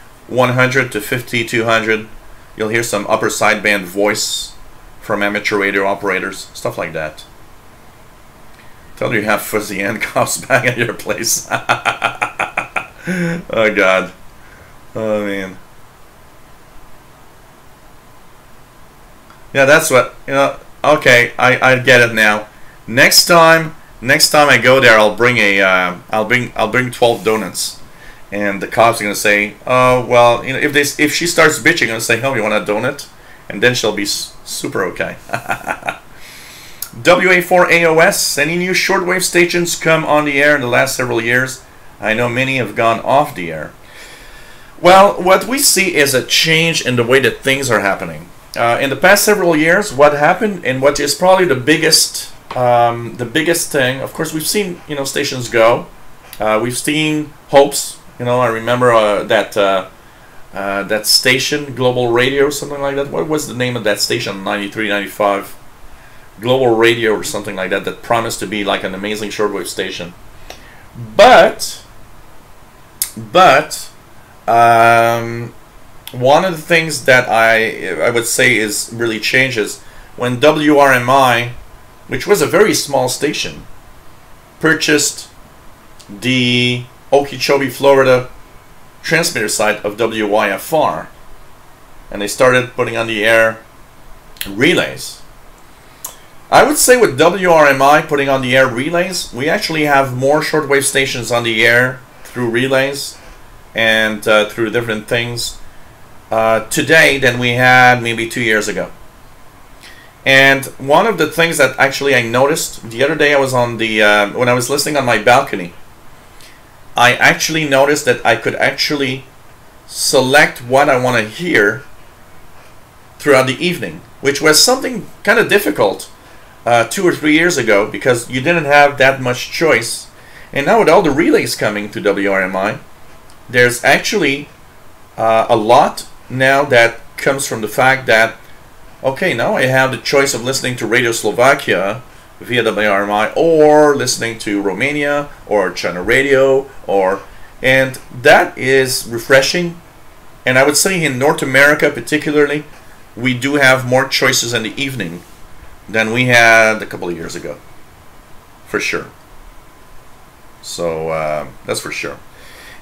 to 50-200, you'll hear some upper sideband voice from amateur radio operators, stuff like that. Tell you have fuzzy handcuffs back at your place. Oh God. Oh man. Yeah, that's what, you know. Okay, I get it now. Next time Next time I go there, I'll bring a I'll bring 12 donuts, and the cops are gonna say, oh well, you know, if she starts bitching, I'm gonna say, oh, you want a donut, and then she'll be super okay. WA4AOS, any new shortwave stations come on the air in the last several years? I know many have gone off the air. Well, what we see is a change in the way that things are happening. In the past several years, what happened, and what is probably the biggest thing, of course, we've seen, you know, stations go. We've seen hopes. You know, I remember that station, Global Radio, something like that. What was the name of that station? 93, 95, Global Radio or something like that. That promised to be like an amazing shortwave station. But one of the things that I would say is really changes when WRMI, which was a very small station, purchased the Okeechobee, Florida transmitter site of WYFR, and they started putting on the air relays. I would say with WRMI putting on the air relays, we actually have more shortwave stations on the air through relays and through different things today than we had maybe 2 years ago. And one of the things that actually I noticed the other day, I was on the when I was listening on my balcony, I actually noticed that I could actually select what I want to hear throughout the evening, which was something kind of difficult 2 or 3 years ago because you didn't have that much choice. And now with all the relays coming to WRMI, there's actually a lot now that comes from the fact that, okay, now I have the choice of listening to Radio Slovakia via WRMI or listening to Romania or China Radio, and that is refreshing. And I would say in North America particularly, we do have more choices in the evening than we had a couple of years ago, for sure. So that's for sure.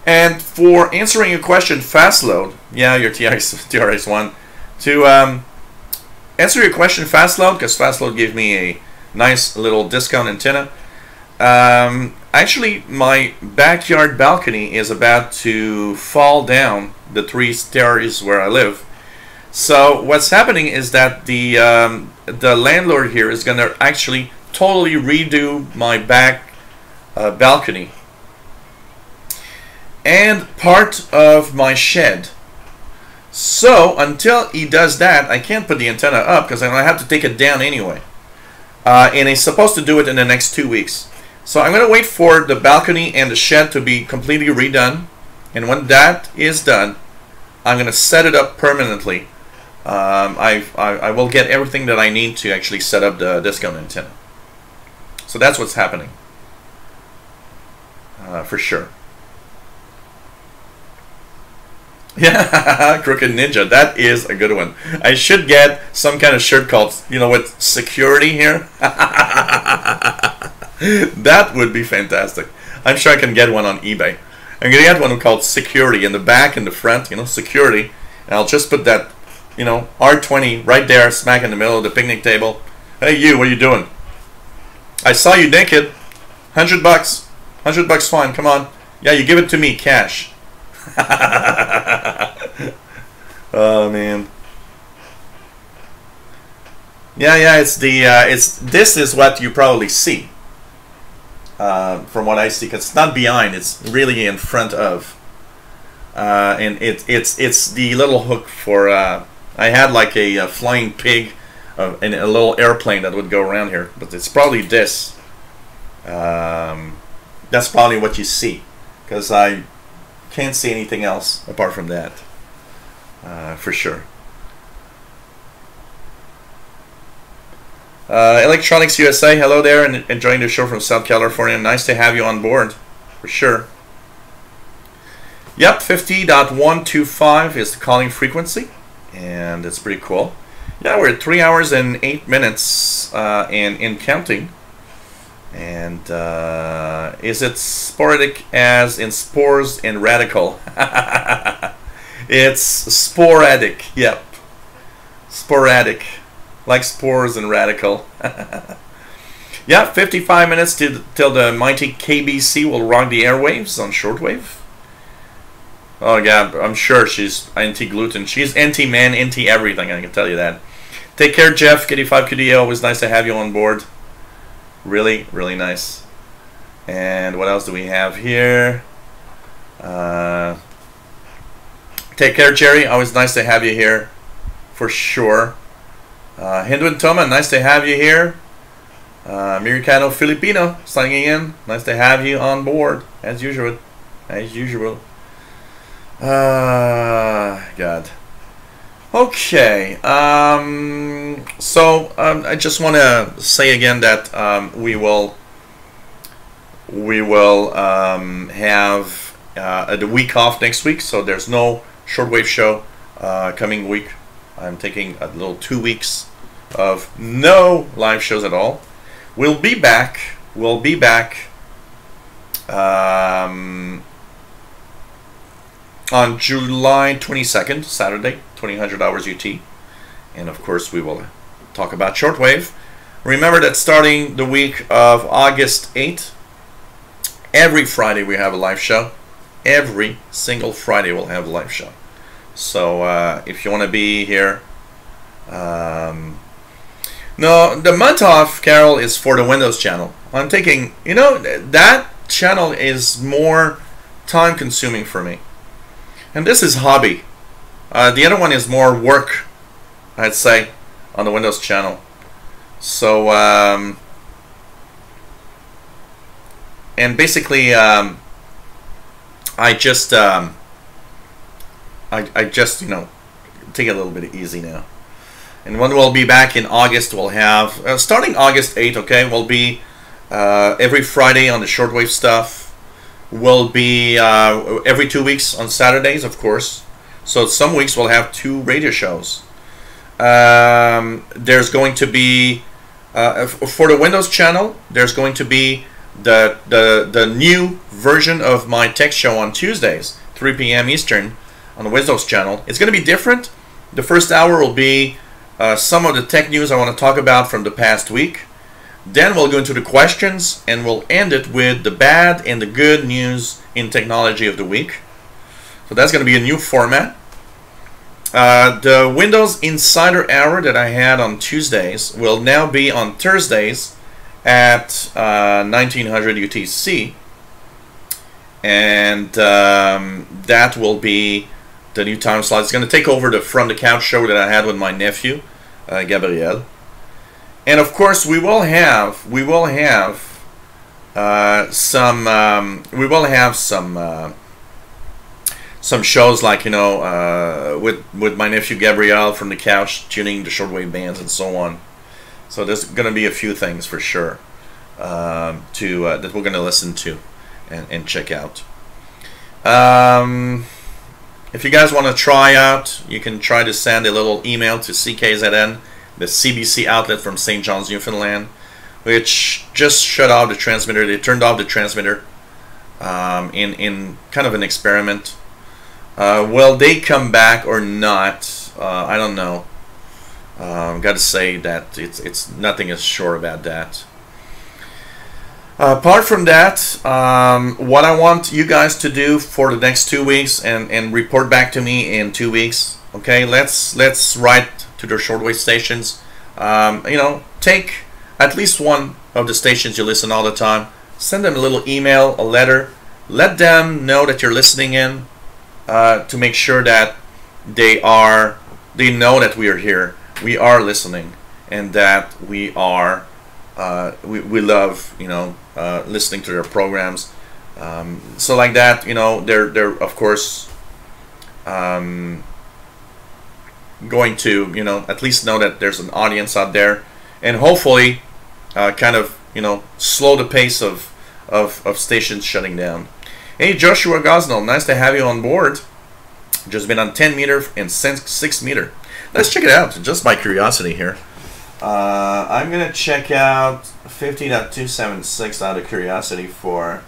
And for answering your question, fast load, yeah, your TRX1, to answer your question, fast load, because fast load gave me a nice little discount antenna. Actually, my backyard balcony is about to fall down the 3 stories where I live. So what's happening is that the landlord here is going to actually totally redo my back balcony and part of my shed. So until he does that, I can't put the antenna up because I'm going to have to take it down anyway. And he's supposed to do it in the next 2 weeks. So I'm going to wait for the balcony and the shed to be completely redone. And when that is done, I'm going to set it up permanently. I will get everything that I need to actually set up the discount antenna. So that's what's happening. For sure. Yeah, Crooked Ninja. That is a good one. I should get some kind of shirt called, you know, with security here. That would be fantastic. I'm sure I can get one on eBay. I'm going to get one called security in the back and the front, you know, security. And I'll just put that, you know, R20 right there, smack in the middle of the picnic table. Hey, you, what are you doing? I saw you naked. $100. $100 fine, come on. Yeah, you give it to me, cash. Oh man. Yeah, it's the this is what you probably see. From what I see, 'cause it's not behind, it's really in front of. And it's the little hook for I had like a flying pig and a little airplane that would go around here, but it's probably this. That's probably what you see, because I can't see anything else apart from that, for sure. Electronics USA, hello there, and enjoying the show from South California. Nice to have you on board, for sure. Yep, 50.125 is the calling frequency, and it's pretty cool. Yeah, we're at 3 hours and 8 minutes and in counting. And is it sporadic as in spores and radical? It's sporadic, yep. Sporadic, like spores and radical. Yeah, 55 minutes till the mighty KBC will rock the airwaves on shortwave. Oh yeah, I'm sure she's anti-gluten. She's anti-man, anti-everything, I can tell you that. Take care, Jeff. Kitty5QDA, always nice to have you on board. Really, really nice. And what else do we have here? Take care, Jerry. Always nice to have you here, for sure. Hindu and Toma, nice to have you here. Americano Filipino signing in. Nice to have you on board, as usual. As usual. God. Okay. So I just want to say again that we will have the week off next week. So there's no shortwave show coming week. I'm taking a little 2 weeks of no live shows at all. We'll be back. We'll be back on July 22nd, Saturday, 2000 hours UT. And of course, we will talk about shortwave. Remember that starting the week of August 8th, every Friday we have a live show. Every single Friday we'll have a live show. So if you want to be here, no, the month off, Carol, is for the Windows channel. I'm taking, you know, that channel is more time consuming for me. And this is hobby. The other one is more work, I'd say, on the Windows channel. So, and basically, I just, you know, take it a little bit easy now. And when we'll be back in August, we'll have, starting August 8th, okay, we'll be every Friday on the shortwave stuff. We'll be every 2 weeks on Saturdays, of course. So some weeks we'll have 2 radio shows. There's going to be, for the Windows channel, there's going to be the new version of my tech show on Tuesdays, 3 p.m. Eastern, on the Windows channel. It's going to be different. The first hour will be some of the tech news I want to talk about from the past week. Then we'll go into the questions, and we'll end it with the bad and the good news in technology of the week. So that's going to be a new format. The Windows Insider Hour that I had on Tuesdays will now be on Thursdays at 1900 UTC. And that will be the new time slot. It's going to take over the From the Couch show that I had with my nephew, Gabriel. And of course, we will have some shows like, you know, with my nephew Gabriel from the couch, tuning the shortwave bands and so on. So there's going to be a few things for sure that we're going to listen to and check out. If you guys want to try out, you can try to send a little email to CKZN, the CBC outlet from St. John's, Newfoundland, which just shut off the transmitter. They turned off the transmitter in kind of an experiment. Will they come back or not? I don't know. I've got to say that it's nothing is sure about that. Apart from that, what I want you guys to do for the next 2 weeks and report back to me in 2 weeks. Okay, let's write to their shortwave stations. You know, take at least one of the stations you listen all the time. Send them a little email, a letter. Let them know that you're listening in, to make sure that they know that we are here. We are listening, and that we are we love, you know, listening to their programs. So like that, you know, they're of course going to, you know, at least know that there's an audience out there, and hopefully kind of, you know, slow the pace of stations shutting down. Hey, Joshua Gosnell, nice to have you on board. Just been on 10 meter and 6 meter. Let's check it out, just by curiosity here. I'm going to check out 50.276 out of curiosity for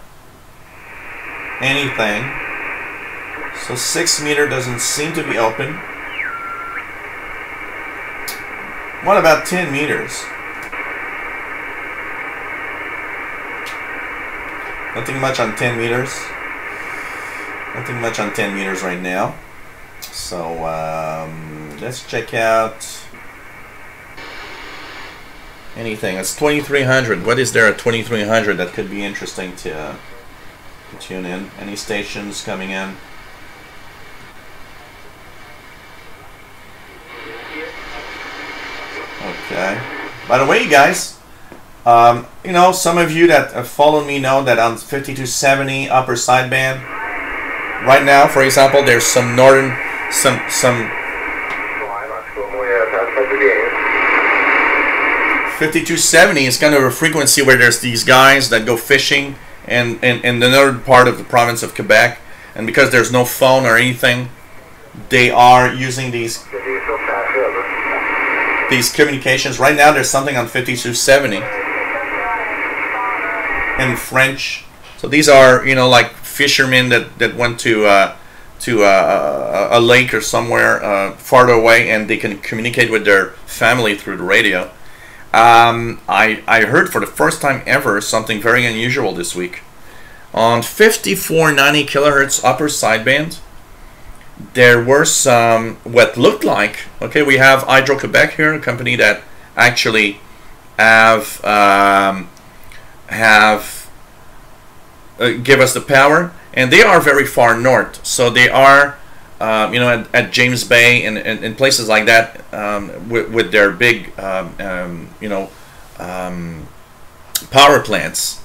anything. So 6 meter doesn't seem to be open. What about 10 meters? Nothing much on 10 meters. Nothing much on 10 meters right now. So let's check out anything. It's 2300. What is there at 2300 that could be interesting to tune in? Any stations coming in? Okay. By the way, you guys, you know, some of you that follow me know that on 5270 upper sideband, right now, for example, there's some northern, some 5270 is kind of a frequency where there's these guys that go fishing and in the northern part of the province of Quebec, and because there's no phone or anything, they are using these communications. Right now there's something on 5270 in French. So these are, you know, like fishermen that went to a lake or somewhere farther away, and they can communicate with their family through the radio. I heard for the first time ever something very unusual this week. On 5490 kilohertz upper sideband, there were some what looked like, okay, we have Hydro-Quebec here, a company that actually have give us the power, and they are very far north, so they are you know, at James Bay and places like that, with their big you know, power plants.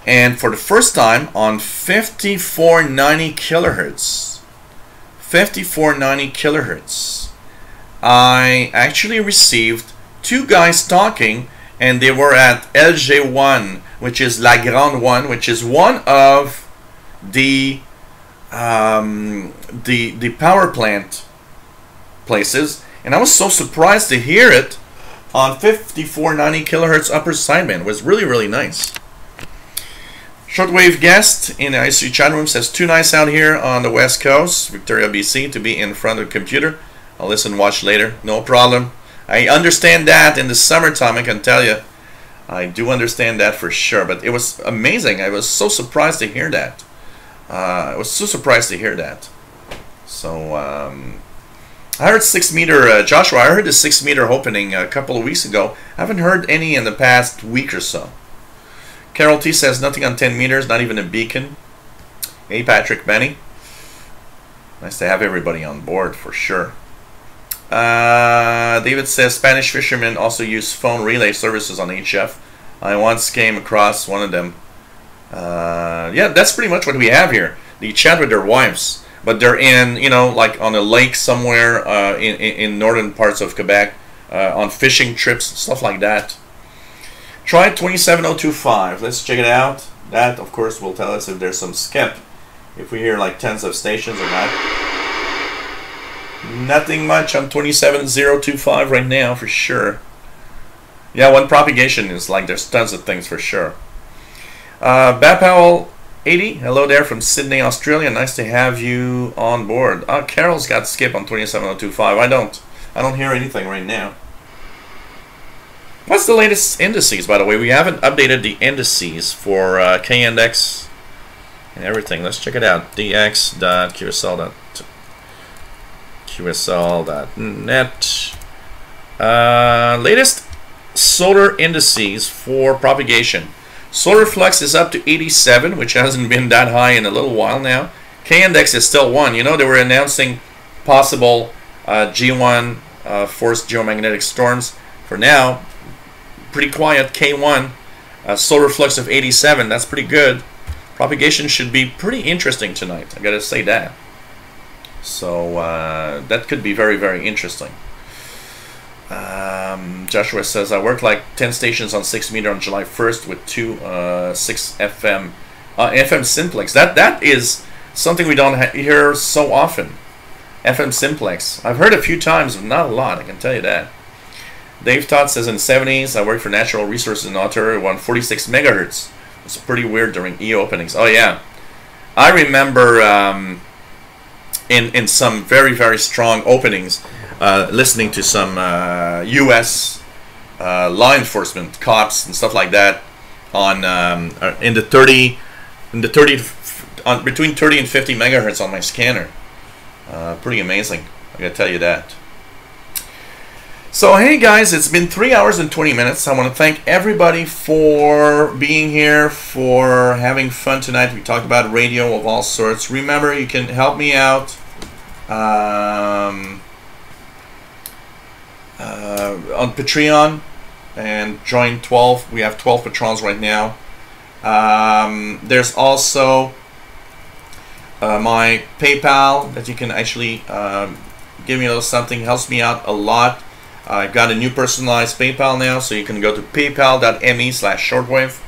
And for the first time on 5490 kilohertz, I actually received two guys talking, and they were at LG1, which is La Grande One, which is one of the power plant places, and I was so surprised to hear it on 5490 kilohertz upper sideband. It was really, really nice. Shortwave guest in the ICU chat room says, too nice out here on the west coast, Victoria, BC, to be in front of the computer. I'll listen and watch later. No problem. I understand that in the summertime, I can tell you. I do understand that for sure, but it was amazing. I was so surprised to hear that. So I heard 6 meter, Joshua, I heard the 6 meter opening a couple of weeks ago. I haven't heard any in the past week or so. Carol T says nothing on 10 meters, not even a beacon. Hey, Patrick, Benny. Nice to have everybody on board for sure. David says Spanish fishermen also use phone relay services on HF. I once came across one of them. Yeah, that's pretty much what we have here. They chat with their wives, but they're in, you know, like on a lake somewhere in northern parts of Quebec, on fishing trips, stuff like that. Try 27025. Let's check it out. That, of course, will tell us if there's some skip. If we hear like tens of stations or not. Nothing much on 27025 right now, for sure. Yeah, one propagation is like there's tons of things for sure. Bapowell 80, hello there from Sydney, Australia. Nice to have you on board. Carol's got skip on 27025. I don't hear anything right now. What's the latest indices, by the way? We haven't updated the indices for K-index and everything. Let's check it out. dx.qsl.net. Latest solar indices for propagation. Solar flux is up to 87, which hasn't been that high in a little while now. K-index is still 1. You know, they were announcing possible G1 forced geomagnetic storms. For now, pretty quiet. K1, solar flux of 87. That's pretty good. Propagation should be pretty interesting tonight. I gotta say that. So that could be very, very interesting. Joshua says, I worked like 10 stations on 6 meter on July 1st with 2 6 FM FM simplex. That is something we don't hear so often. FM simplex. I've heard a few times, but not a lot, I can tell you that. Dave Todd says, in the 70s, I worked for Natural Resources in Ontario on 46 megahertz. It's pretty weird during E openings. Oh yeah, I remember in some very, very strong openings, listening to some U.S. Law enforcement cops and stuff like that on in the 30 in the between 30 and 50 megahertz on my scanner. Pretty amazing, I gotta tell you that. So hey guys, it's been 3 hours and 20 minutes. I want to thank everybody for being here, for having fun tonight. We talked about radio of all sorts. Remember, you can help me out on Patreon and join 12. We have 12 patrons right now. There's also my PayPal that you can actually give me a little something. Helps me out a lot. I've got a new personalized PayPal now, so you can go to paypal.me/shortwave.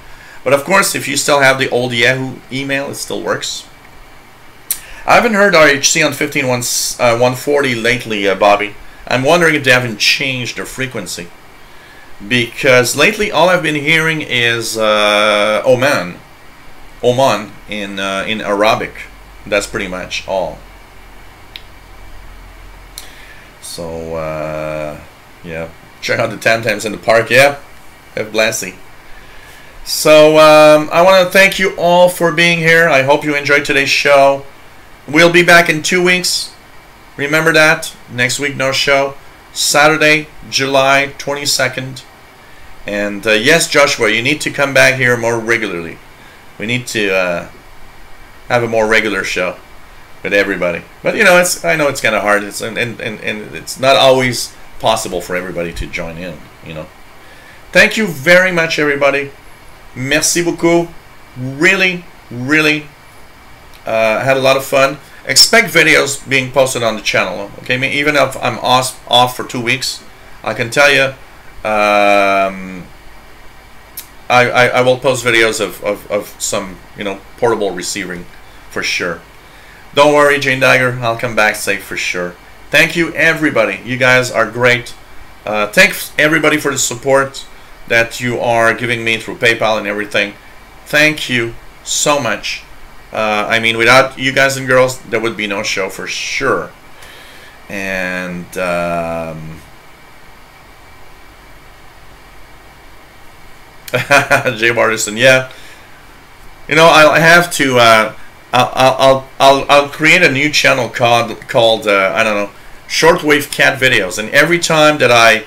But of course, if you still have the old Yahoo email, it still works. I haven't heard RHC on 14140 lately, Bobby. I'm wondering if they haven't changed their frequency. Because lately, all I've been hearing is Oman in Arabic. That's pretty much all. So, yeah, check out the Tam-Tams in the park. Yeah, have blessing. So I want to thank you all for being here. I hope you enjoyed today's show. We'll be back in 2 weeks. Remember that. Next week, no show. Saturday, July 22nd. And yes, Joshua, you need to come back here more regularly. We need to have a more regular show with everybody. But you know, I know it's kind of hard. It's and it's not always possible for everybody to join in, you know. Thank you very much, everybody. Merci beaucoup. Really had a lot of fun. Expect videos being posted on the channel, okay? Even if I'm off for 2 weeks, I can tell you I will post videos of some, you know, portable receiving for sure. Don't worry, Jane Dagger, I'll come back safe for sure. Thank you, everybody. You guys are great. Thanks, everybody, for the support that you are giving me through PayPal and everything. Thank you so much. I mean, without you guys and girls, there would be no show for sure. And Jay Bartison, yeah. You know, I have to. I'll create a new channel called I don't know, Shortwave Cat Videos, and every time that I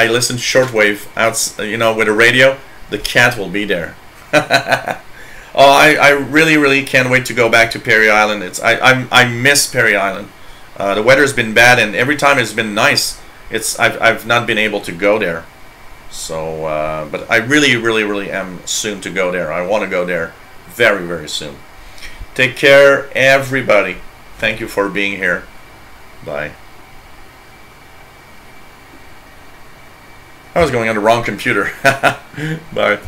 listen to Shortwave out, you know, with a radio, the cat will be there. Oh, I really can't wait to go back to Perry Island. I miss Perry Island. The weather's been bad, and every time it's been nice, I've not been able to go there. So, but I really am soon to go there. I want to go there very soon. Take care, everybody. Thank you for being here. Bye. I was going on the wrong computer. Bye.